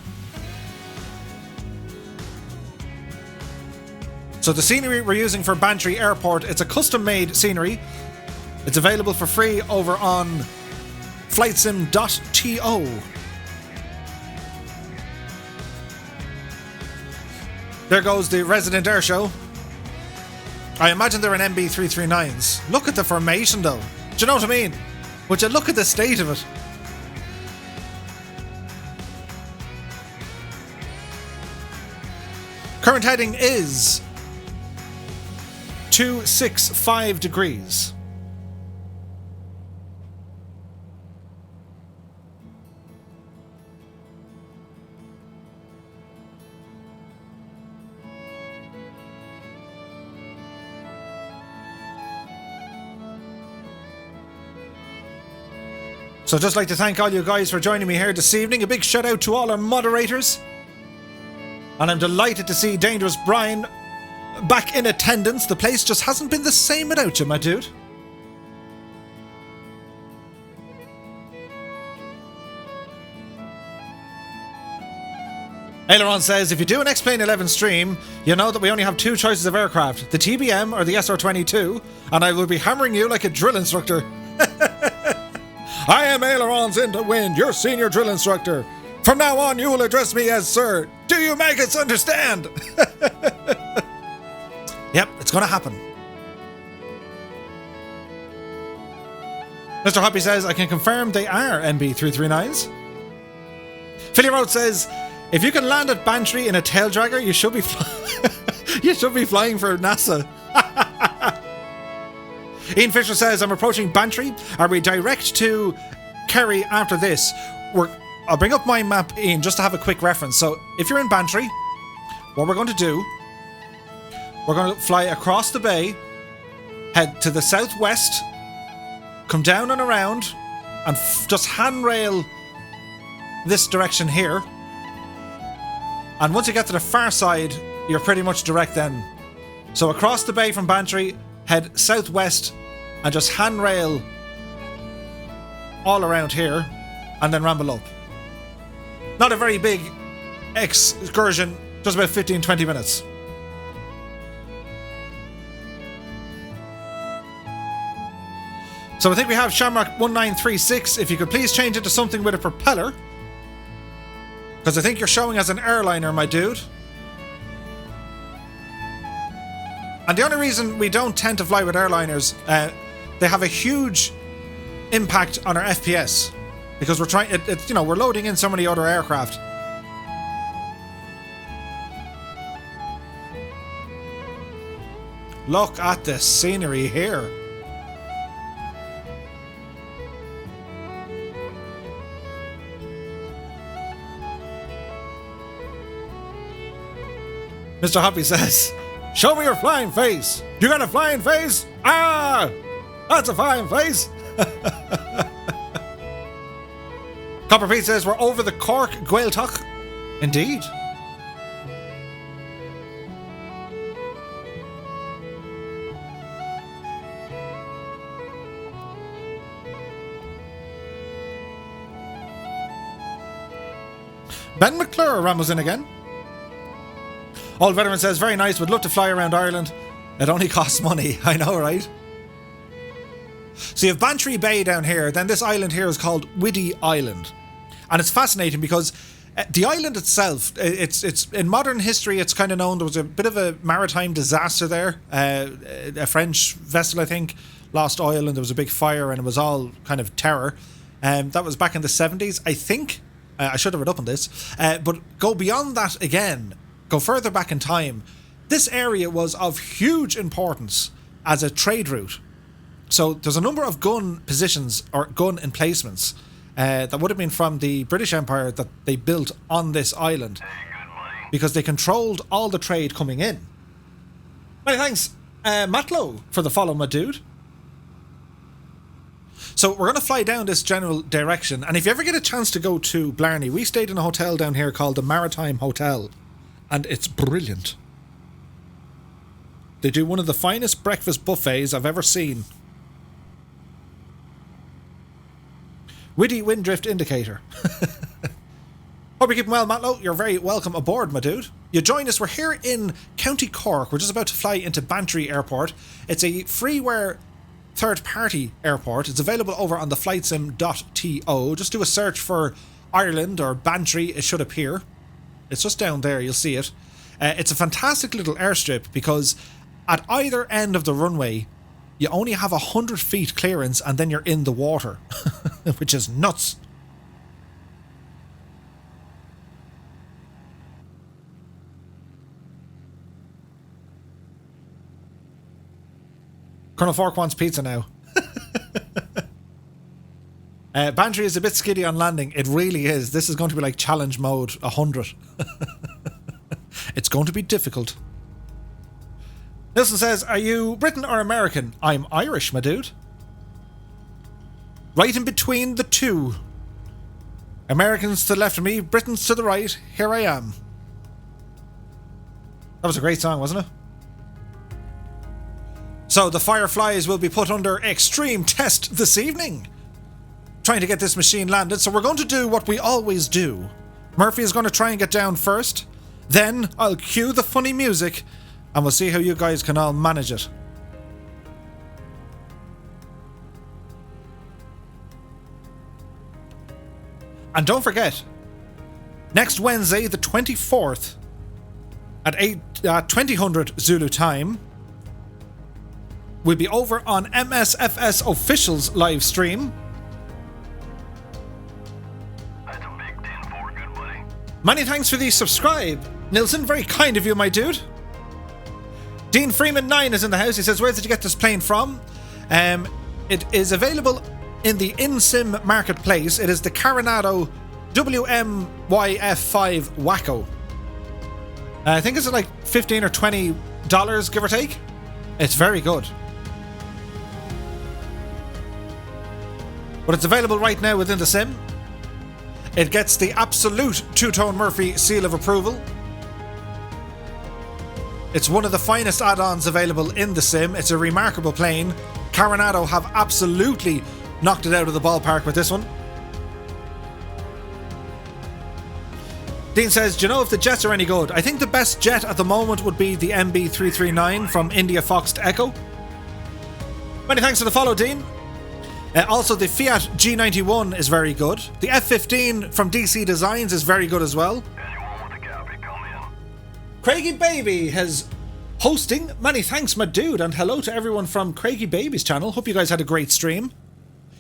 S1: So the scenery we're using for Bantry Airport, it's a custom-made scenery. It's available for free over on flightsim.to. There goes the Resident Air Show. I imagine they're in MB339s. Look at the formation though. Do you know what I mean? Would you look at the state of it? Current heading is 265 degrees. So I'd just like to thank all you guys for joining me here this evening. A big shout out to all our moderators. And I'm delighted to see Dangerous Brian back in attendance. The place just hasn't been the same without you, my dude. Aileron says, if you do an X-Plane 11 stream, you know that we only have two choices of aircraft, the TBM or the SR-22, and I will be hammering you like a drill instructor. I am Aileron's in the wind, your senior drill instructor. From now on, you will address me as sir. Do you make us understand? Yep, it's going to happen. Mr. Hoppy says, I can confirm they are NB339s. Philly Road says, if you can land at Bantry in a tail dragger, you should be you should be flying for NASA. Ian Fisher says, I'm approaching Bantry. Are we direct to Kerry after this? I'll bring up my map, Ian, just to have a quick reference. So, if you're in Bantry, what we're going to do, we're going to fly across the bay, head to the southwest, come down and around, and just handrail this direction here. And once you get to the far side, you're pretty much direct then. So across the bay from Bantry, head southwest, and just handrail all around here, and then ramble up. Not a very big excursion, just about 15-20 minutes. So I think we have Shamrock 1936. If you could please change it to something with a propeller, because I think you're showing as an airliner, my dude. And the only reason we don't tend to fly with airliners, they have a huge impact on our FPS. Because we're trying, we're loading in so many other aircraft. Look at the scenery here. Mr. Hoppy says, show me your flying face. You got a flying face? Ah, that's a flying face. Copper Pete says, we're over the Cork Gaeltacht. Indeed. Ben McClure rambles in again. Old Veteran says, very nice, would love to fly around Ireland. It only costs money. I know, right? So you have Bantry Bay down here, then this island here is called Whiddy Island. And it's fascinating because the island itself, it's in modern history, it's kind of known, there was a bit of a maritime disaster there. A French vessel, I think, lost oil and there was a big fire and it was all kind of terror. That was back in the 70s, I think. I should have read up on this. But go beyond that again, go further back in time. This area was of huge importance as a trade route. So there's a number of gun positions or gun emplacements that would have been from the British Empire that they built on this island because they controlled all the trade coming in. Many thanks, Matlow, for the follow, my dude. So we're going to fly down this general direction, and if you ever get a chance to go to Blarney, we stayed in a hotel down here called the Maritime Hotel, and it's brilliant. They do one of the finest breakfast buffets I've ever seen. Witty wind drift indicator. Hope you're keeping well, Matlow. You're very welcome aboard, my dude. You join us. We're here in County Cork. We're just about to fly into Bantry Airport. It's a freeware third-party airport. It's available over on the flightsim.to. Just do a search for Ireland or Bantry. It should appear. It's just down there. You'll see it. It's a fantastic little airstrip because at either end of the runway, you only have 100 feet clearance and then you're in the water, which is nuts. Colonel Fork wants pizza now. Bantry is a bit skiddy on landing. It really is. This is going to be like challenge mode 100. It's going to be difficult. Nilsson says, are you Briton or American? I'm Irish, my dude. Right in between the two. Americans to the left of me, Britons to the right. Here I am. That was a great song, wasn't it? So the Fireflies will be put under extreme test this evening, trying to get this machine landed. So we're going to do what we always do. Murphy is going to try and get down first. Then I'll cue the funny music and we'll see how you guys can all manage it. And don't forget, next Wednesday, the 24th, at 2000 Zulu time, we'll be over on MSFS Official's live stream.
S2: That's a big 10-4, good buddy.
S1: Many thanks for the subscribe, Nilsson. Very kind of you, my dude. Dean Freeman 9 is in the house. He says, where did you get this plane from? It is available in the InSim marketplace. It is the Coronado WMYF5 Wacko. I think it's like $15 or $20, give or take. It's very good. But it's available right now within the sim. It gets the absolute two-tone Murphy seal of approval. It's one of the finest add-ons available in the sim. It's a remarkable plane. Coronado have absolutely knocked it out of the ballpark with this one. Dean says, do you know if the jets are any good? I think the best jet at the moment would be the MB339 from India Foxed Echo. Many thanks for the follow, Dean. Also, the Fiat G91 is very good. The F15 from DC Designs is very good as well.
S2: Anyone with a copy, come in.
S1: Craigie Baby has hosting. Many thanks, my dude, and hello to everyone from Craigie Baby's channel. Hope you guys had a great stream.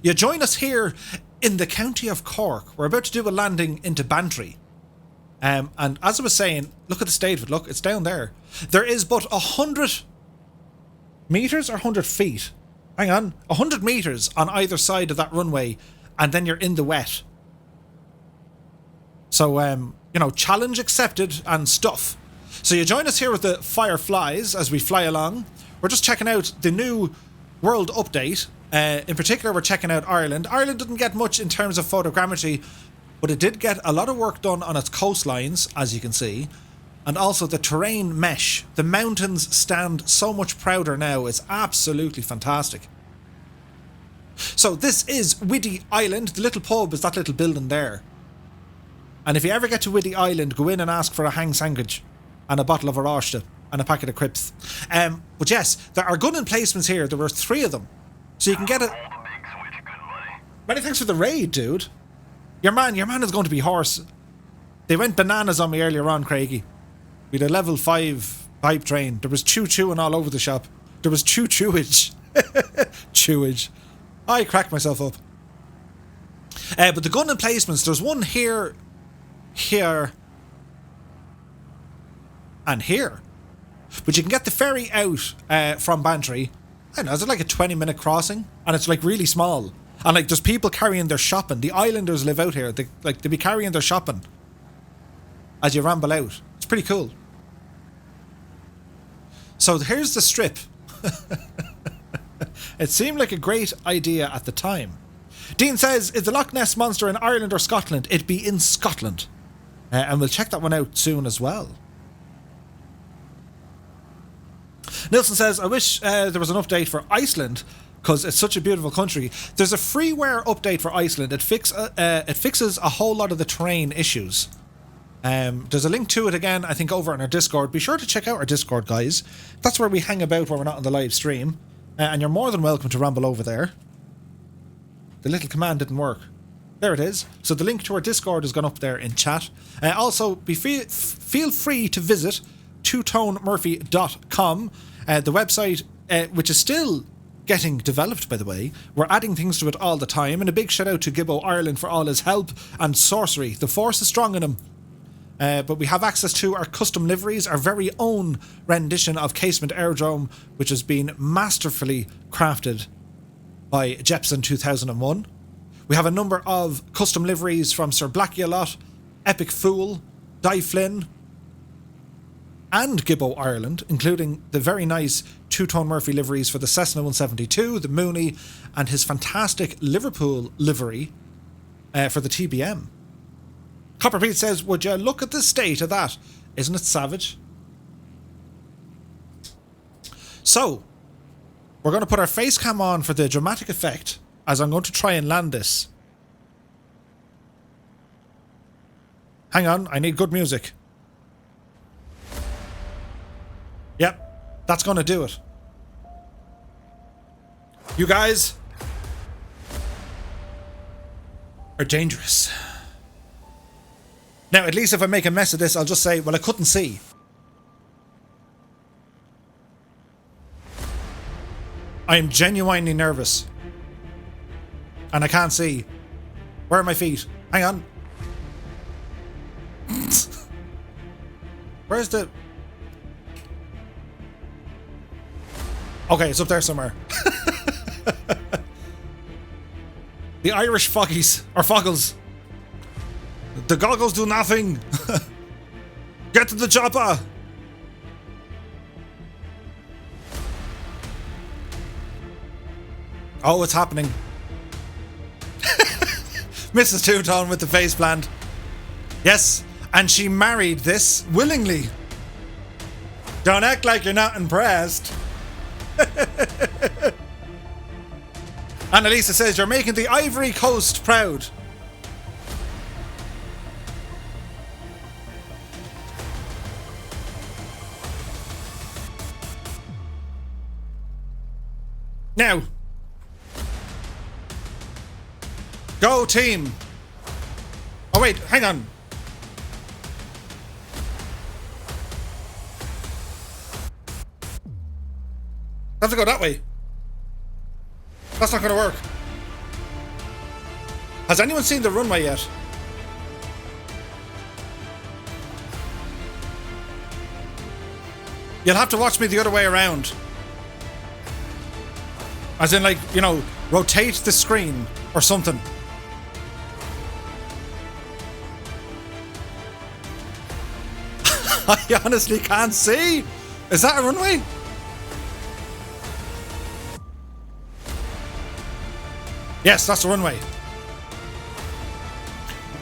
S1: You join us here in the county of Cork. We're about to do a landing into Bantry. And as I was saying, look at the state of it. Look, it's down there. There is but 100 meters or 100 feet. Hang on, 100 meters on either side of that runway, and then you're in the wet. So, you know, challenge accepted and stuff. So you join us here with the Fireflies as we fly along. We're just checking out the new world update. In particular, we're checking out Ireland. Ireland didn't get much in terms of photogrammetry, but it did get a lot of work done on its coastlines, as you can see. And also the terrain mesh. The mountains stand so much prouder now. It's absolutely fantastic. So this is Widdy Island. The little pub is that little building there. And if you ever get to Widdy Island, go in and ask for a hang sandwich and a bottle of Arashta and a packet of crisps. But yes, there are gun emplacements here. There were 3 of them. So you can get it. Many thanks for the raid, dude. Your man is going to be hoarse. They went bananas on me earlier on, Craigie. We had a level 5 pipe train. There was chewing all over the shop. There was chewage. Chewage. I cracked myself up. But the gun emplacements, there's one here, here, and here. But you can get the ferry out from Bantry. I don't know, is it like a 20-minute crossing? And it's like really small. And like there's people carrying their shopping. The islanders live out here. They be carrying their shopping as you ramble out. It's pretty cool. So here's the strip. It seemed like a great idea at the time. Dean says, is the Loch Ness Monster in Ireland or Scotland? It'd be in Scotland. And we'll check that one out soon as well. Nilsson says, I wish there was an update for Iceland because it's such a beautiful country. There's a freeware update for Iceland. It fixes a whole lot of the terrain issues. There's a link to it again, I think, over on our Discord. Be sure to check out our Discord, guys. That's where we hang about when we're not on the live stream. And you're more than welcome to ramble over there. The little command didn't work. There it is. So the link to our Discord has gone up there in chat. Also, feel free to visit twotonemurphy.com, the website, which is still getting developed, by the way. We're adding things to it all the time. And a big shout out to Gibbo Ireland for all his help and sorcery. The force is strong in him. But we have access to our custom liveries, our very own rendition of Casement Aerodrome, which has been masterfully crafted by Jepson 2001. We have a number of custom liveries from Sir Blackialot, Epic Fool, Di Flynn, and Gibbo Ireland, including the very nice two-tone Murphy liveries for the Cessna 172, the Mooney, and his fantastic Liverpool livery for the TBM. Copper Pete says, would you look at the state of that? Isn't it savage? So, we're going to put our face cam on for the dramatic effect as I'm going to try and land this. Hang on, I need good music. Yep, that's gonna do it. You guys are dangerous. Now, at least if I make a mess of this, I'll just say, well, I couldn't see. I am genuinely nervous. And I can't see. Where are my feet? Hang on. Where's the... Okay, it's up there somewhere. The Irish foggies, or foggles. The goggles do nothing. Get to the chopper. Oh, it's happening. Mrs. Two-Tone with the face plant. Yes, and she married this willingly. Don't act like you're not impressed. Annalisa says you're making the Ivory Coast proud. Now, go team. Oh wait, hang on. I have to go that way. That's not going to work. Has anyone seen the runway yet? You'll have to watch me the other way around. As in, like, you know, rotate the screen or something. I honestly can't see. Is that a runway? Yes, that's the runway.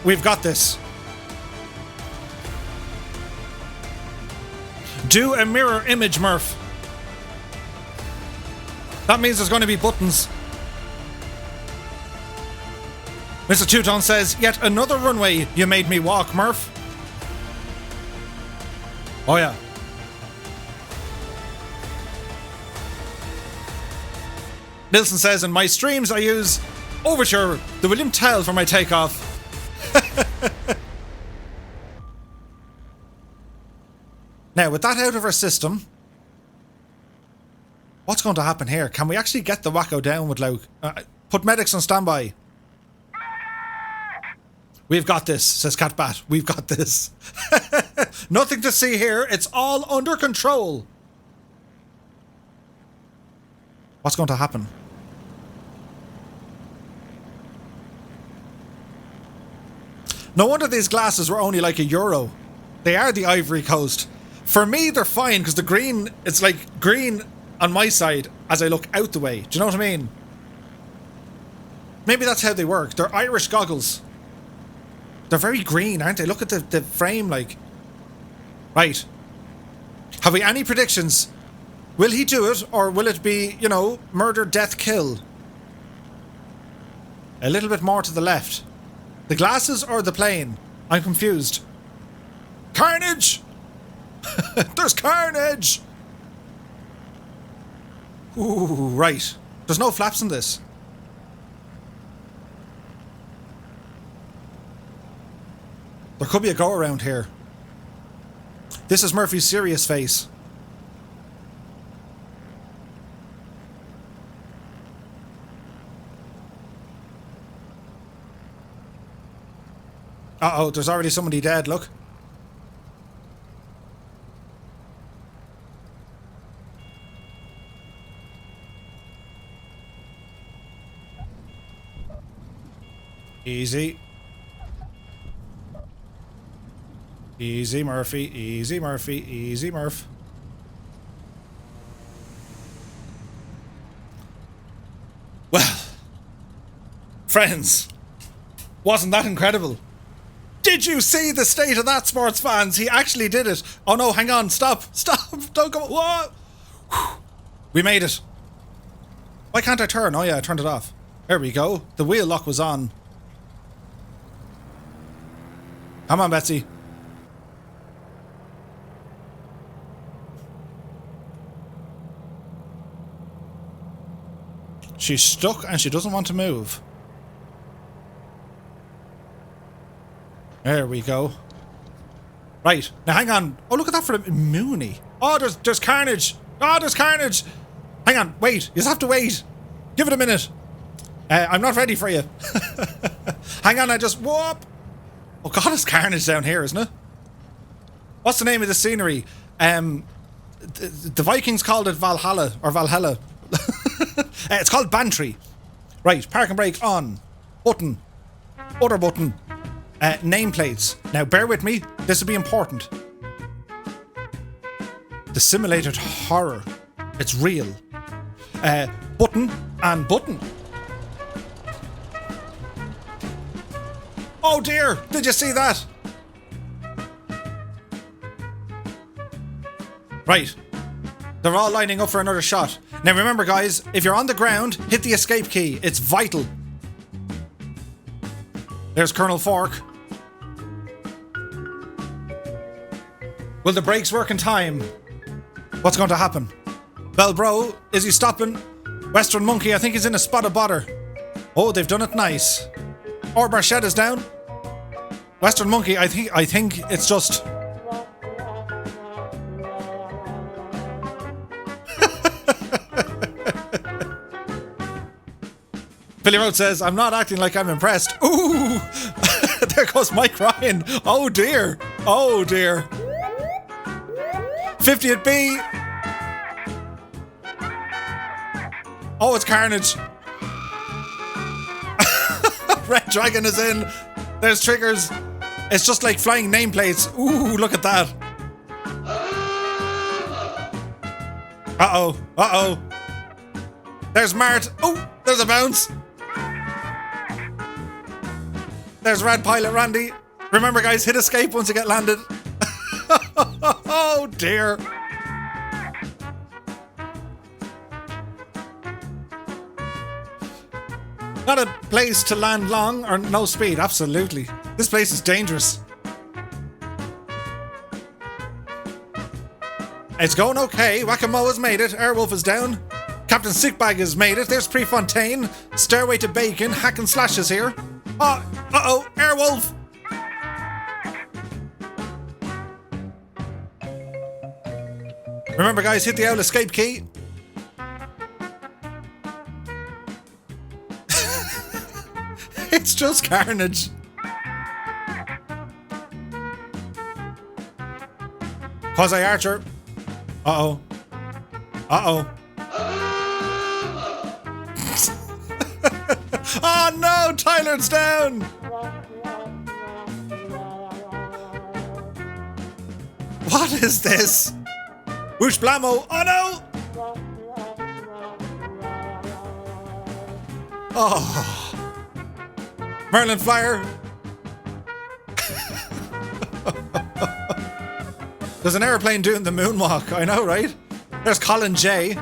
S1: We've got this. Do a mirror image, Murph. That means there's going to be buttons. Mr. Two-Tone says, yet another runway you made me walk, Murph. Oh yeah. Nilsson says, in my streams I use Overture, the William Tell for my takeoff. Now, with that out of our system, what's going to happen here? Can we actually get the wacko down with Luke? Put medics on standby. We've got this, says Catbat. We've got this. Nothing to see here. It's all under control. What's going to happen? No wonder these glasses were only like €1. They are the Ivory Coast. For me, they're fine because the green, it's like green on my side as I look out the way. Do you know what I mean? Maybe that's how they work. They're Irish goggles. They're very green, aren't they? Look at the frame, like. Right. Have we any predictions? Will he do it, or will it be, you know, murder, death, kill? A little bit more to the left. The glasses or the plane? I'm confused. Carnage! There's carnage! Ooh, right. There's no flaps in this. There could be a go around here. This is Murphy's serious face. Uh-oh, there's already somebody dead, look. Easy. Easy, Murphy. Easy, Murphy. Easy, Murph. Well, friends, wasn't that incredible? Did you see the state of that, sports fans? He actually did it. Oh no, hang on, stop, stop, don't go, what? We made it. Why can't I turn? Oh yeah, I turned it off. There we go. The wheel lock was on. Come on, Betsy. She's stuck and she doesn't want to move. There we go. Right, now hang on. Oh, look at that for a Mooney. Oh, there's carnage. Oh, there's carnage. Hang on, wait. You just have to wait. Give it a minute. I'm not ready for you. Hang on, I just... Whoop. Oh, God, there's carnage down here, isn't it? What's the name of the scenery? The Vikings called it Valhalla, or Valhalla. It's called Bantry. Right, park and brake on. Button. Other button. Nameplates. Now, bear with me. This will be important. The simulated horror. It's real. Button and button. Oh dear! Did you see that? Right. They're all lining up for another shot. Now remember, guys, if you're on the ground, hit the escape key. It's vital. There's Colonel Fork. Will the brakes work in time? What's going to happen? Belbro, is he stopping? Western Monkey, I think he's in a spot of bother. Oh, they've done it nice. Or Barchette is down. Western Monkey, I think it's just... Billy Road says, I'm not acting like I'm impressed. Ooh! There goes Mike Ryan. Oh dear. Oh dear. 50 at B. Oh, it's carnage. Red Dragon is in. There's triggers. It's just like flying nameplates. Ooh, look at that. Uh-oh. Uh-oh. There's Mart. Oh, there's a bounce. There's Rad Pilot Randy. Remember, guys, hit escape once you get landed. Oh, dear. Not a place to land long or no speed, absolutely. This place is dangerous. It's going okay. Whack-a-Mo has made it. Airwolf is down. Captain Sickbag has made it. There's Prefontaine. Stairway to Bacon. Hack and Slash is here. Oh, uh-oh. Airwolf. Remember, guys, hit the owl escape key. It's just carnage. Quasi Archer. Uh-oh. Uh-oh. Oh no, Tyler's down. What is this? Whoosh Blamo. Oh no. Oh. Merlin Flyer. There's an airplane doing the moonwalk. I know, right? There's Colin J.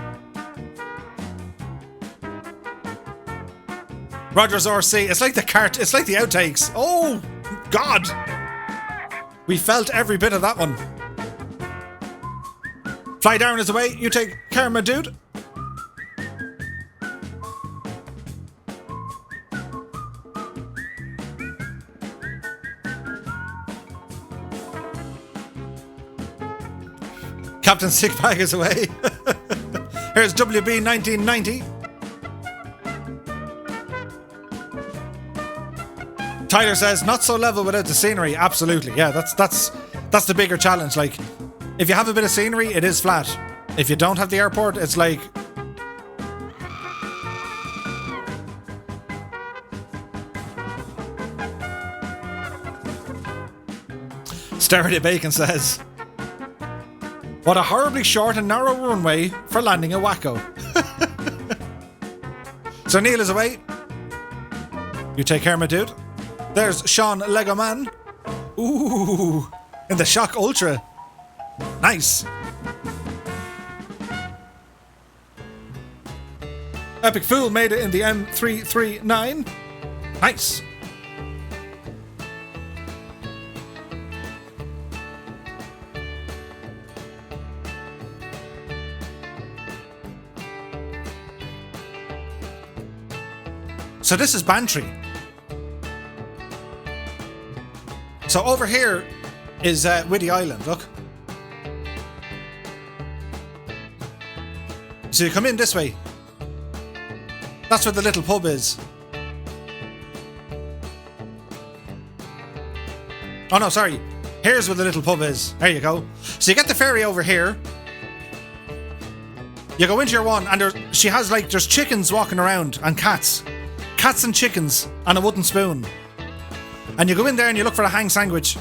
S1: Rogers RC. It's like the cart. It's like the outtakes. Oh, God. We felt every bit of that one. Fly down is away. You take care, my dude. Captain Sickbag is away. Here's WB 1990. Tyler says, not so level without the scenery. Absolutely. Yeah, that's the bigger challenge. Like, if you have a bit of scenery, it is flat. If you don't have the airport, it's like... Starry Bacon says, what a horribly short and narrow runway for landing a wacko. So Neil is away. You take care, my dude. There's Sean Lego Man. Ooh, in the Shock Ultra. Nice. Epic Fool made it in the M339. Nice. So this is Bantry. So over here is Whiddy Island, look. So you come in this way. That's where the little pub is. Oh no, sorry. Here's where the little pub is. There you go. So you get the ferry over here. You go into your one and she has like, there's chickens walking around and cats. Cats and chickens and a wooden spoon. And you go in there and you look for a hang sandwich.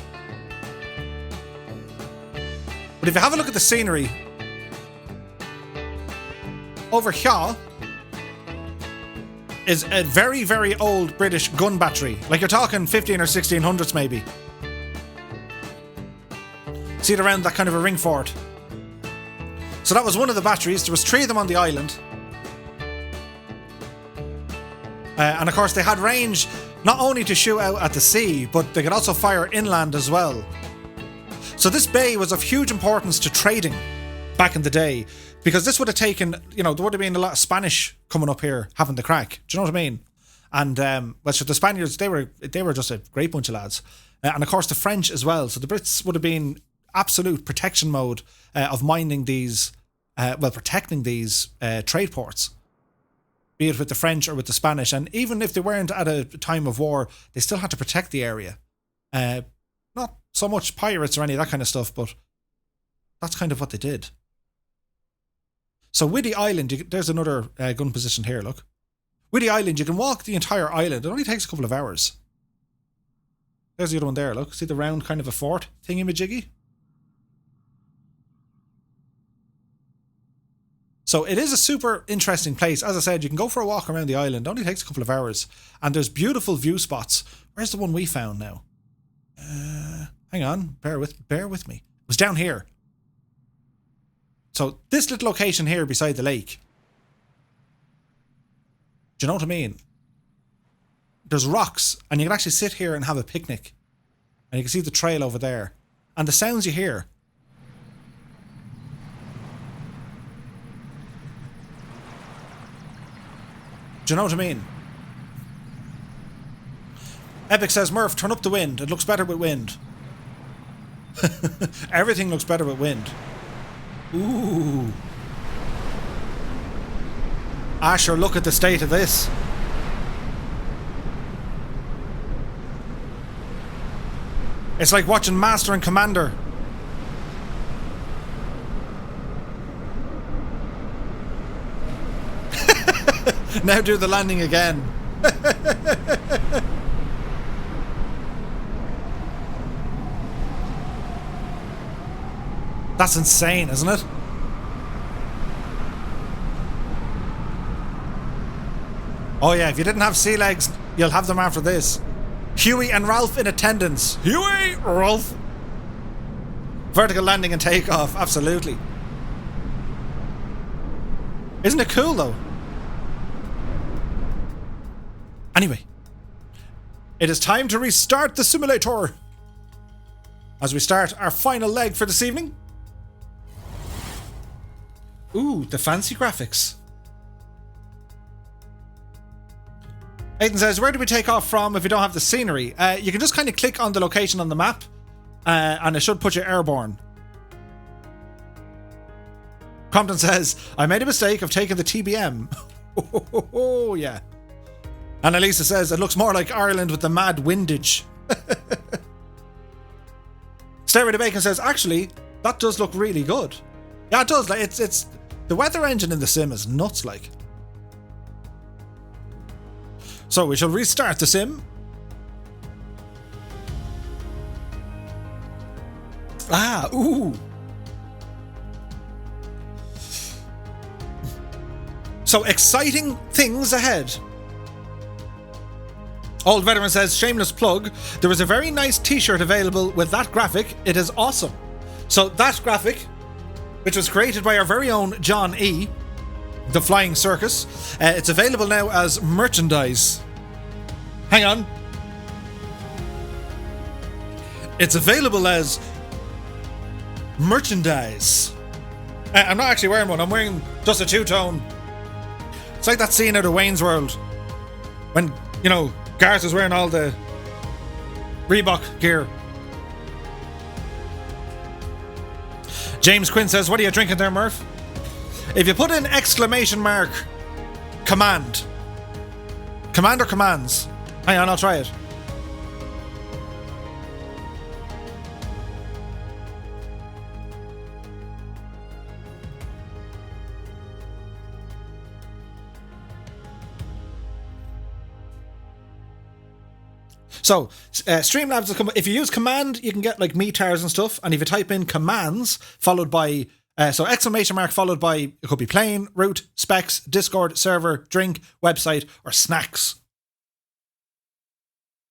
S1: But if you have a look at the scenery, over here is a very, very old British gun battery. Like you're talking 15 or 1600s maybe. See it around that kind of a ring fort. So that was one of the batteries. There was 3 of them on the island. And of course they had range not only to shoot out at the sea, but they could also fire inland as well. So this bay was of huge importance to trading back in the day, because this would have taken, you know, there would have been a lot of Spanish coming up here having the crack. Do you know what I mean? And well, so the Spaniards, they were just a great bunch of lads. And of course the French as well. So the Brits would have been absolute protection mode of minding these, protecting these trade ports, be it with the French or with the Spanish. And even if they weren't at a time of war, they still had to protect the area. Not so much pirates or any of that kind of stuff, but that's kind of what they did. So Whiddy Island, there's another gun position here, look. Whiddy Island, you can walk the entire island. It only takes a couple of hours. There's the other one there, look. See the round kind of a fort thingy-majiggy? So it is a super interesting place. As I said, you can go for a walk around the island. It only takes a couple of hours. And there's beautiful view spots. Where's the one we found now? Hang on. Bear with me. It was down here. So this little location here beside the lake. Do you know what I mean? There's rocks. And you can actually sit here and have a picnic. And you can see the trail over there. And the sounds you hear. Do you know what I mean? Epic says, Murph, turn up the wind. It looks better with wind. Everything looks better with wind. Ooh. Asher, look at the state of this. It's like watching Master and Commander. Now do the landing again. That's insane, isn't it? Oh yeah, if you didn't have sea legs, you'll have them after this. Huey and Ralph in attendance. Huey, Ralph. Vertical landing and takeoff, absolutely. Isn't it cool though? Anyway, it is time to restart the simulator as we start our final leg for this evening. Ooh, the fancy graphics. Aidan says, where do we take off from if you don't have the scenery? You can just kind of click on the location on the map and it should put you airborne. Compton says, I made a mistake of taking the TBM. Oh, yeah. And Elisa says, it looks more like Ireland with the mad windage. Stairway to Bacon says, actually, that does look really good. Yeah, it does. Like it's the weather engine in the sim is nuts, like. So we shall restart the sim. Ooh. So exciting things ahead. Old Veteran says, shameless plug, there is a very nice t-shirt available with that graphic. It is awesome. So that graphic, which was created by our very own John E., the Flying Circus, it's available now as merchandise. Hang on. It's available as merchandise. I'm not actually wearing one. I'm wearing just a two-tone. It's like that scene out of Wayne's World When, you know, Garth was wearing all the Reebok gear. James Quinn says, what are you drinking there, Murph? If you put in exclamation mark command or commands. Hang on, I'll try it. So, Streamlabs will come. If you use command, you can get like meters and stuff. And if you type in commands followed by so exclamation mark followed by, it could be plain, root, specs, Discord, server, drink, website, or snacks.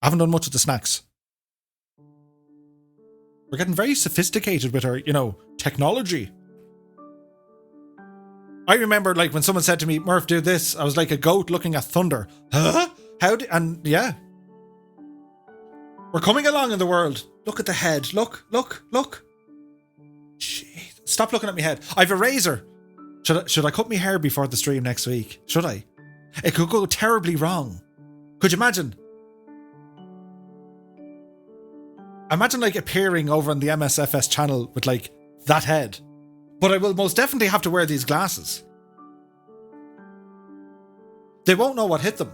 S1: I haven't done much with the snacks. We're getting very sophisticated with our, you know, technology. I remember like when someone said to me, Murph, do this. I was like a goat looking at thunder. Huh? And yeah. We're coming along in the world. Look at the head. Look. Jeez. Stop looking at my head. I've a razor. Should I cut my hair before the stream next week? Should I? It could go terribly wrong. Could you imagine? Imagine like appearing over on the MSFS channel with like that head. But I will most definitely have to wear these glasses. They won't know what hit them.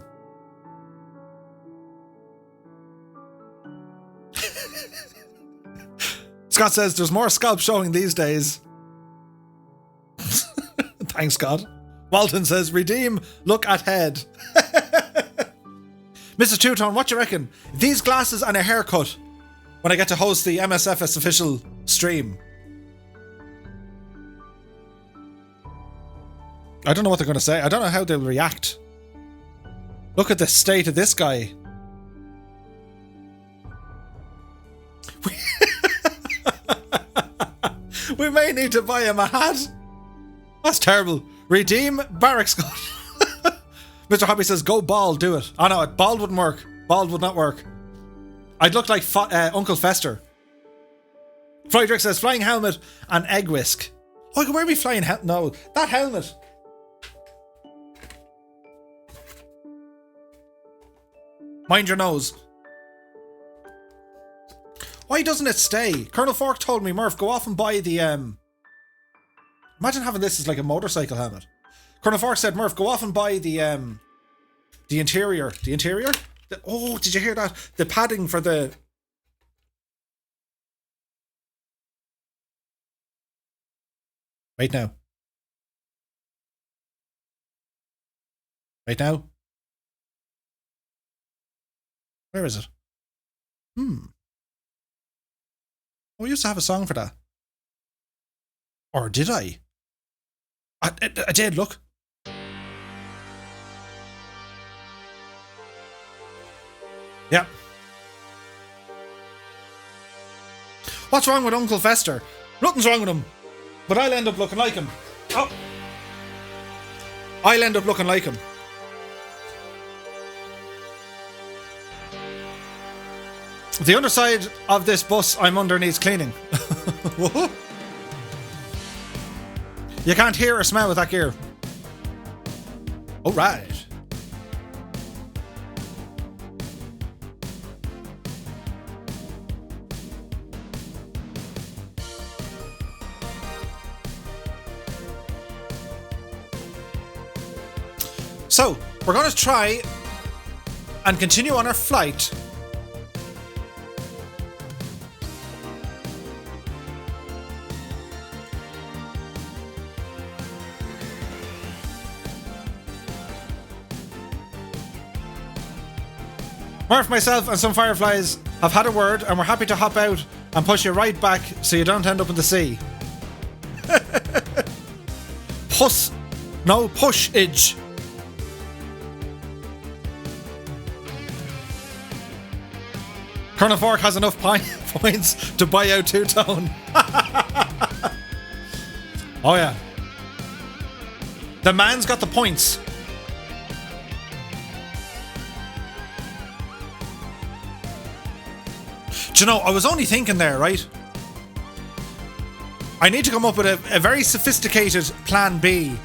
S1: Scott says there's more scalp showing these days. Thanks, Scott. Walton says redeem, look at head. Mr. Two-Tone, what do you reckon? These glasses and a haircut when I get to host the MSFS official stream. I don't know what they're going to say. I don't know how they'll react. Look at the state of this guy. We may need to buy him a hat. That's terrible. Redeem barracks. Mr. Hobby says, go bald, do it. Oh no, bald wouldn't work. Bald would not work. I'd look like Uncle Fester. Friedrich says, flying helmet and egg whisk. Oh, I can wear me flying helmet. No, that helmet. Mind your nose. Why doesn't it stay? Colonel Fork told me, Murph, go off and buy the imagine having this as like a motorcycle helmet. Colonel Fork said, Murph, go off and buy the interior. The interior? Oh, did you hear that? The padding for the... Right now. Right now. Where is it? We used to have a song for that. Or did I? I did, look. Yeah. What's wrong with Uncle Fester? Nothing's wrong with him. But I'll end up looking like him. Oh. I'll end up looking like him. The underside of this bus I'm under needs cleaning. You can't hear or smell with that gear. Alright. So, we're going to try and continue on our flight. Murph, myself, and some fireflies have had a word, and we're happy to hop out and push you right back so you don't end up in the sea. Push-age. Colonel Fork has enough points to buy out Two-Tone. Oh yeah. The man's got the points. Do you know, I was only thinking there, right? I need to come up with a very sophisticated plan B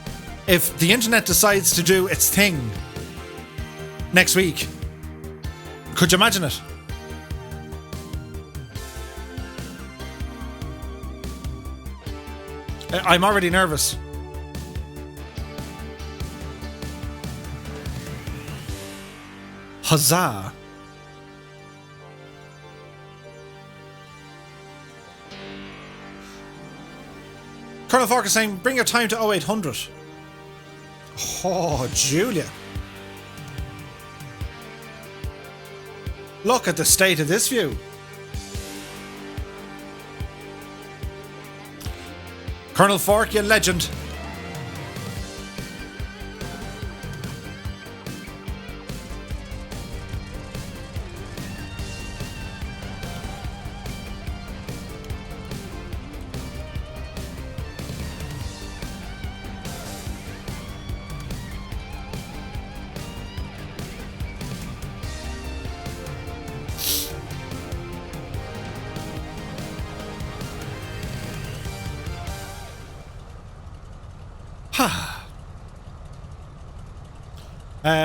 S1: if the internet decides to do its thing. next week. Could you imagine it? I'm already nervous. Huzzah. Colonel Fork is saying, bring your time to 0800. Oh, Julia. Look at the state of this view. Colonel Fork, you legend.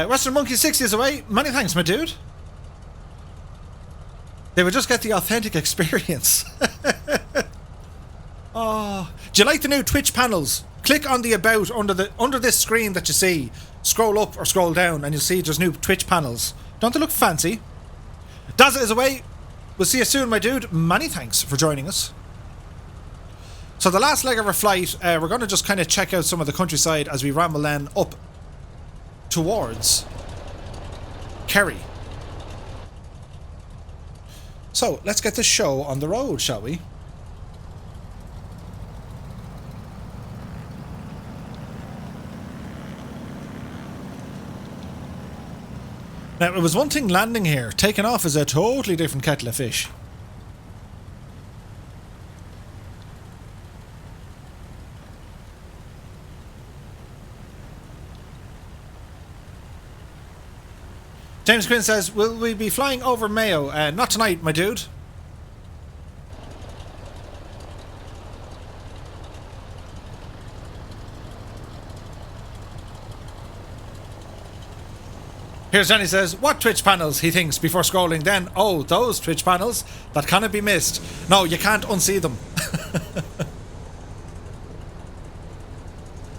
S1: Western Monkey 60 is away. Many thanks, my dude. They would just get the authentic experience. Oh, do you like the new Twitch panels? Click on the about under this screen that you see. Scroll up or scroll down, and you'll see there's new Twitch panels. Don't they look fancy? Daza is away. We'll see you soon, my dude. Many thanks for joining us. So the last leg of our flight, we're going to just kind of check out some of the countryside as we ramble then up towards Kerry. So let's get this show on the road, shall we? Now, it was one thing landing here. Taking off is a totally different kettle of fish. James Quinn says, will we be flying over Mayo? Not tonight, my dude. Here's Johnny says, what Twitch panels he thinks before scrolling then? Oh, those Twitch panels that cannot be missed. No, you can't unsee them.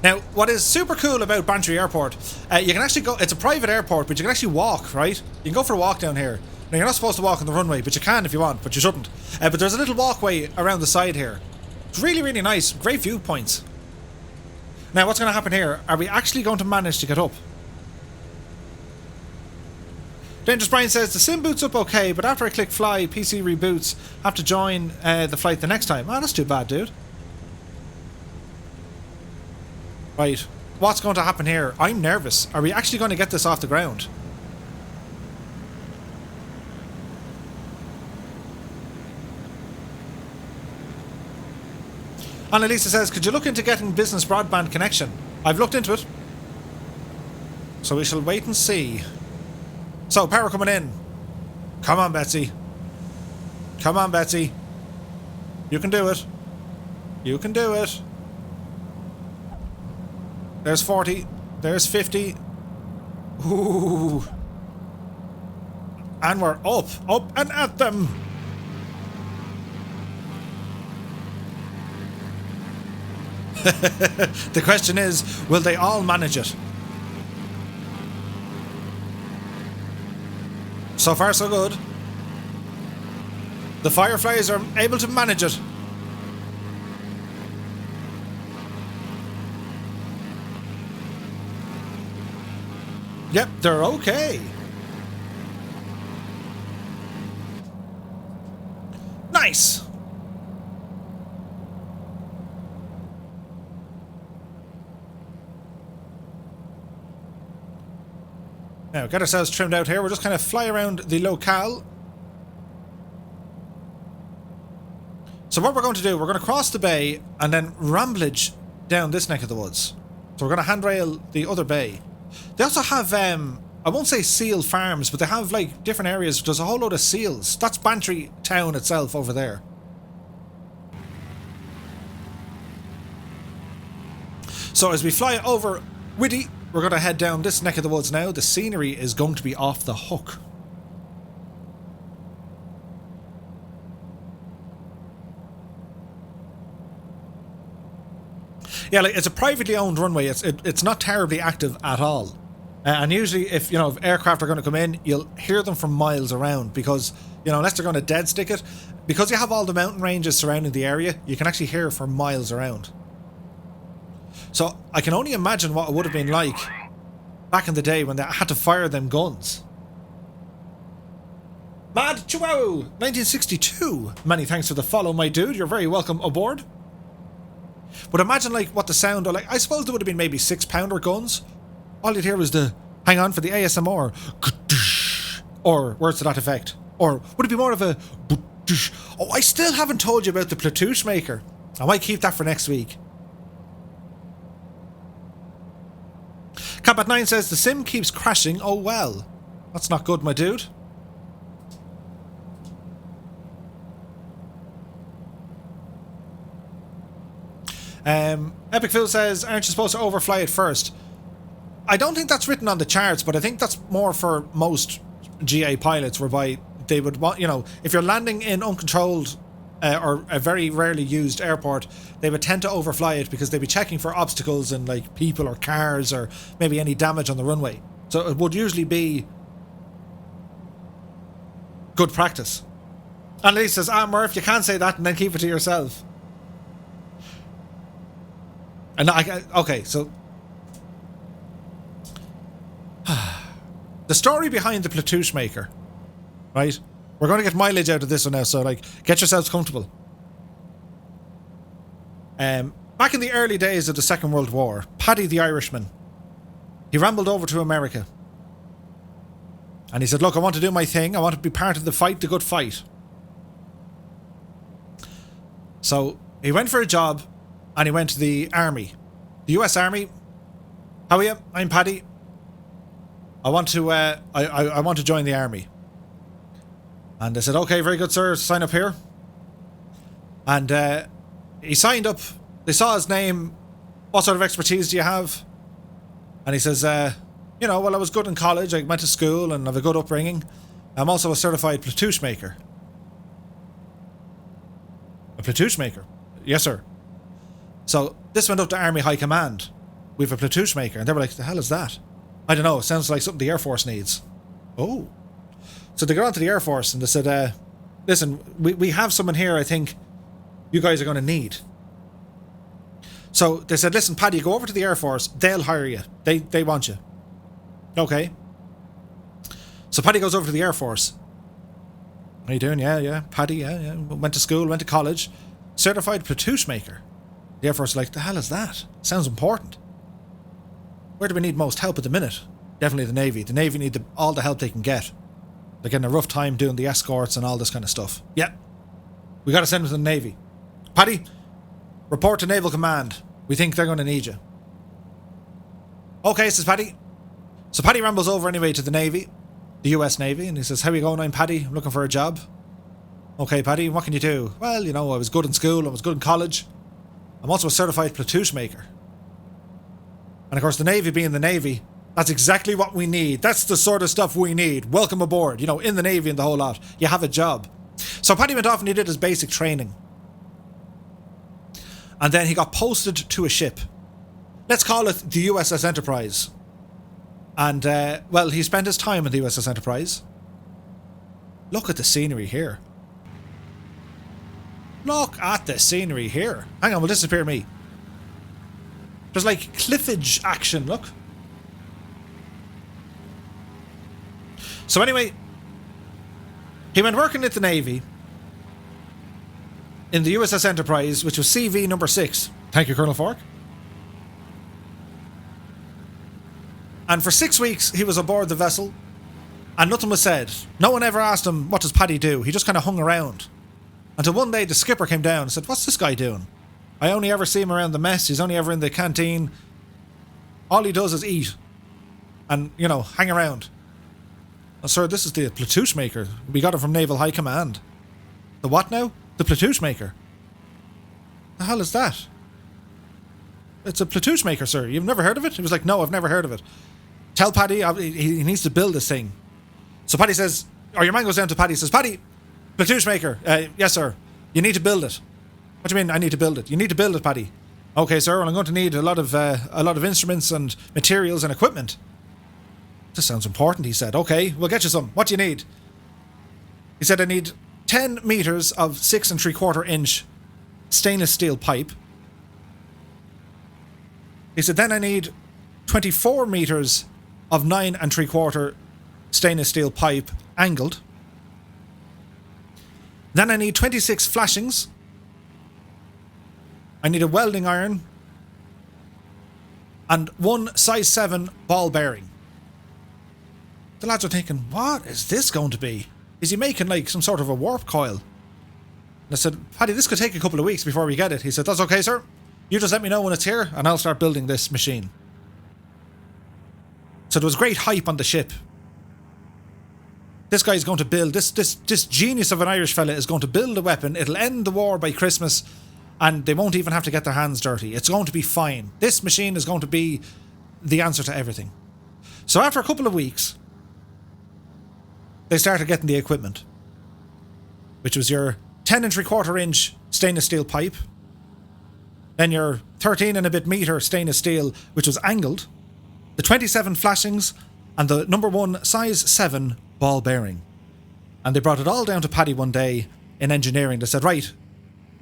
S1: Now, what is super cool about Bantry Airport, you can actually go, it's a private airport, but you can actually walk, right? You can go for a walk down here. Now, you're not supposed to walk on the runway, but you can if you want, but you shouldn't. But there's a little walkway around the side here. It's really, really nice. Great viewpoints. Now, what's going to happen here? Are we actually going to manage to get up? Dangerous Brian says, the sim boots up okay, but after I click fly, PC reboots, have to join the flight the next time. Oh, that's too bad, dude. Right, what's going to happen here? I'm nervous. Are we actually going to get this off the ground? Annalisa says, could you look into getting business broadband connection? I've looked into it. So we shall wait and see. So, power coming in. Come on, Betsy. Come on, Betsy. You can do it. You can do it. There's 40. There's 50. Ooh. And we're up. Up and at them. The question is, will they all manage it? So far, so good. The Fireflies are able to manage it. Yep, they're okay. Nice. Now, get ourselves trimmed out here. We're just kind of fly around the locale. So what we're going to do, we're going to cross the bay and then ramblage down this neck of the woods. So we're going to handrail the other bay. They also have, I won't say seal farms, but they have like different areas. There's a whole load of seals. That's Bantry town itself over there. So as we fly over Widdy, we're going to head down this neck of the woods now. The scenery is going to be off the hook. Yeah, like, it's a privately owned runway. It's not terribly active at all. And usually if aircraft are going to come in, you'll hear them from miles around because, unless they're going to dead stick it, because you have all the mountain ranges surrounding the area, you can actually hear for miles around. So I can only imagine what it would have been like back in the day when they had to fire them guns. Mad Chihuahua 1962. Many thanks for the follow, my dude. You're very welcome aboard. But imagine like what the sound of, like, I suppose there would have been maybe 6-pounder guns. All you'd hear was the, hang on for the ASMR, or words to that effect. Or would it be more of a, oh, I still haven't told you about the Platoosh maker. I might keep that for next week. Capat9 says the sim keeps crashing. Oh well. That's not good, my dude. Epic Phil says, aren't you supposed to overfly it first? I don't think that's written on the charts, but I think that's more for most GA pilots, whereby they would want, if you're landing in uncontrolled or a very rarely used airport, they would tend to overfly it because they'd be checking for obstacles and like people or cars or maybe any damage on the runway. So it would usually be good practice. And Lee says, Murph, you can't say that and then keep it to yourself. And okay, so the story behind the Platoosh maker, right? We're going to get mileage out of this one now, so like, get yourselves comfortable. Back in the early days of the Second World War, Paddy the Irishman, he rambled over to America. And he said, look, I want to do my thing. I want to be part of the fight, the good fight. So he went for a job and he went to the army. The US Army. How are you? I'm Paddy. I want to I want to join the army. And they said, okay, very good, sir. Sign up here. And he signed up. They saw his name. What sort of expertise do you have? And he says, well, I was good in college. I went to school and have a good upbringing. I'm also a certified Platoosh maker. A Platoosh maker? Yes, sir. So this went up to Army High Command. We have a Platoosh maker. And they were like, the hell is that? I don't know. It sounds like something the Air Force needs. Oh. So they got onto the Air Force and they said, listen, we have someone here I think you guys are going to need. So they said, listen, Paddy, go over to the Air Force. They'll hire you. They want you. Okay. So Paddy goes over to the Air Force. How you doing? Yeah. Paddy, yeah. Went to school, went to college. Certified Platoosh maker. The Air Force are like, the hell is that? Sounds important. Where do we need most help at the minute? Definitely the Navy. The Navy need all the help they can get. They're getting a rough time doing the escorts and all this kind of stuff. Yeah. We got to send them to the Navy. Paddy, report to Naval Command. We think they're going to need you. Okay, says Paddy. So Paddy rambles over anyway to the Navy, the US Navy, and he says, how are you going? I'm Paddy. I'm looking for a job. Okay, Paddy, what can you do? Well, I was good in school. I was good in college. I'm also a certified Platoosh maker. And of course, the Navy being the Navy, that's exactly what we need. That's the sort of stuff we need. Welcome aboard. In the Navy and the whole lot. You have a job. So Paddy went off and he did his basic training. And then he got posted to a ship. Let's call it the USS Enterprise. And, he spent his time in the USS Enterprise. Look at the scenery here. Look at the scenery here. Hang on, we'll disappear me. There's like cliffage action, look. So anyway, he went working at the Navy in the USS Enterprise, which was CV number 6. Thank you, Colonel Fork. And for 6 weeks, he was aboard the vessel, and nothing was said. No one ever asked him, what does Paddy do? He just kind of hung around. Until one day, the skipper came down and said, what's this guy doing? I only ever see him around the mess. He's only ever in the canteen. All he does is eat and, hang around. Oh, sir, this is the Platoosh maker. We got it from Naval High Command. The what now? The Platoosh maker. The hell is that? it's a platoosh maker, sir. You've never heard of it? He was like, no, I've never heard of it. Tell Paddy he needs to build this thing. So Paddy says, or your man goes down to Paddy and says, Paddy, platoosh maker. Yes, sir. You need to build it. What do you mean I need to build it? You need to build it, Paddy. Okay, sir. Well, I'm going to need a lot of instruments and materials and equipment. This sounds important, he said. Okay, we'll get you some. What do you need? He said, I need 10 meters of 6 3/4 inch stainless steel pipe. He said, then I need 24 meters of 9 3/4 stainless steel pipe angled. Then I need 26 flashings. I need a welding iron. And 1 size 7 ball bearing. The lads are thinking, what is this going to be? Is he making like some sort of a warp coil? And I said, Paddy, this could take a couple of weeks before we get it. He said, that's okay, sir. You just let me know when it's here and I'll start building this machine. So there was great hype on the ship. This guy's going to build, this genius of an Irish fella is going to build a weapon. It'll end the war by Christmas and they won't even have to get their hands dirty. It's going to be fine. This machine is going to be the answer to everything. So after a couple of weeks, they started getting the equipment, which was your 10 3/4 inch stainless steel pipe, then your 13 and a bit meter stainless steel, which was angled, the 27 flashings, and the number 1 size 7 ball bearing. And they brought it all down to Paddy one day in engineering. They said, right,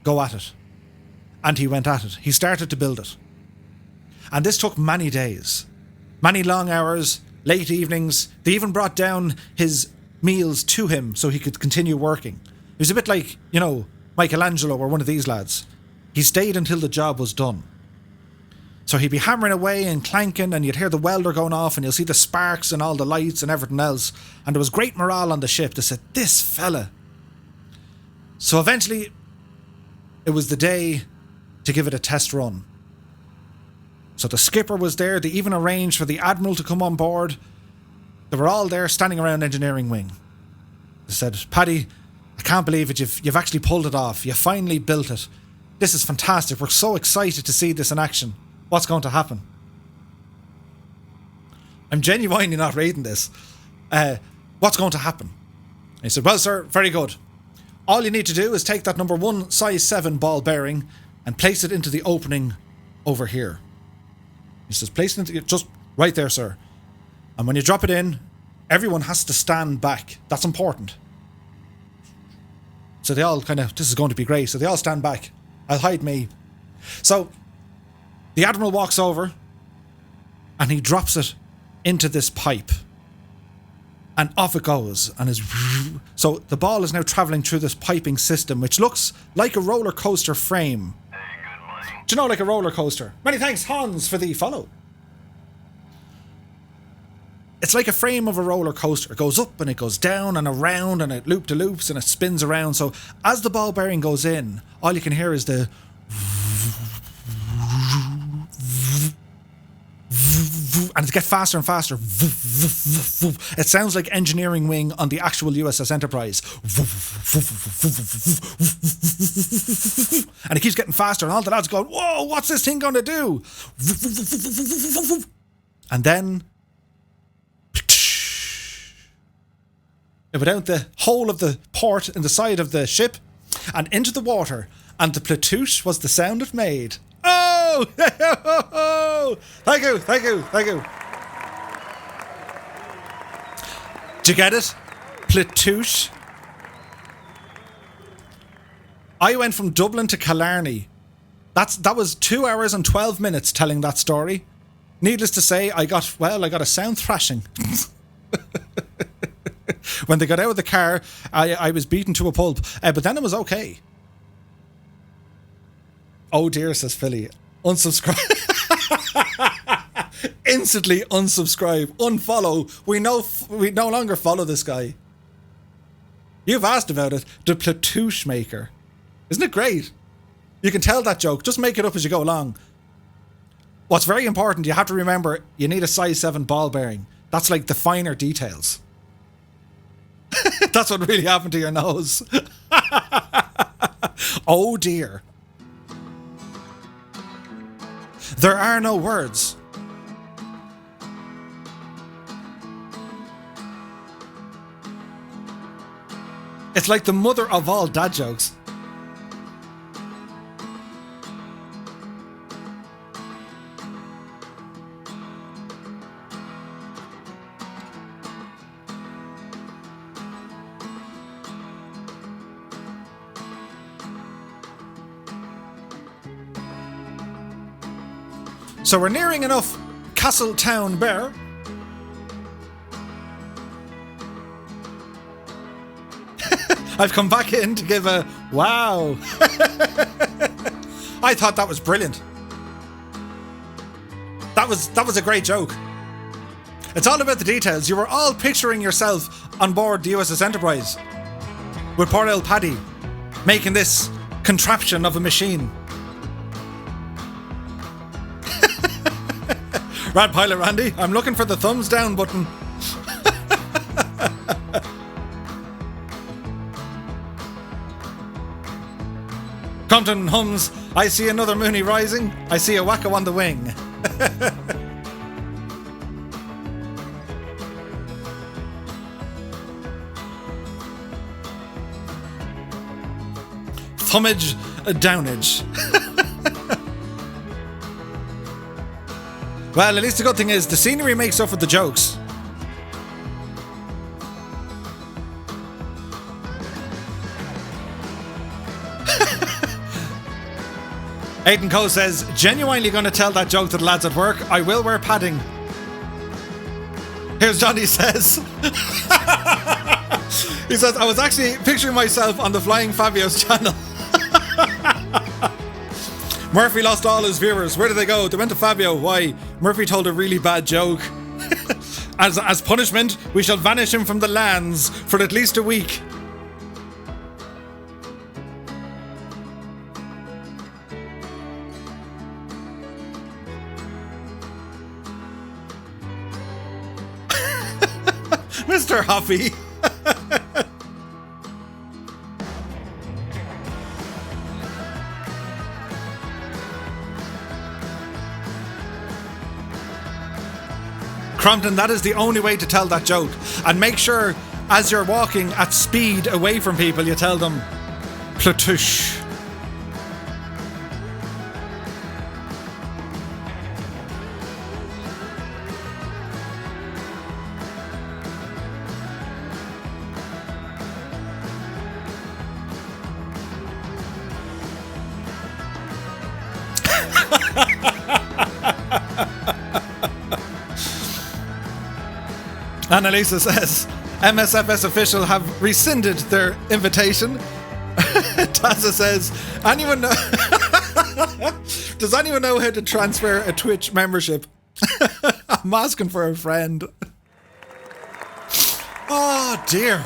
S1: go at it. And he went at it. He started to build it. And this took many days, many long hours, late evenings. They even brought down his meals to him so he could continue working. It was a bit like, you know, Michelangelo or one of these lads. He stayed until the job was done. So he'd be hammering away and clanking and you'd hear the welder going off and you'll see the sparks and all the lights and everything else. And there was great morale on the ship. They said, this fella. So eventually it was the day to give it a test run. So the skipper was there. They even arranged for the admiral to come on board. They were all there standing around engineering wing. They said, Paddy, I can't believe it. You've actually pulled it off. You finally built it. This is fantastic. We're so excited to see this in action. What's going to happen? I'm genuinely not reading this. What's going to happen? And he said, well, sir, very good. All you need to do is take that number 1 size 7 ball bearing and place it into the opening over here. He says, place it into just right there, sir. And when you drop it in, everyone has to stand back. That's important. So they all kind of, this is going to be great. So they all stand back. I'll hide me. So the admiral walks over and he drops it into this pipe. And off it goes. And is so the ball is now travelling through this piping system, which looks like a roller coaster frame.
S2: Hey, good money.
S1: Do you know, like a roller coaster? Many thanks, Hans, for the follow. It's like a frame of a roller coaster. It goes up and it goes down and around and it loop-de-loops and it spins around. So as the ball bearing goes in, all you can hear is the and it gets faster and faster. It sounds like engineering wing on the actual USS Enterprise. And it keeps getting faster and all the lads are going, whoa, what's this thing going to do? And then it went out the hole of the port in the side of the ship and into the water, and the platoosh was the sound it made. Oh! Thank you, thank you, thank you. Did you get it? Platoosh. I went from Dublin to Killarney. That was 2 hours and 12 minutes telling that story. Needless to say, I got a sound thrashing. When they got out of the car, I was beaten to a pulp. But then it was okay. Oh dear, says Philly. Unsubscribe. Instantly unsubscribe. Unfollow. We no longer follow this guy. You've asked about it. The platoosh maker. Isn't it great? You can tell that joke. Just make it up as you go along. What's very important, you have to remember, you need a size 7 ball bearing. That's like the finer details. That's what really happened to your nose. Oh dear. There are no words. It's like the mother of all dad jokes. So we're nearing enough Castletown Bear. I've come back in to give a wow. I thought that was brilliant. That was a great joke. It's all about the details. You were all picturing yourself on board the USS Enterprise with poor old Paddy making this contraption of a machine. Rad Pilot Randy, I'm looking for the thumbs down button. Compton hums, I see another Mooney rising, I see a wacko on the wing. Thumbage, downage. Well, at least the good thing is the scenery makes up for the jokes. Aidan Cole says, genuinely going to tell that joke to the lads at work. I will wear padding. Here's Johnny says. He says, I was actually picturing myself on the Flying Fabio's channel. Murphy lost all his viewers. Where did they go? They went to Fabio. Why? Murphy told a really bad joke. As punishment, we shall vanish him from the lands for at least a week. Mr. Hoppy. Crompton, that is the only way to tell that joke. And make sure, as you're walking at speed away from people, you tell them, Platush. Annalisa says, MSFS official have rescinded their invitation. Taza says, anyone know does anyone know how to transfer a Twitch membership? I'm asking for a friend. Oh dear.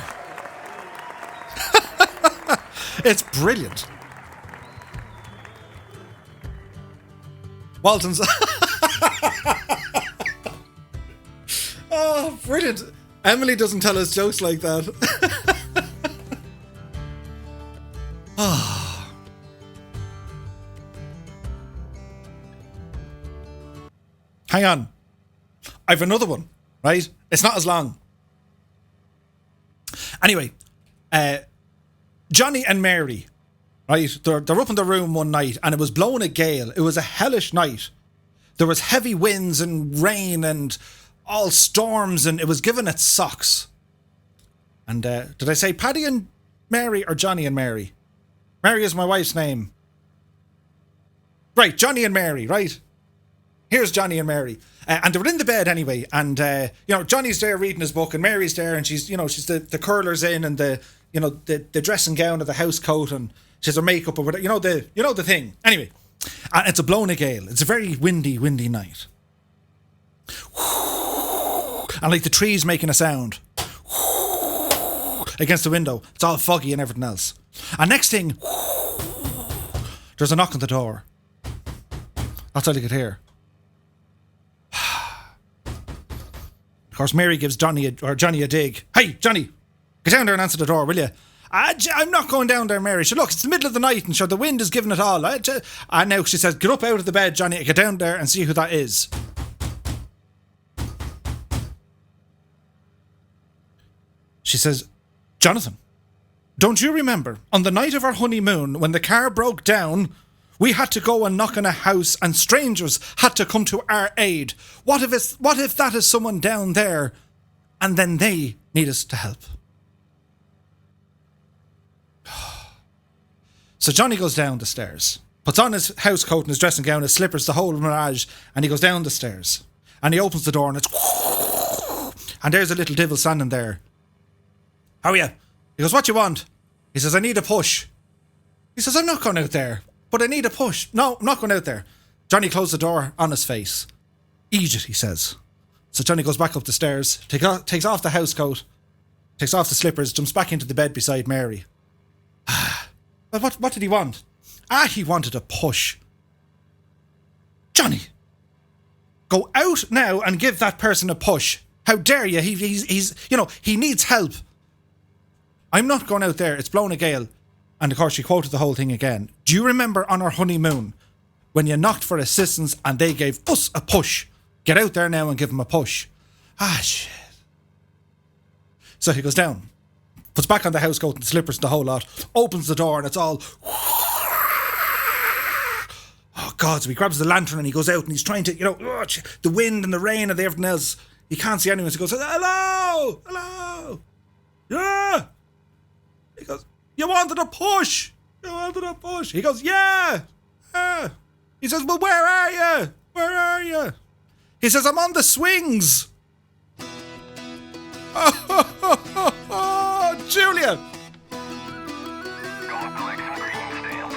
S1: It's brilliant. Walton's oh, brilliant. Emily doesn't tell us jokes like that. Oh. Hang on. I've another one, right? It's not as long. Anyway, Johnny and Mary, right? They're up in the room one night and it was blowing a gale. It was a hellish night. There was heavy winds and rain and all storms, and it was giving it socks. And did I say Paddy and Mary or Johnny and Mary? Mary is my wife's name. Right, Johnny and Mary, right? Here's Johnny and Mary. And they were in the bed anyway, and Johnny's there reading his book, and Mary's there, and she's the curlers in, and the dressing gown of the house coat, and she's her makeup or whatever, the thing. Anyway, and it's a blowing a gale. It's a very windy night. And like the trees making a sound against the window. It's all foggy and everything else. And next thing, there's a knock on the door. That's all you could hear. Of course, Mary gives Johnny a dig. Hey, Johnny, get down there and answer the door, will you? I'm not going down there, Mary. She, look, it's the middle of the night and sure, the wind is giving it all. And now she says, get up out of the bed, Johnny, get down there and see who that is. She says, Jonathan, don't you remember on the night of our honeymoon when the car broke down, we had to go and knock on a house and strangers had to come to our aid? What if that is someone down there and then they need us to help? So Johnny goes down the stairs, puts on his house coat and his dressing gown, his slippers, the whole mirage, and he goes down the stairs. And he opens the door and it's... And there's a little devil standing there. How are you? He goes, what you want? He says, I need a push. He says, I'm not going out there, but I need a push. No, I'm not going out there. Johnny closed the door on his face. Eat it, he says. So Johnny goes back up the stairs, takes off the house coat, takes off the slippers, jumps back into the bed beside Mary. But what did he want? He wanted a push. Johnny, go out now and give that person a push. How dare you? He needs help. I'm not going out there. It's blowing a gale. And of course, she quoted the whole thing again. Do you remember on our honeymoon when you knocked for assistance and they gave us a push? Get out there now and give them a push. Shit. So he goes down, puts back on the house coat and slippers and the whole lot, opens the door and it's all... Oh, God. So he grabs the lantern and he goes out and he's trying to, the wind and the rain and everything else. He can't see anyone. So he goes, hello! Hello! Yeah! He goes, you wanted a push! You wanted a push! He goes, yeah! He says, well, where are you? Where are you? He says, I'm on the swings! Oh, Julia!
S2: Go collect some green stamps.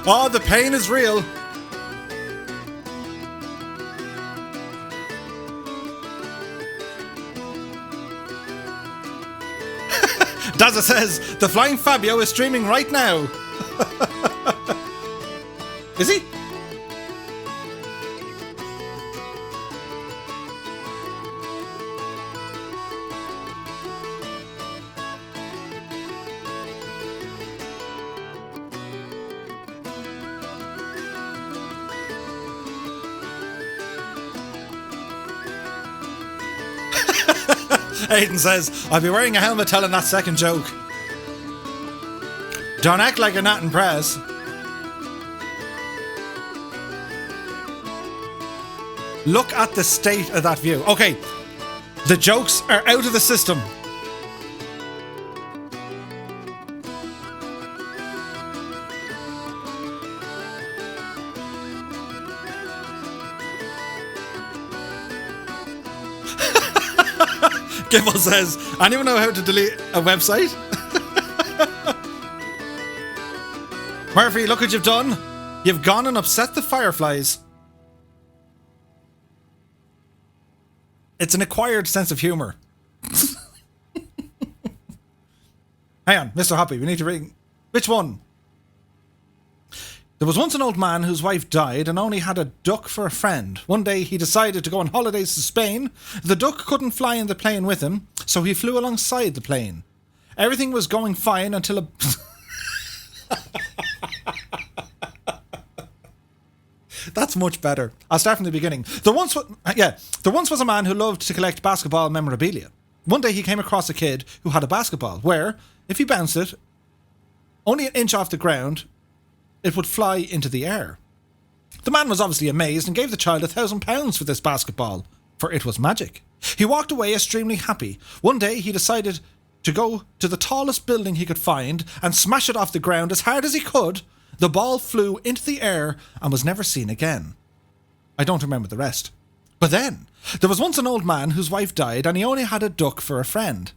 S1: Oh, the pain is real. Dazza says, the Flying Fabio is streaming right now. Is he? Aidan says, I'll be wearing a helmet telling that second joke. Don't act like you're not impressed. Look at the state of that view. Okay, the jokes are out of the system. Gibble says, anyone know how to delete a website? Murphy, look what you've done. You've gone and upset the fireflies. It's an acquired sense of humour. Hang on, Mr. Hoppy, we need to ring. Which one? There was once an old man whose wife died and only had a duck for a friend. One day he decided to go on holidays to Spain. The duck couldn't fly in the plane with him, so he flew alongside the plane. Everything was going fine until a... That's much better. I'll start from the beginning. There once was a man who loved to collect basketball memorabilia. One day he came across a kid who had a basketball where, if he bounced it only an inch off the ground, it would fly into the air. The man was obviously amazed and gave the child £1,000 for this basketball, for it was magic. He walked away extremely happy. One day he decided to go to the tallest building he could find and smash it off the ground as hard as he could. The ball flew into the air and was never seen again. I don't remember the rest. But then, there was once an old man whose wife died and he only had a duck for a friend.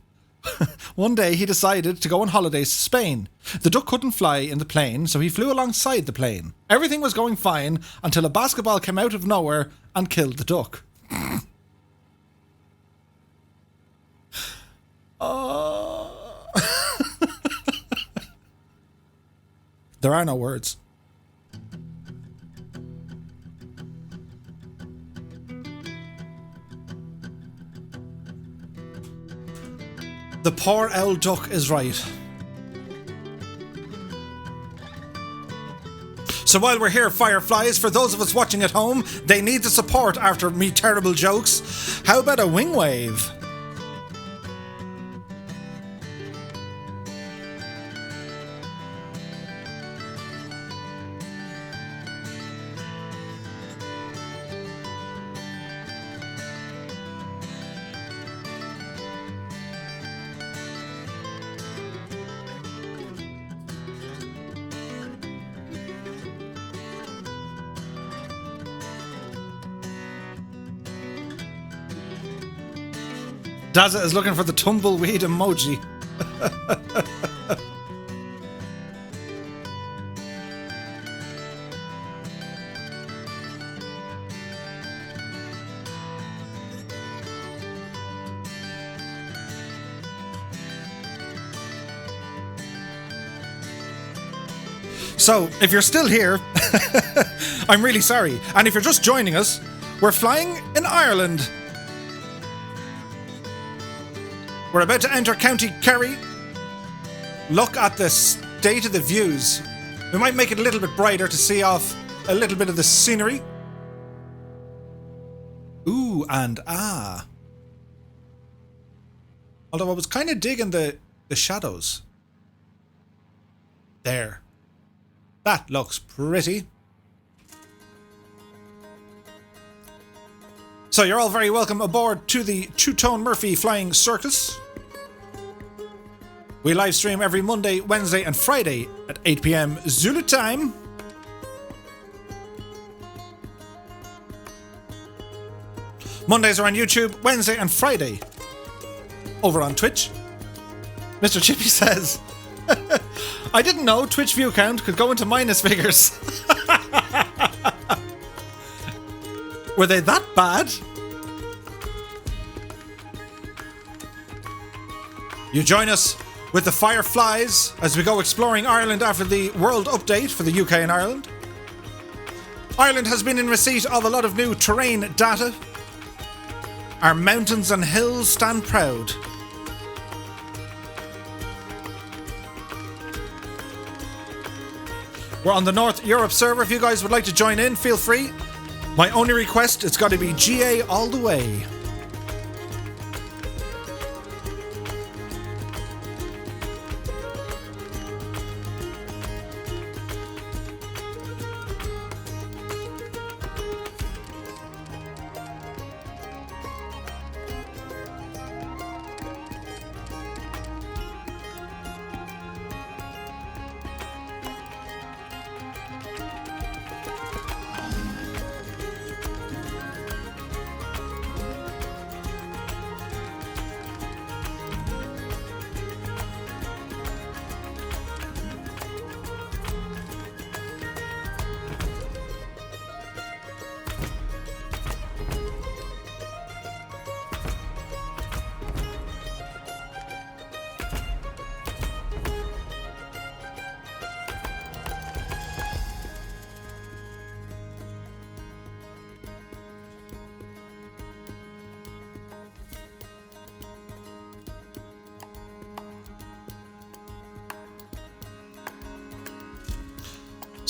S1: One day he decided to go on holidays to Spain. The duck couldn't fly in the plane, so he flew alongside the plane. Everything was going fine until a basketball came out of nowhere and killed the duck. Oh. There are no words. The poor owl duck is right. So while we're here, Fireflies, for those of us watching at home, they need the support after me terrible jokes. How about a wing wave? Dazza is looking for the tumbleweed emoji. So, if you're still here, I'm really sorry. And if you're just joining us, we're flying in Ireland. We're about to enter County Kerry. Look at the state of the views. We might make it a little bit brighter to see off a little bit of the scenery. Ooh, and ah. Although I was kind of digging the shadows. There. That looks pretty. So you're all very welcome aboard to the Two-Tone Murphy Flying Circus. We live stream every Monday, Wednesday and Friday at 8 PM Zulu time. Mondays are on YouTube, Wednesday and Friday over on Twitch. Mr. Chippy says, I didn't know Twitch view count could go into minus figures. Were they that bad? You join us with the Fireflies as we go exploring Ireland after the World Update for the UK and Ireland. Ireland has been in receipt of a lot of new terrain data. Our mountains and hills stand proud. We're on the North Europe server. If you guys would like to join in, feel free. My only request, it's got to be GA all the way.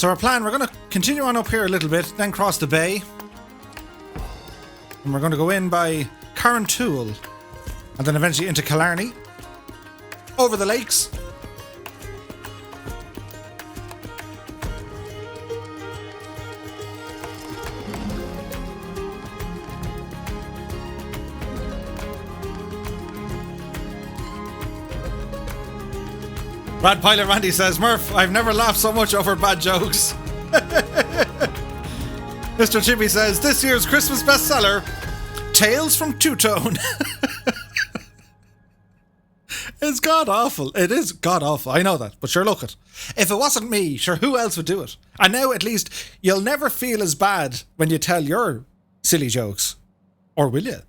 S1: So our plan, we're going to continue on up here a little bit, then cross the bay. And we're going to go in by Carrantoul. And then eventually into Killarney. Over the lakes. Rad Pilot Randy says, Murph, I've never laughed so much over bad jokes. Mr. Chippy says, this year's Christmas bestseller, Tales from Two-Tone. It's god awful. It is god awful. I know that. But sure, look it. If it wasn't me, sure, who else would do it? And now at least you'll never feel as bad when you tell your silly jokes. Or will you?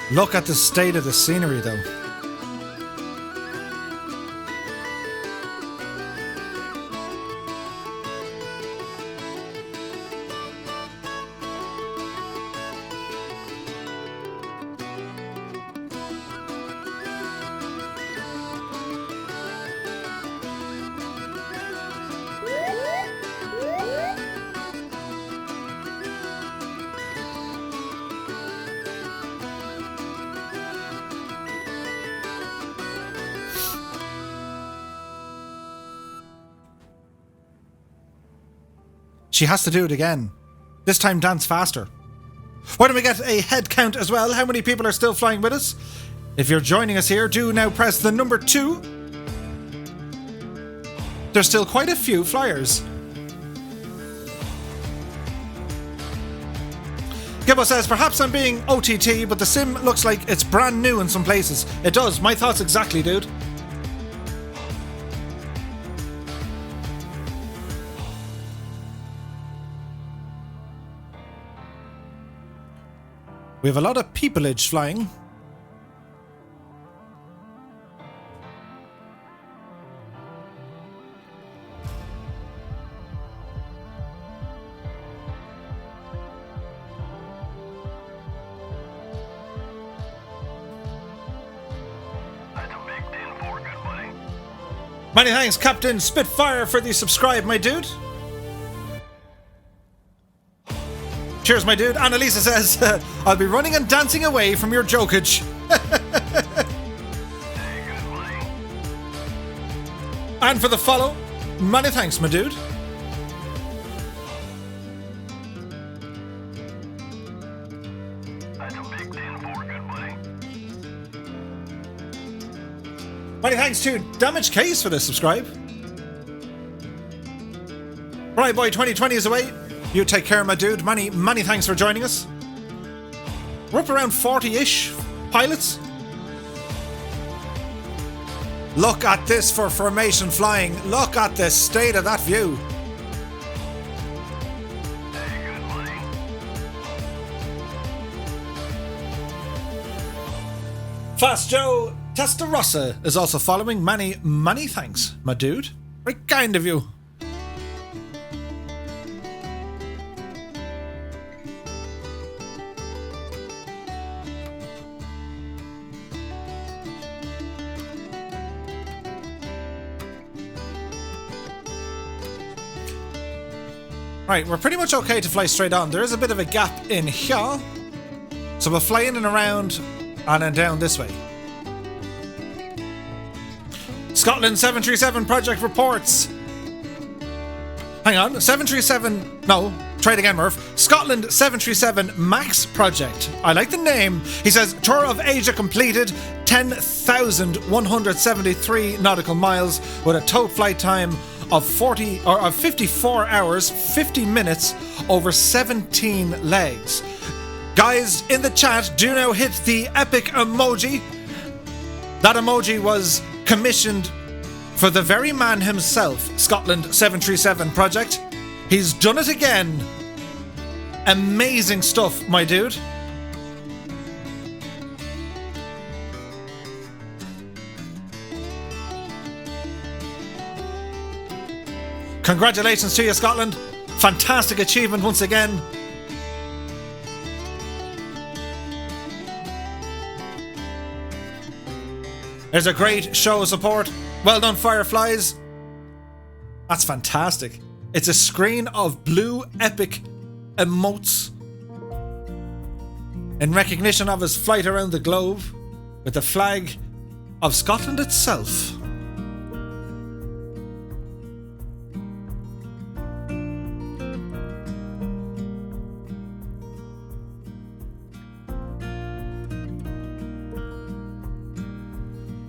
S1: Look at the state of the scenery though. She has to do it again. This time dance faster. Why don't we get a head count as well? How many people are still flying with us? If you're joining us here, do now press the number 2. There's still quite a few flyers. Gibbo says, perhaps I'm being OTT, but the sim looks like it's brand new in some places. It does. My thoughts exactly, dude. We have a lot of peopleage flying.
S2: That's a big 10-4, good buddy.
S1: Many thanks, Captain Spitfire, for the subscribe, my dude. Cheers, my dude. Annalisa says, I'll be running and dancing away from your jokage.
S2: Hey, good buddy.
S1: And for the follow, many thanks, my dude.
S2: That's a big 10-4, good buddy.
S1: Many thanks to Damage Case for the subscribe. Right, boy, 2020 is away. You take care, my dude. Many thanks for joining us. We're up around 40-ish pilots. Look at this for formation flying. Look at the state of that view.
S2: Hey, good buddy.
S1: Fast Joe Testarossa is also following. Many thanks, my dude. Very kind of you. Right, we're pretty much okay to fly straight on. There is a bit of a gap in here. So we'll fly in and around and then down this way. Scotland 737 project reports. Hang on, 737... No, try it again, Murph. Scotland 737 MAX project. I like the name. He says, tour of Asia completed, 10,173 nautical miles with a total flight time of 54 hours, 50 minutes over 17 legs. Guys in the chat, do now hit the epic emoji. That emoji was commissioned for the very man himself, Scotland 737 project. He's done it again. Amazing stuff, my dude. Congratulations to you, Scotland. Fantastic achievement once again. There's a great show of support. Well done, Fireflies. That's fantastic. It's a screen of blue epic emotes in recognition of his flight around the globe with the flag of Scotland itself.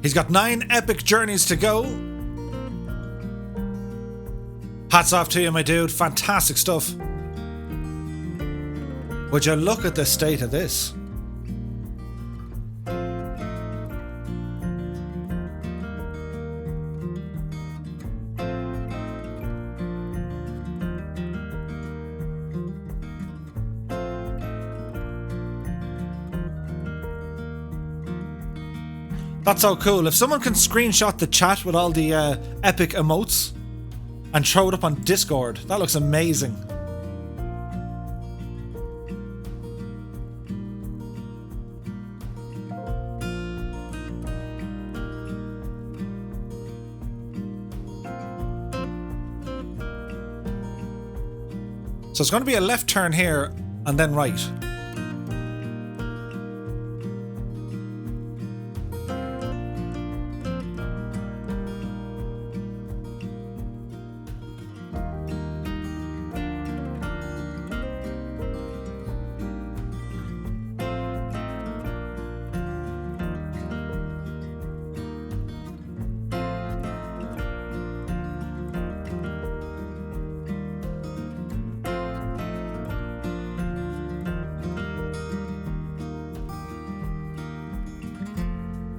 S1: He's got 9 epic journeys to go. Hats off to you, my dude. Fantastic stuff. Would you look at the state of this? That's so cool. If someone can screenshot the chat with all the epic emotes and throw it up on Discord, that looks amazing. So it's going to be a left turn here and then right.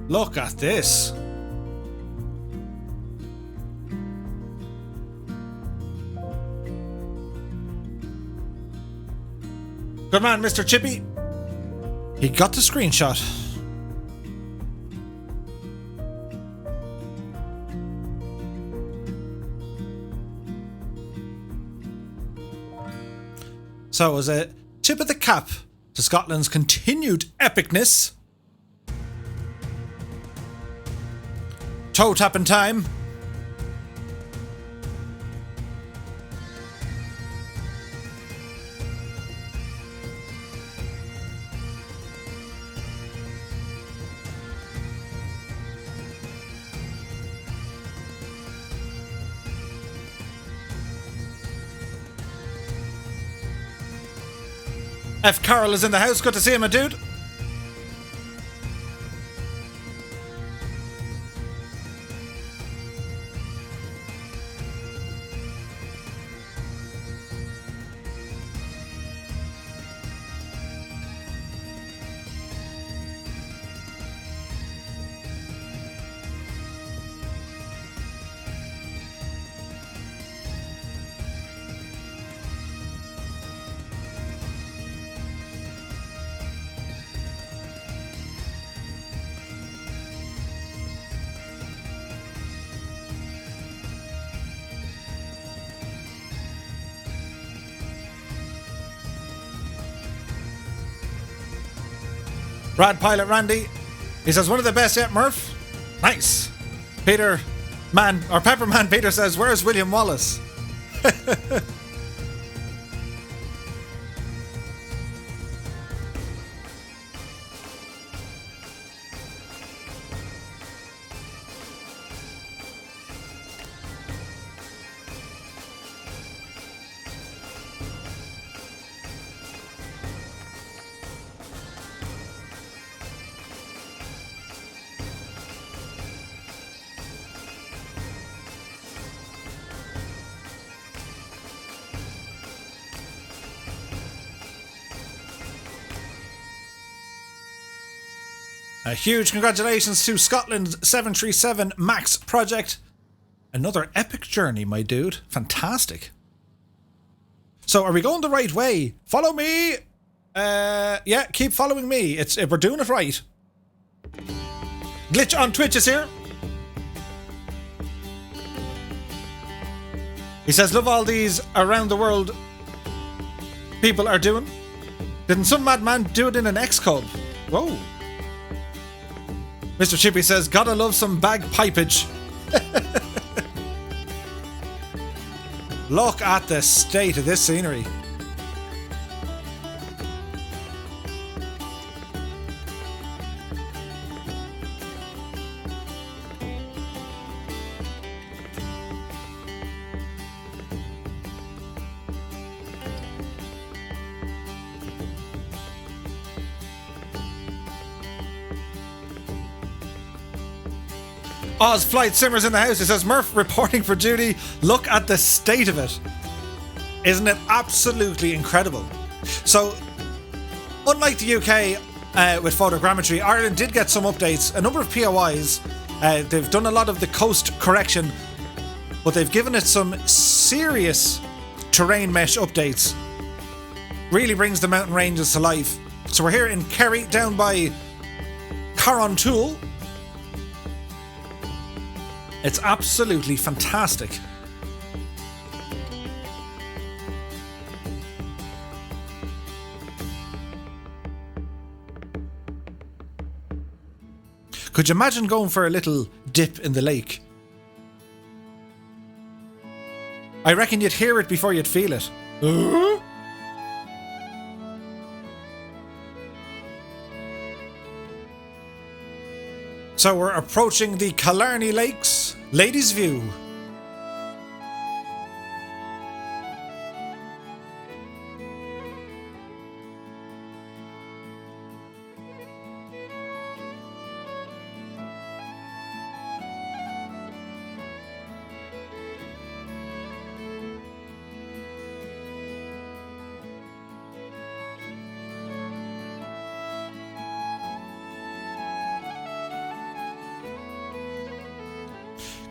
S1: Look at this. Good man, Mr. Chippy. He got the screenshot. So it was a tip of the cap to Scotland's continued epicness. Toe tapping time. F. Carroll is in the house. Good to see him, my dude. Rad Pilot Randy, he says, one of the best yet, Murph. Nice. Peter Man, or Pepperman Peter says, where's William Wallace? A huge congratulations to Scotland's 737 MAX project. Another epic journey, my dude. Fantastic. So are we going the right way? Follow me. Yeah, keep following me. We're doing it right. Glitch on Twitch is here. He says, love all these around the world people are doing. Didn't some madman do it in an X-Cub? Whoa. Mr. Chippy says, gotta love some bagpipage. Look at the state of this scenery. Oz Flight Simmers in the house. He says, Murph reporting for duty. Look at the state of it. Isn't it absolutely incredible? So, unlike the UK with photogrammetry, Ireland did get some updates. A number of POIs. They've done a lot of the coast correction, but they've given it some serious terrain mesh updates. Really brings the mountain ranges to life. So we're here in Kerry, down by Carrontool. It's absolutely fantastic. Could you imagine going for a little dip in the lake? I reckon you'd hear it before you'd feel it. So we're approaching the Killarney Lakes, Ladies' View.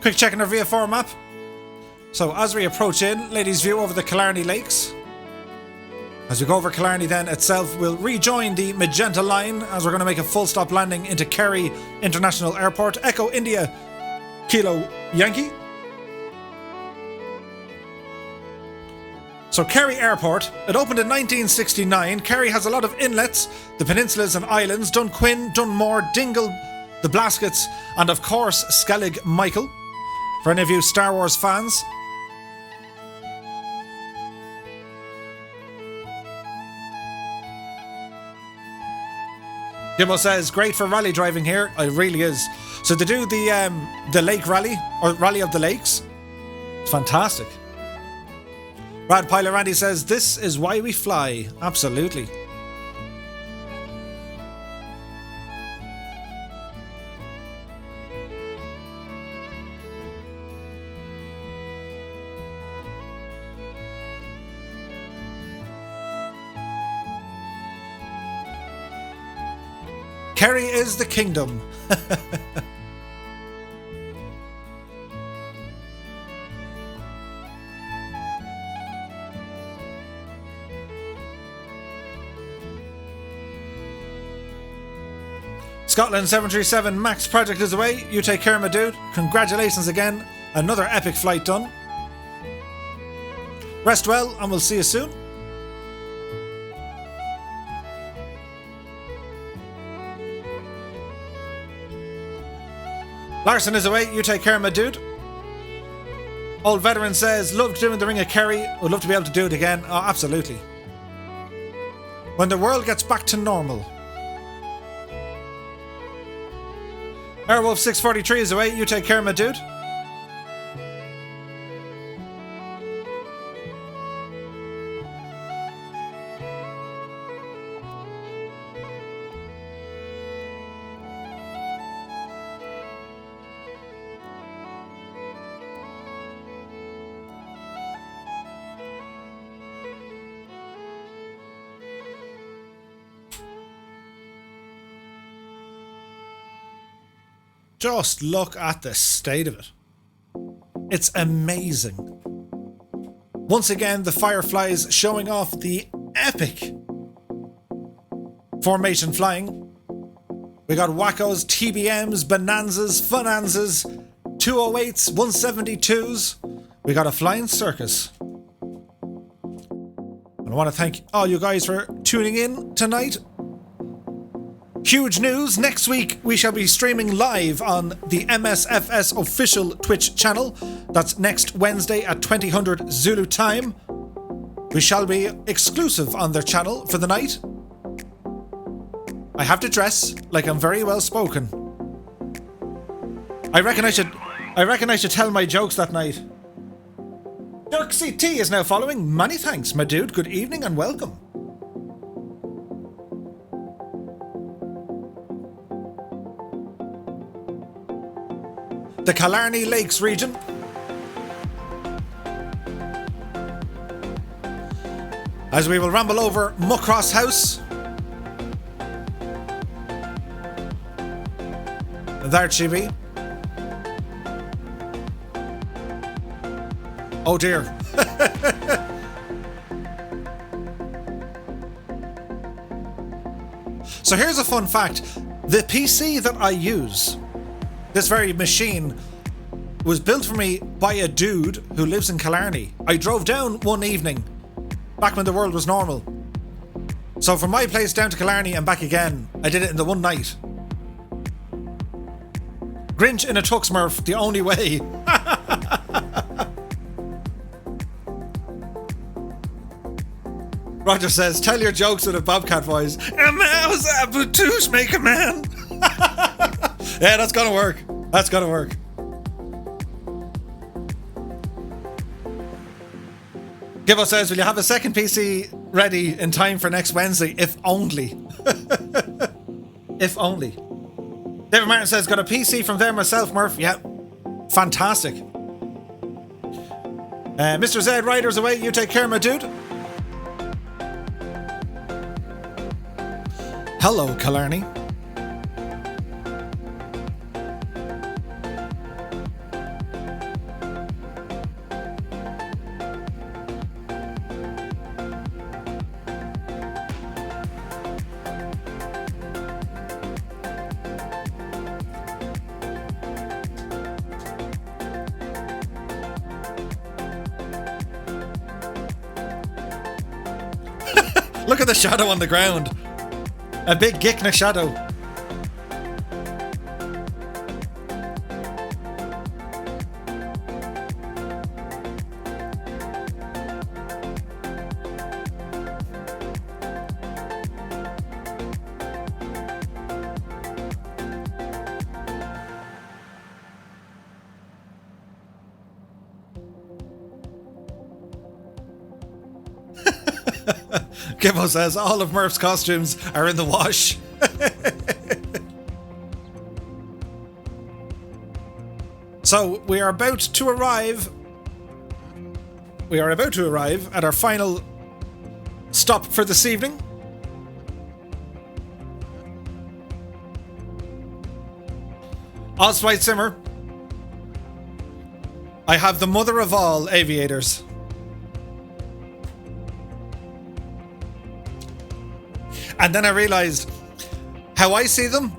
S1: Quick check on our VFR map. So as we approach in, Ladies' View over the Killarney Lakes. As we go over Killarney then itself, we'll rejoin the Magenta line as we're going to make a full stop landing into Kerry International Airport. Echo India Kilo Yankee. So Kerry Airport, it opened in 1969. Kerry has a lot of inlets, the peninsulas and islands, Dunquin, Dunmore, Dingle, the Blaskets, and of course Skellig Michael. For any of you Star Wars fans. Gimmo says, great for rally driving here. It really is. So they do the lake rally, or Rally of the Lakes. It's fantastic. Brad Piler Randy says, this is why we fly. Absolutely. Kerry is the kingdom. Scotland 737 MAX project is away. You take care, my dude. Congratulations again. Another epic flight done. Rest well and we'll see you soon. Larson is away. You take care, my dude. Old Veteran says, loved doing the Ring of Kerry. Would love to be able to do it again. Oh, absolutely. When the world gets back to normal. Airwolf 643 is away. You take care, my dude. Just look at the state of it. It's amazing. Once again, the Fireflies showing off the epic formation flying. We got Wackos, TBMs, Bonanzas, Funanzas, 208s, 172s. We got a flying circus. And I want to thank all you guys for tuning in tonight. Huge news, next week we shall be streaming live on the MSFS official Twitch channel. That's next Wednesday at 2000 Zulu time. We shall be exclusive on their channel for the night. I have to dress like I'm very well spoken. I reckon I should tell my jokes that night. Dirk CT is now following. Many thanks, my dude. Good evening and welcome. The Killarney Lakes region. As we will ramble over Muckross House. There she be. Oh dear. So here's a fun fact. The PC that I use, this very machine, was built for me by a dude who lives in Killarney. I drove down one evening, back when the world was normal. So from my place down to Killarney and back again, I did it in the one night. Grinch in a truck, Smurf, the only way. Roger says, tell your jokes with a bobcat voice. A mouse, a batouche make a man. Yeah, that's gonna work. That's gonna work. Gibbo says, will you have a second PC ready in time for next Wednesday? If only. If only. David Martin says, got a PC from there myself, Murph. Yeah, fantastic. Mr. Z Riders away. You take care, my dude. Hello, Killarney. Look at the shadow on the ground. A big Gikna shadow. Gibbo says all of Murph's costumes are in the wash. So we are about to arrive. We are about to arrive at our final stop for this evening. Oswald Simmer. I have the mother of all aviators. And then I realised how I see them,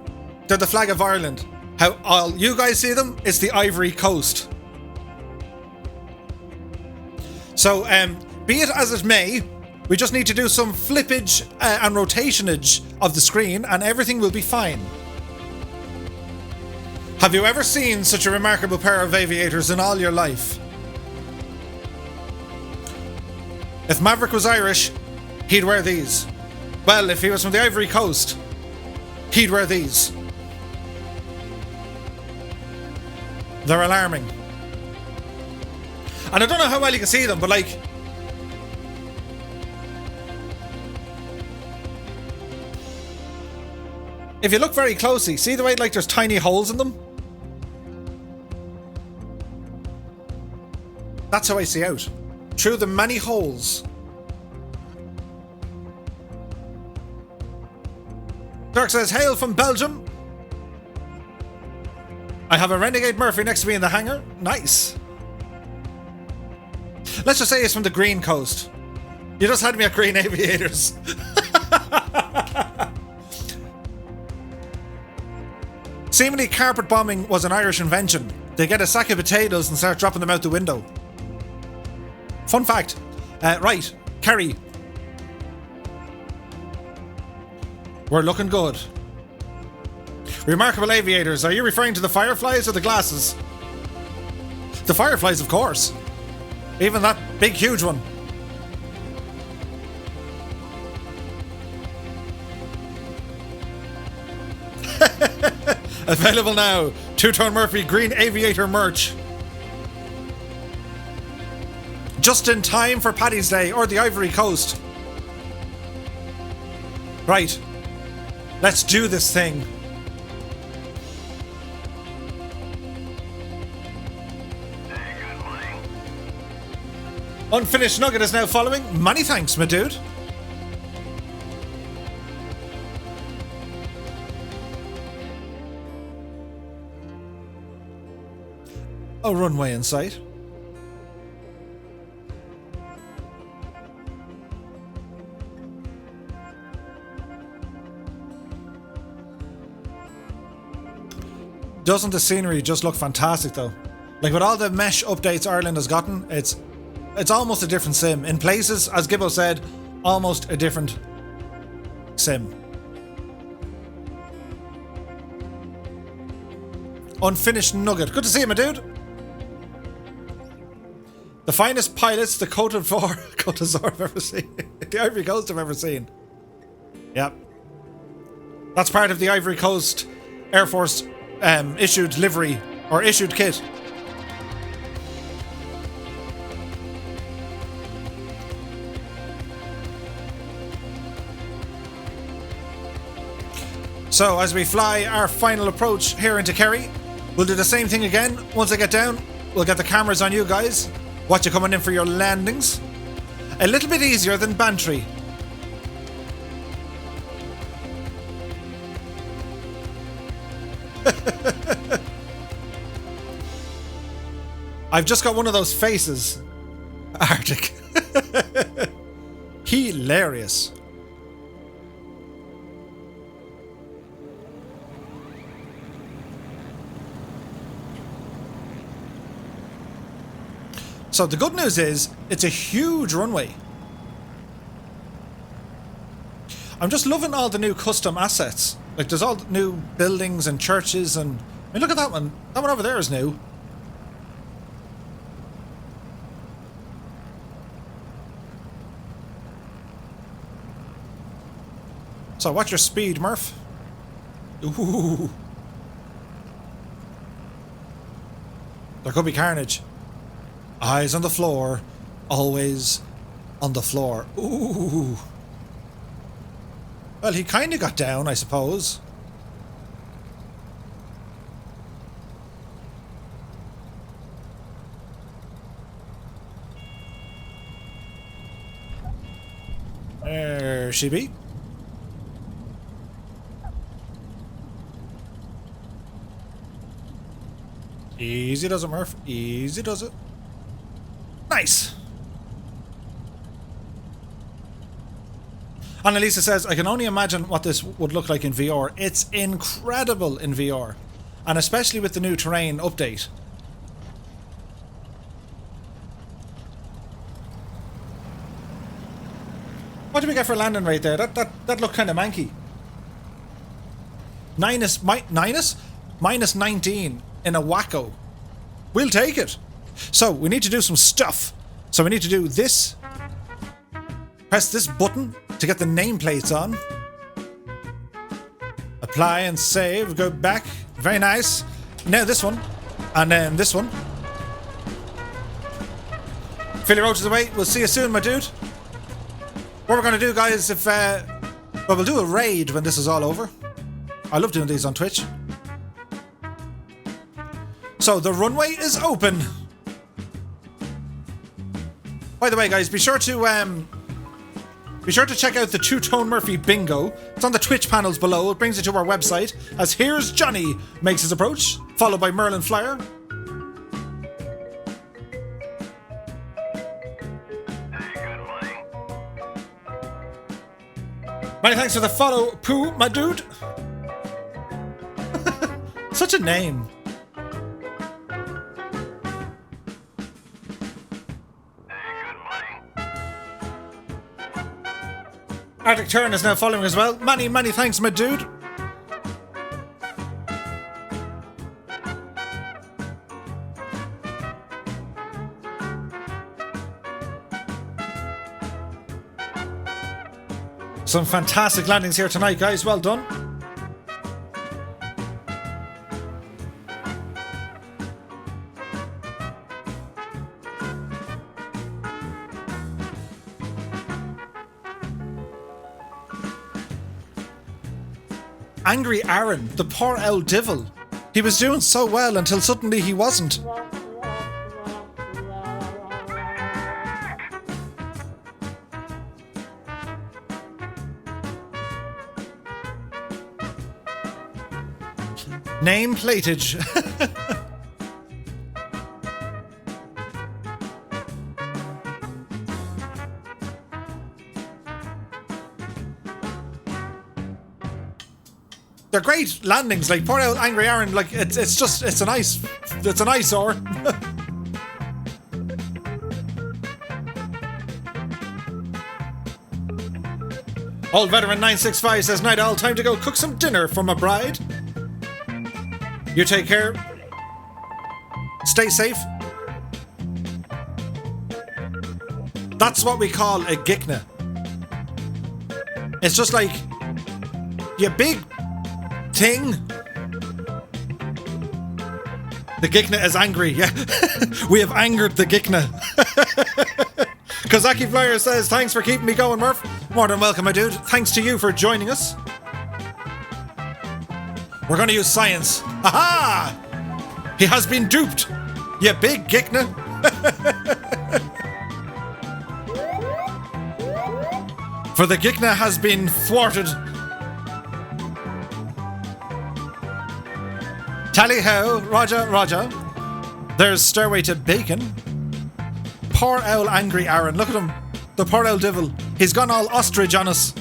S1: they're the flag of Ireland. How all you guys see them, it's the Ivory Coast. So, be it as it may, we just need to do some flippage and rotationage of the screen and everything will be fine. Have you ever seen such a remarkable pair of aviators in all your life? If Maverick was Irish, he'd wear these. Well, if he was from the Ivory Coast, he'd wear these. They're alarming. And I don't know how well you can see them, but like... if you look very closely, see the way like there's tiny holes in them? That's how I see out. Through the many holes. Dirk says, hail from Belgium. I have a Renegade Murphy next to me in the hangar. Nice. Let's just say it's from the Green Coast. You just had me at Green Aviators. Seemingly carpet bombing was an Irish invention. They get a sack of potatoes and start dropping them out the window. Fun fact. Right, Kerry. We're looking good. Remarkable aviators. Are you referring to the fireflies or the glasses? The fireflies, of course. Even that big, huge one. Available now. Two-Tone Murphy Green Aviator merch. Just in time for Paddy's Day or the Ivory Coast. Right. Let's do this thing. Unfinished Nugget is now following. Many thanks, my dude. A runway in sight. Doesn't the scenery just look fantastic though? Like with all the mesh updates Ireland has gotten, it's almost a different sim. In places, as Gibbo said, almost a different sim. Unfinished Nugget. Good to see you, my dude. The finest pilots the Côte d'Azur I've ever seen. The Ivory Coast I've ever seen. Yep. That's part of the Ivory Coast Air Force issued livery or issued kit. So as we fly our final approach here into Kerry, we'll do the same thing again. Once I get down, we'll get the cameras on you guys. Watch you coming in for your landings. A little bit easier than Bantry. I've just got one of those faces. Arctic. Hilarious. So the good news is, it's a huge runway. I'm just loving all the new custom assets. Like there's all the new buildings and churches and... I mean, look at that one. That one over there is new. So watch your speed, Murph. Ooh. There could be carnage. Eyes on the floor. Always on the floor. Ooh. Well, he kind of got down, I suppose. There she be. Easy does it, Murph. Easy does it. Nice. Annalisa says, I can only imagine what this would look like in VR. It's incredible in VR. And especially with the new terrain update. What did we get for landing rate there? That looked kind of manky. Minus 19 in a wacko. We'll take it. So we need to do some stuff. So we need to do this. Press this button to get the nameplates on. Apply and save. Go back. Very nice. Now this one. And then this one. Fill your roaches away. We'll see you soon, my dude. What we're going to do, guys, if... well, we'll do a raid when this is all over. I love doing these on Twitch. So the runway is open. By the way, guys, be sure to check out the Two-Tone Murphy Bingo. It's on the Twitch panels below. It brings you to our website. As Here's Johnny makes his approach, followed by Merlin Flyer. Many thanks for the follow, Pooh, my dude. Such a name. Arctic Turn is now following as well. Many thanks, my dude. Some fantastic landings here tonight, guys. Well done. Angry Aaron, the poor old devil. He was doing so well until suddenly he wasn't. Name platage. They're great landings, like poor old Angry Aaron, like it's a nice It's an eyesore. Old Veteran 965 says, Night Owl, time to go cook some dinner for my bride. You take care. Stay safe. That's what we call a gikna. It's just like your big thing. The gikna is angry, yeah. We have angered the gikna. Kazaki Flyer says, thanks for keeping me going, Murph. More than welcome, my dude. Thanks to you for joining us. We're going to use science. Aha! He has been duped. You big gikna. For the gikna has been thwarted. Tally ho, Roger. There's Stairway to Bacon. Poor owl angry Aaron. Look at him. The poor owl devil. He's gone all ostrich on us.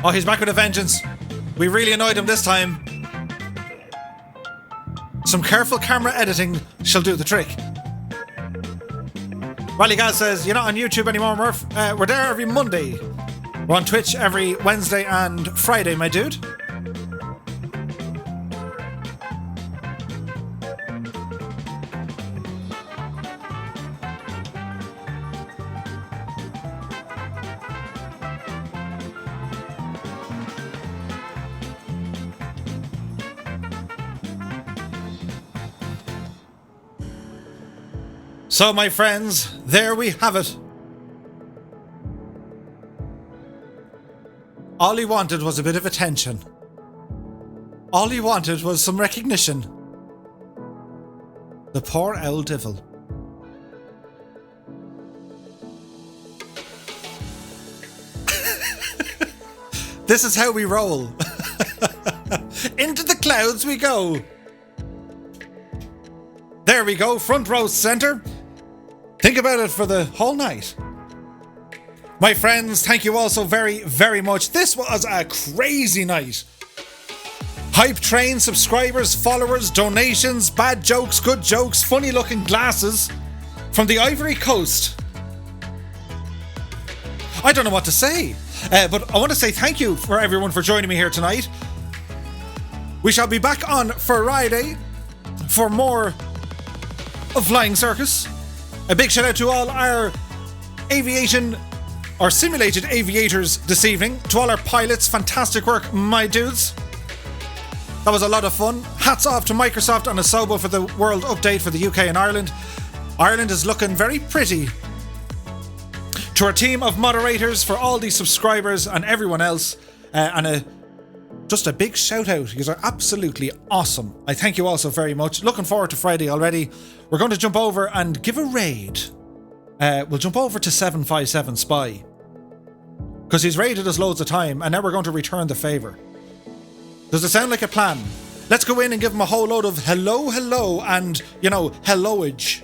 S1: Oh, he's back with a vengeance. We really annoyed him this time. Some careful camera editing shall do the trick. Rally Gal says, you're not on YouTube anymore, Murph. We're there every Monday. We're on Twitch every Wednesday and Friday, my dude. So, my friends, there we have it. All he wanted was a bit of attention. All he wanted was some recognition. The poor owl devil. This is how we roll. Into the clouds we go. There we go, front row center. Think about it for the whole night. My friends, thank you all so very, very much. This was a crazy night. Hype train, subscribers, followers, donations, bad jokes, good jokes, funny looking glasses from the Ivory Coast. I don't know what to say, but I want to say thank you for everyone for joining me here tonight. We shall be back on Friday for more of Flying Circus. A big shout out to all our aviation or simulated aviators this evening. To all our pilots, fantastic work, my dudes. That was a lot of fun. Hats off to Microsoft and Asobo for the world update for the UK and Ireland. Ireland is looking very pretty. To our team of moderators, for all these subscribers and everyone else, just a big shout out. You are absolutely awesome. I thank you all so very much. Looking forward to Friday already. We're going to jump over and give a raid. We'll jump over to 757 Spy. Because he's raided us loads of time, and now we're going to return the favour. Does it sound like a plan? Let's go in and give him a whole load of hello, and, helloage.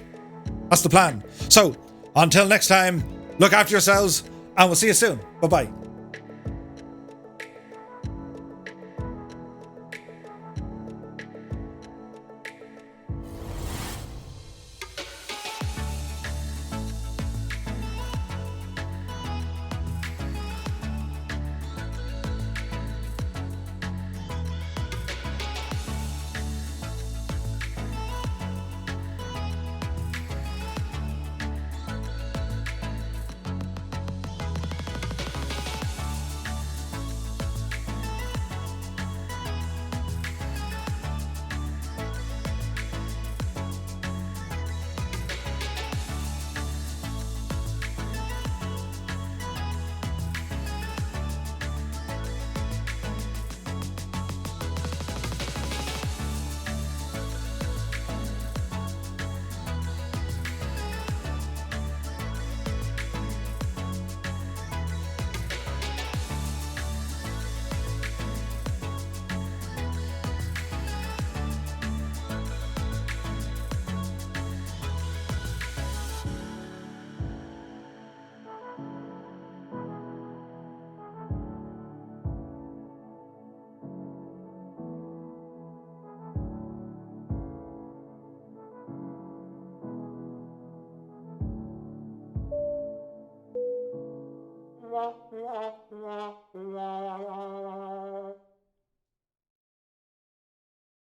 S1: That's the plan. So, until next time, look after yourselves, and we'll see you soon. Bye-bye.